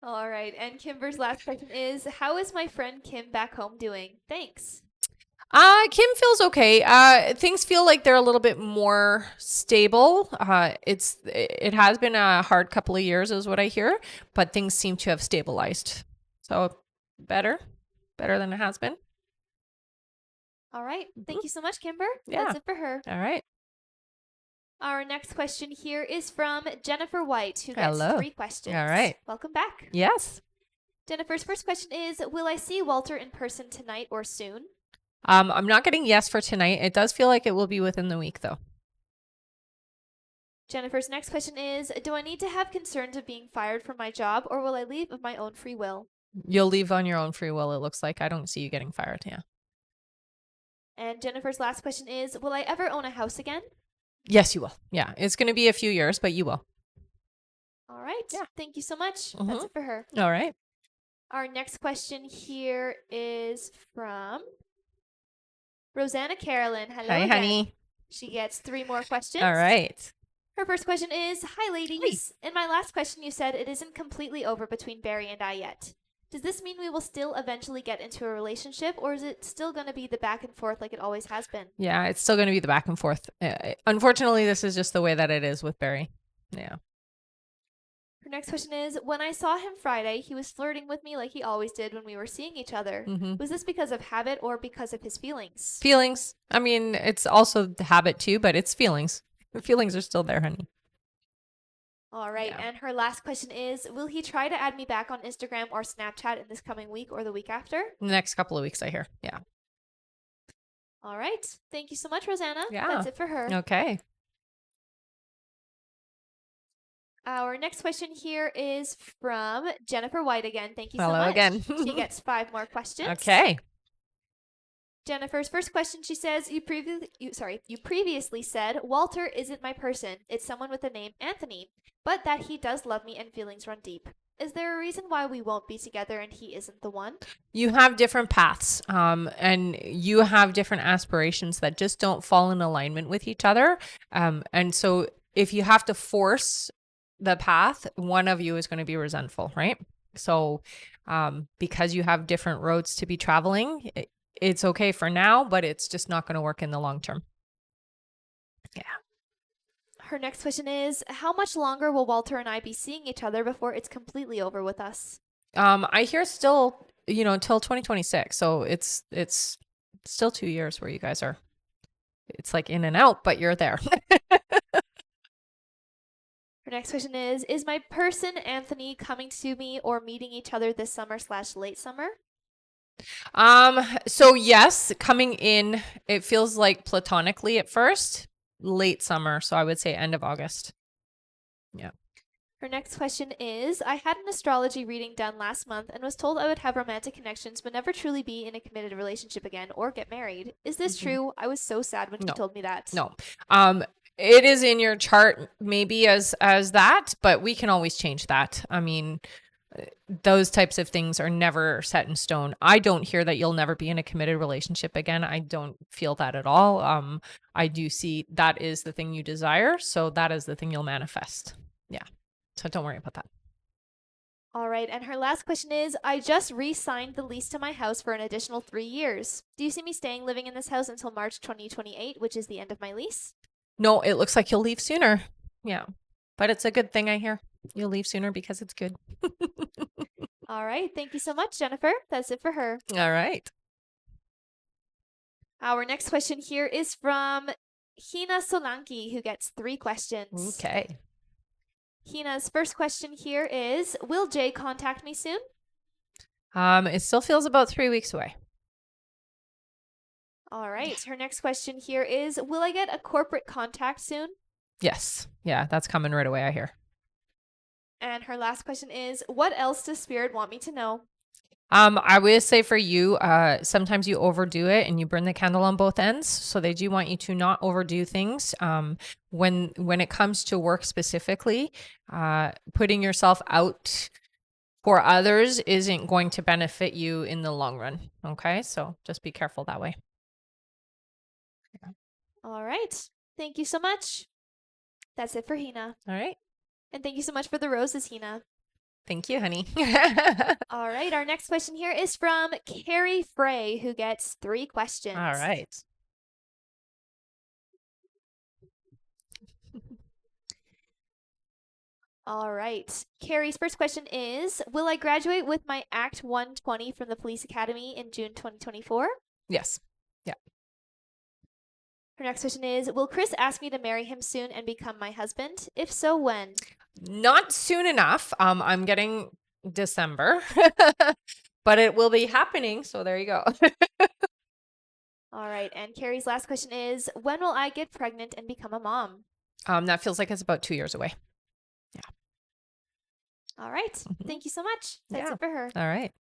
[SPEAKER 2] All right. And Kimber's last question is, how is my friend Kim back home doing? Thanks.
[SPEAKER 1] Kim feels okay. Things feel like they're a little bit more stable. It has been a hard couple of years is what I hear, but things seem to have stabilized. So better than it has been.
[SPEAKER 2] All right. Thank you so much, Kimber.
[SPEAKER 1] Yeah.
[SPEAKER 2] That's it for her.
[SPEAKER 1] All right.
[SPEAKER 2] Our next question here is from Jennifer White, who gets
[SPEAKER 1] Hello.
[SPEAKER 2] 3 questions.
[SPEAKER 1] All right.
[SPEAKER 2] Welcome back.
[SPEAKER 1] Yes.
[SPEAKER 2] Jennifer's first question is, will I see Walter in person tonight or soon?
[SPEAKER 1] I'm not getting yes for tonight. It does feel like it will be within the week though.
[SPEAKER 2] Jennifer's next question is, do I need to have concerns of being fired from my job or will I leave of my own free will?
[SPEAKER 1] You'll leave on your own free will, it looks like. I don't see you getting fired, yeah.
[SPEAKER 2] And Jennifer's last question is, will I ever own a house again?
[SPEAKER 1] Yes, you will. Yeah, it's going to be a few years, but you will.
[SPEAKER 2] All right.
[SPEAKER 1] Yeah.
[SPEAKER 2] Thank you so much.
[SPEAKER 1] Mhm.
[SPEAKER 2] That's it for her.
[SPEAKER 1] All right.
[SPEAKER 2] Our next question here is from Rosanna Carolyn. Hello
[SPEAKER 1] Hi,
[SPEAKER 2] again.
[SPEAKER 1] honey.
[SPEAKER 2] She gets 3 more questions.
[SPEAKER 1] All right.
[SPEAKER 2] Her first question is, hi, ladies. In my last question, you said it isn't completely over between Barry and I yet. Does this mean we will still eventually get into a relationship, or is it still going to be the back and forth like it always has been?
[SPEAKER 1] Yeah, it's still going to be the back and forth. Unfortunately, this is just the way that it is with Barry. Yeah.
[SPEAKER 2] Her next question is, when I saw him Friday, he was flirting with me like he always did when we were seeing each other.
[SPEAKER 1] Mm-hmm.
[SPEAKER 2] Was this because of habit or because of his feelings?
[SPEAKER 1] Feelings. I mean, it's also the habit too, but it's feelings. The feelings are still there, honey.
[SPEAKER 2] All right.
[SPEAKER 1] Yeah.
[SPEAKER 2] And her last question is, will he try to add me back on Instagram or Snapchat in this coming week or the week after?
[SPEAKER 1] In the next couple of weeks, I hear. Yeah.
[SPEAKER 2] All right. Thank you so much, Rosanna.
[SPEAKER 1] Yeah.
[SPEAKER 2] That's it for her.
[SPEAKER 1] Okay.
[SPEAKER 2] Our next question here is from Jennifer White again. Thank you so
[SPEAKER 1] Hello
[SPEAKER 2] much.
[SPEAKER 1] again.
[SPEAKER 2] She gets 5 more questions.
[SPEAKER 1] Okay.
[SPEAKER 2] Jennifer's first question, she says, you previously said Walter isn't my person. It's someone with the name Anthony, but that he does love me and feelings run deep. Is there a reason why we won't be together and he isn't the one?
[SPEAKER 1] You have different paths, and you have different aspirations that just don't fall in alignment with each other. And so if you have to force the path, one of you is going to be resentful, right? So, because you have different roads to be traveling, it's okay for now, but it's just not going to work in the long term. Yeah.
[SPEAKER 2] Her next question is, how much longer will Walter and I be seeing each other before it's completely over with us?
[SPEAKER 1] I hear still, till 2026. So it's still 2 years where you guys are, it's like in and out, but you're there.
[SPEAKER 2] Her next question is my person Anthony coming to me or meeting each other this summer/late summer?
[SPEAKER 1] So yes, coming in, it feels like platonically at first, late summer. So I would say end of August. Yeah.
[SPEAKER 2] Her next question is, I had an astrology reading done last month and was told I would have romantic connections but never truly be in a committed relationship again or get married. Is this
[SPEAKER 1] Mhm.
[SPEAKER 2] true? I was so sad when she
[SPEAKER 1] No.
[SPEAKER 2] told me that.
[SPEAKER 1] No. It is in your chart maybe as that, but we can always change that. I mean, those types of things are never set in stone. I don't hear that you'll never be in a committed relationship again. I don't feel that at all. I do see that is the thing you desire, so that is the thing you'll manifest. Yeah. So don't worry about that.
[SPEAKER 2] All right, and her last question is, I just re-signed the lease to my house for an additional 3 years. Do you see me staying living in this house until March 2028, which is the end of my lease?
[SPEAKER 1] No, it looks like you'll leave sooner. Yeah. But it's a good thing, I hear. You'll leave sooner because it's good.
[SPEAKER 2] All right, thank you so much, Jennifer. That's it for her.
[SPEAKER 1] All right.
[SPEAKER 2] Our next question here is from Hina Solanki, who gets 3 questions.
[SPEAKER 1] Okay.
[SPEAKER 2] Hina's first question here is, will Jay contact me soon?
[SPEAKER 1] It still feels about 3 weeks away.
[SPEAKER 2] All right. Her next question here is, will I get a corporate contact soon?
[SPEAKER 1] Yes. Yeah, that's coming right away, I hear.
[SPEAKER 2] And her last question is, what else does Spirit want me to know?
[SPEAKER 1] I would say for you, sometimes you overdo it and you burn the candle on both ends. So they do want you to not overdo things. When it comes to work specifically, putting yourself out for others isn't going to benefit you in the long run. Okay, so just be careful that way.
[SPEAKER 2] All right. Thank you so much. That's it for Hina.
[SPEAKER 1] All right.
[SPEAKER 2] And thank you so much for the roses, Hina.
[SPEAKER 1] Thank you, honey.
[SPEAKER 2] All right. Our next question here is from Carrie Frey, who gets 3 questions.
[SPEAKER 1] All right.
[SPEAKER 2] All right. Carrie's first question is, will I graduate with my Act 120 from the Police Academy in June 2024?
[SPEAKER 1] Yes. Yeah.
[SPEAKER 2] Her next question is, will Chris ask me to marry him soon and become my husband? If so, when?
[SPEAKER 1] Not soon enough. I'm getting December, but it will be happening. So there you go.
[SPEAKER 2] All right. And Carrie's last question is, when will I get pregnant and become a mom?
[SPEAKER 1] That feels like it's about 2 years away. Yeah.
[SPEAKER 2] All right. Thank you so much. That's
[SPEAKER 1] Yeah.
[SPEAKER 2] it for her.
[SPEAKER 1] All right.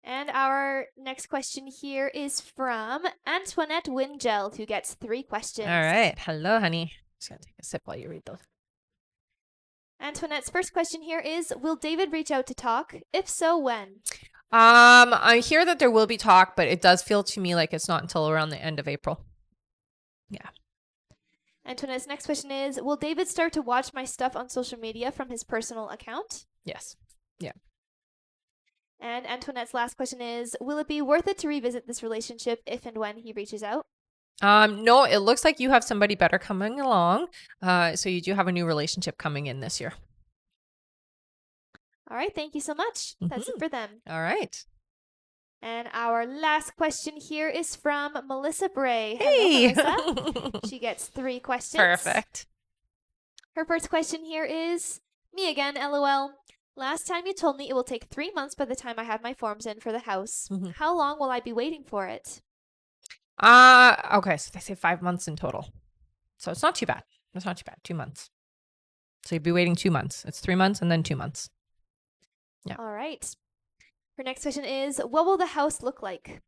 [SPEAKER 2] And our next question here is from Antoinette Wingeld, who gets 3 questions.
[SPEAKER 1] All right. Hello, honey. Just gonna take a sip while you read those.
[SPEAKER 2] Antoinette's first question here is, will David reach out to talk? If so, when?
[SPEAKER 1] I hear that there will be talk, but it does feel to me like it's not until around the end of April. Yeah.
[SPEAKER 2] Antoinette's next question is, will David start to watch my stuff on social media from his personal account?
[SPEAKER 1] Yes. Yeah.
[SPEAKER 2] And Antoinette's last question is, will it be worth it to revisit this relationship if and when he reaches out?
[SPEAKER 1] No, it looks like you have somebody better coming along. So you do have a new relationship coming in this year.
[SPEAKER 2] All right, thank you so much. That's it for them.
[SPEAKER 1] All right.
[SPEAKER 2] And our last question here is from Melissa Bray.
[SPEAKER 1] Hey.
[SPEAKER 2] Hello, Melissa. She gets 3 questions.
[SPEAKER 1] Perfect.
[SPEAKER 2] Her first question here is, me again, LOL. Last time you told me it will take 3 months by the time I have my forms in for the house. How long will I be waiting for it?
[SPEAKER 1] Okay, so they say 5 months in total. So it's not too bad. It's not too bad. 2 months. So you'd be waiting 2 months. It's 3 months and then 2 months. Yeah.
[SPEAKER 2] All right. Her next question is, what will the house look like?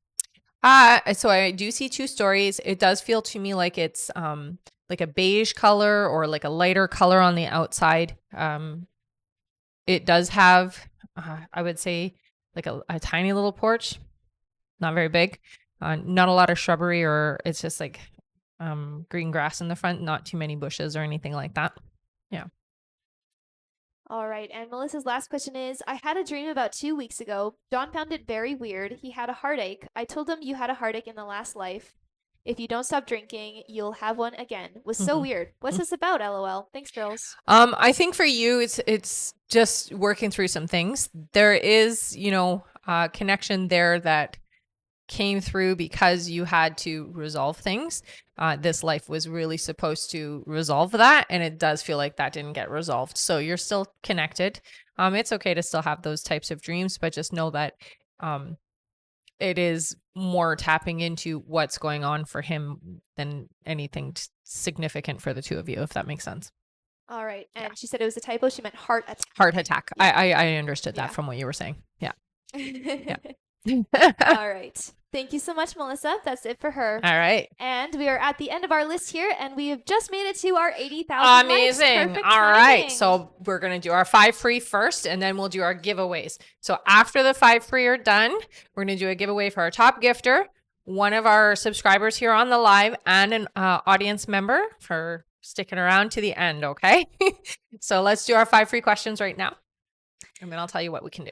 [SPEAKER 1] So I do see 2 stories. It does feel to me like it's like a beige color or like a lighter color on the outside. It does have, I would say, like a tiny little porch, not very big, not a lot of shrubbery, or it's just like green grass in the front, not too many bushes or anything like that. Yeah.
[SPEAKER 2] All right. And Melissa's last question is, I had a dream about 2 weeks ago. John found it very weird. He had a heartache. I told him you had a heartache in the last life. If you don't stop drinking, you'll have one again. Was so weird. What's this about? LOL. Thanks, girls.
[SPEAKER 1] I think for you, it's just working through some things. There is, a connection there that came through because you had to resolve things. This life was really supposed to resolve that, and it does feel like that didn't get resolved. So you're still connected. It's okay to still have those types of dreams, but just know that it is more tapping into what's going on for him than anything significant for the two of you, if that makes sense.
[SPEAKER 2] All right. And she said it was a typo. She meant heart attack.
[SPEAKER 1] Heart attack. Yeah. I understood that from what you were saying. Yeah.
[SPEAKER 2] Yeah. All right. Thank you so much, Melissa. That's it for her.
[SPEAKER 1] All right.
[SPEAKER 2] And we are at the end of our list here, and we have just made it to our 80,000 likes.
[SPEAKER 1] Amazing.
[SPEAKER 2] Perfect
[SPEAKER 1] All
[SPEAKER 2] timing.
[SPEAKER 1] right. So we're going to do our 5 free first, and then we'll do our giveaways. So after the 5 free are done, we're going to do a giveaway for our top gifter, one of our subscribers here on the live, and an audience member for sticking around to the end. Okay. So let's do our 5 free questions right now. And then I'll tell you what we can do.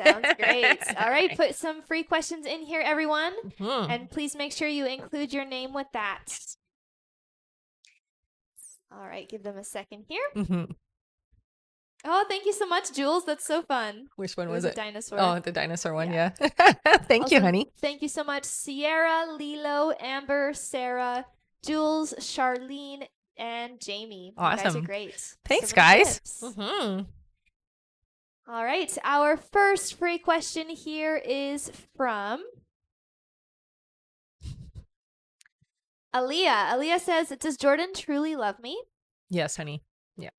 [SPEAKER 2] Sounds great. All right. Put some free questions in here, everyone. And please make sure you include your name with that. All right. Give them a second here. Oh, thank you so much, Jules. That's so fun.
[SPEAKER 1] Which one was it?
[SPEAKER 2] The dinosaur.
[SPEAKER 1] Oh, the dinosaur one. Yeah. Thank you, honey.
[SPEAKER 2] Thank you so much, Sierra, Lilo, Amber, Sarah, Jules, Charlene, and Jamie.
[SPEAKER 1] Awesome.
[SPEAKER 2] You guys are great.
[SPEAKER 1] Thanks, guys.
[SPEAKER 2] All right. Our first free question here is from Aaliyah. Aaliyah says, does Jordan truly love me?
[SPEAKER 1] Yes, honey. Yeah.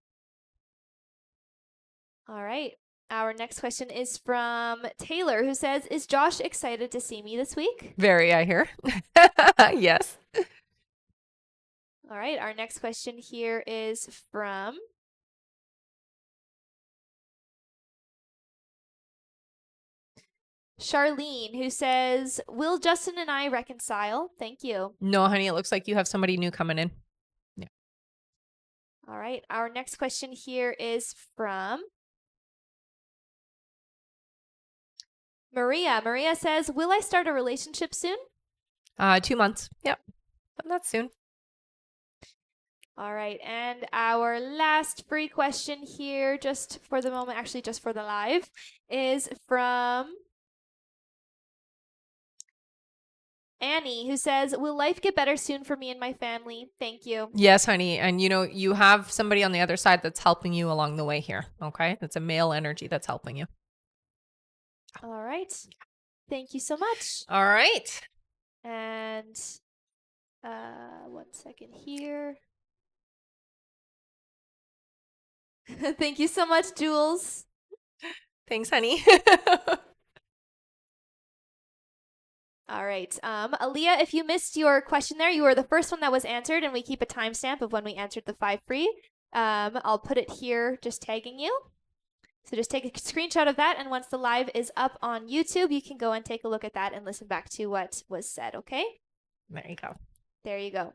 [SPEAKER 2] All right. Our next question is from Taylor, who says, is Josh excited to see me this week?
[SPEAKER 1] Very, I hear. Yes.
[SPEAKER 2] All right. Our next question here is from Charlene, who says, will Justin and I reconcile? Thank you.
[SPEAKER 1] No, honey, it looks like you have somebody new coming in. Yeah.
[SPEAKER 2] All right. Our next question here is from Maria. Maria says, will I start a relationship soon?
[SPEAKER 1] 2 months. Yep. But that's soon.
[SPEAKER 2] All right. And our last free question here, just for the moment, actually just for the live, is from Annie, who says, will life get better soon for me and my family? Thank you.
[SPEAKER 1] Yes, honey. And you have somebody on the other side that's helping you along the way here. Okay. That's a male energy that's helping you.
[SPEAKER 2] All right. Thank you so much.
[SPEAKER 1] All right.
[SPEAKER 2] And 1 second here. Thank you so much, Jules.
[SPEAKER 1] Thanks, honey.
[SPEAKER 2] All right. Aaliyah, if you missed your question there, you were the first one that was answered, and we keep a timestamp of when we answered the 5 free. I'll put it here, just tagging you. So just take a screenshot of that, and once the live is up on YouTube, you can go and take a look at that and listen back to what was said, okay?
[SPEAKER 1] There you go.
[SPEAKER 2] There you go.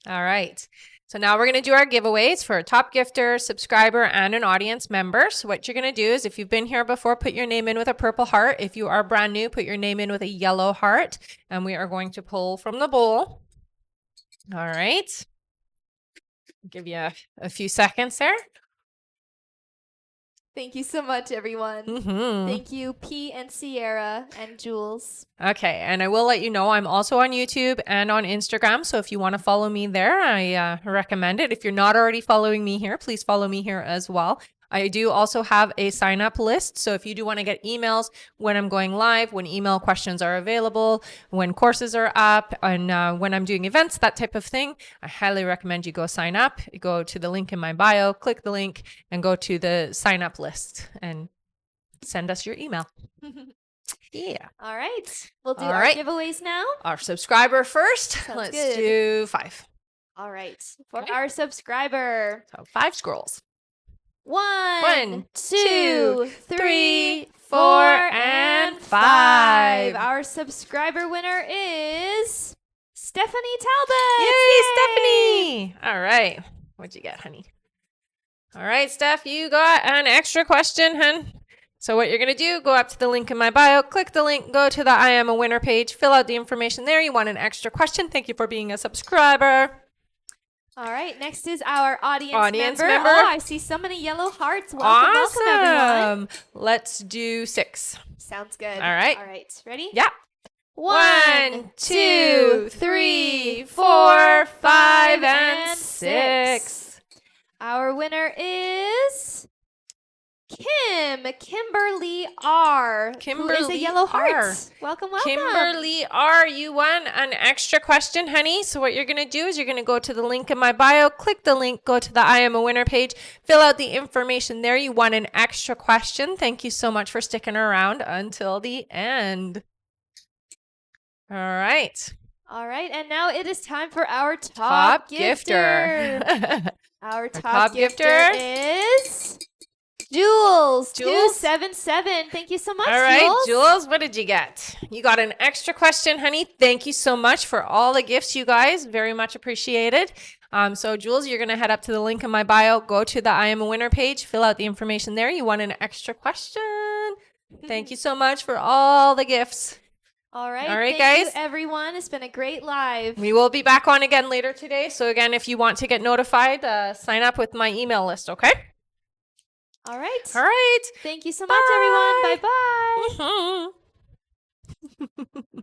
[SPEAKER 1] All right. So now we're going to do our giveaways for a top gifter, subscriber, and an audience member. So what you're going to do is, if you've been here before, put your name in with a purple heart. If you are brand new, put your name in with a yellow heart. And we are going to pull from the bowl. All right. Give you a few seconds there.
[SPEAKER 2] Thank you so much, everyone. Thank you, P and Sierra and Jules.
[SPEAKER 1] Okay, and I will let you know I'm also on YouTube and on Instagram. So if you want to follow me there, I recommend it. If you're not already following me here, please follow me here as well. I do also have a sign up list. So if you do want to get emails when I'm going live, when email questions are available, when courses are up, and when I'm doing events, that type of thing, I highly recommend you go sign up. Go to the link in my bio, click the link, and go to the sign up list and send us your email. Yeah.
[SPEAKER 2] All right. We'll do our giveaways now.
[SPEAKER 1] Our subscriber first. Let's do 5.
[SPEAKER 2] All right. For our subscriber.
[SPEAKER 1] So 5 scrolls.
[SPEAKER 2] 1, 2, 3, 4, and 5. Our subscriber winner is Stephanie Talbot.
[SPEAKER 1] Yay, Stephanie! All right. What'd you get, honey? All right, Steph, you got an extra question, hun. So what you're going to do, go up to the link in my bio, click the link, go to the I am a winner page, fill out the information there. You want an extra question. Thank you for being a subscriber.
[SPEAKER 2] All right, next is our audience member. Oh, I see so many yellow hearts. Welcome, welcome, everyone.
[SPEAKER 1] Let's do 6.
[SPEAKER 2] Sounds good.
[SPEAKER 1] All right.
[SPEAKER 2] All right, ready?
[SPEAKER 1] Yeah.
[SPEAKER 2] 1, 2, 3, 4, 5, and 6. Our winner is Kimberly R. who is a yellow heart. Welcome, welcome.
[SPEAKER 1] Kimberly R, you won an extra question, honey. So what you're going to do is you're going to go to the link in my bio, click the link, go to the I am a winner page, fill out the information there. You won an extra question. Thank you so much for sticking around until the end. All right.
[SPEAKER 2] All right, and now it is time for our top gifter. Our top gifter is Jules 277. Thank you so much,
[SPEAKER 1] All right,
[SPEAKER 2] Jules,
[SPEAKER 1] what did you get? You got an extra question, honey. Thank you so much for all the gifts, you guys. Very much appreciated. So, Jules, you're going to head up to the link in my bio, go to the I am a winner page, fill out the information there. You won an extra question. Thank you so much for all the gifts.
[SPEAKER 2] All right,
[SPEAKER 1] guys.
[SPEAKER 2] Thank you, everyone. It's been a great live.
[SPEAKER 1] We will be back on again later today. So, again, if you want to get notified, sign up with my email list, okay?
[SPEAKER 2] All right.
[SPEAKER 1] All right.
[SPEAKER 2] Thank you so much, everyone. Bye-bye.
[SPEAKER 1] Mm-hmm.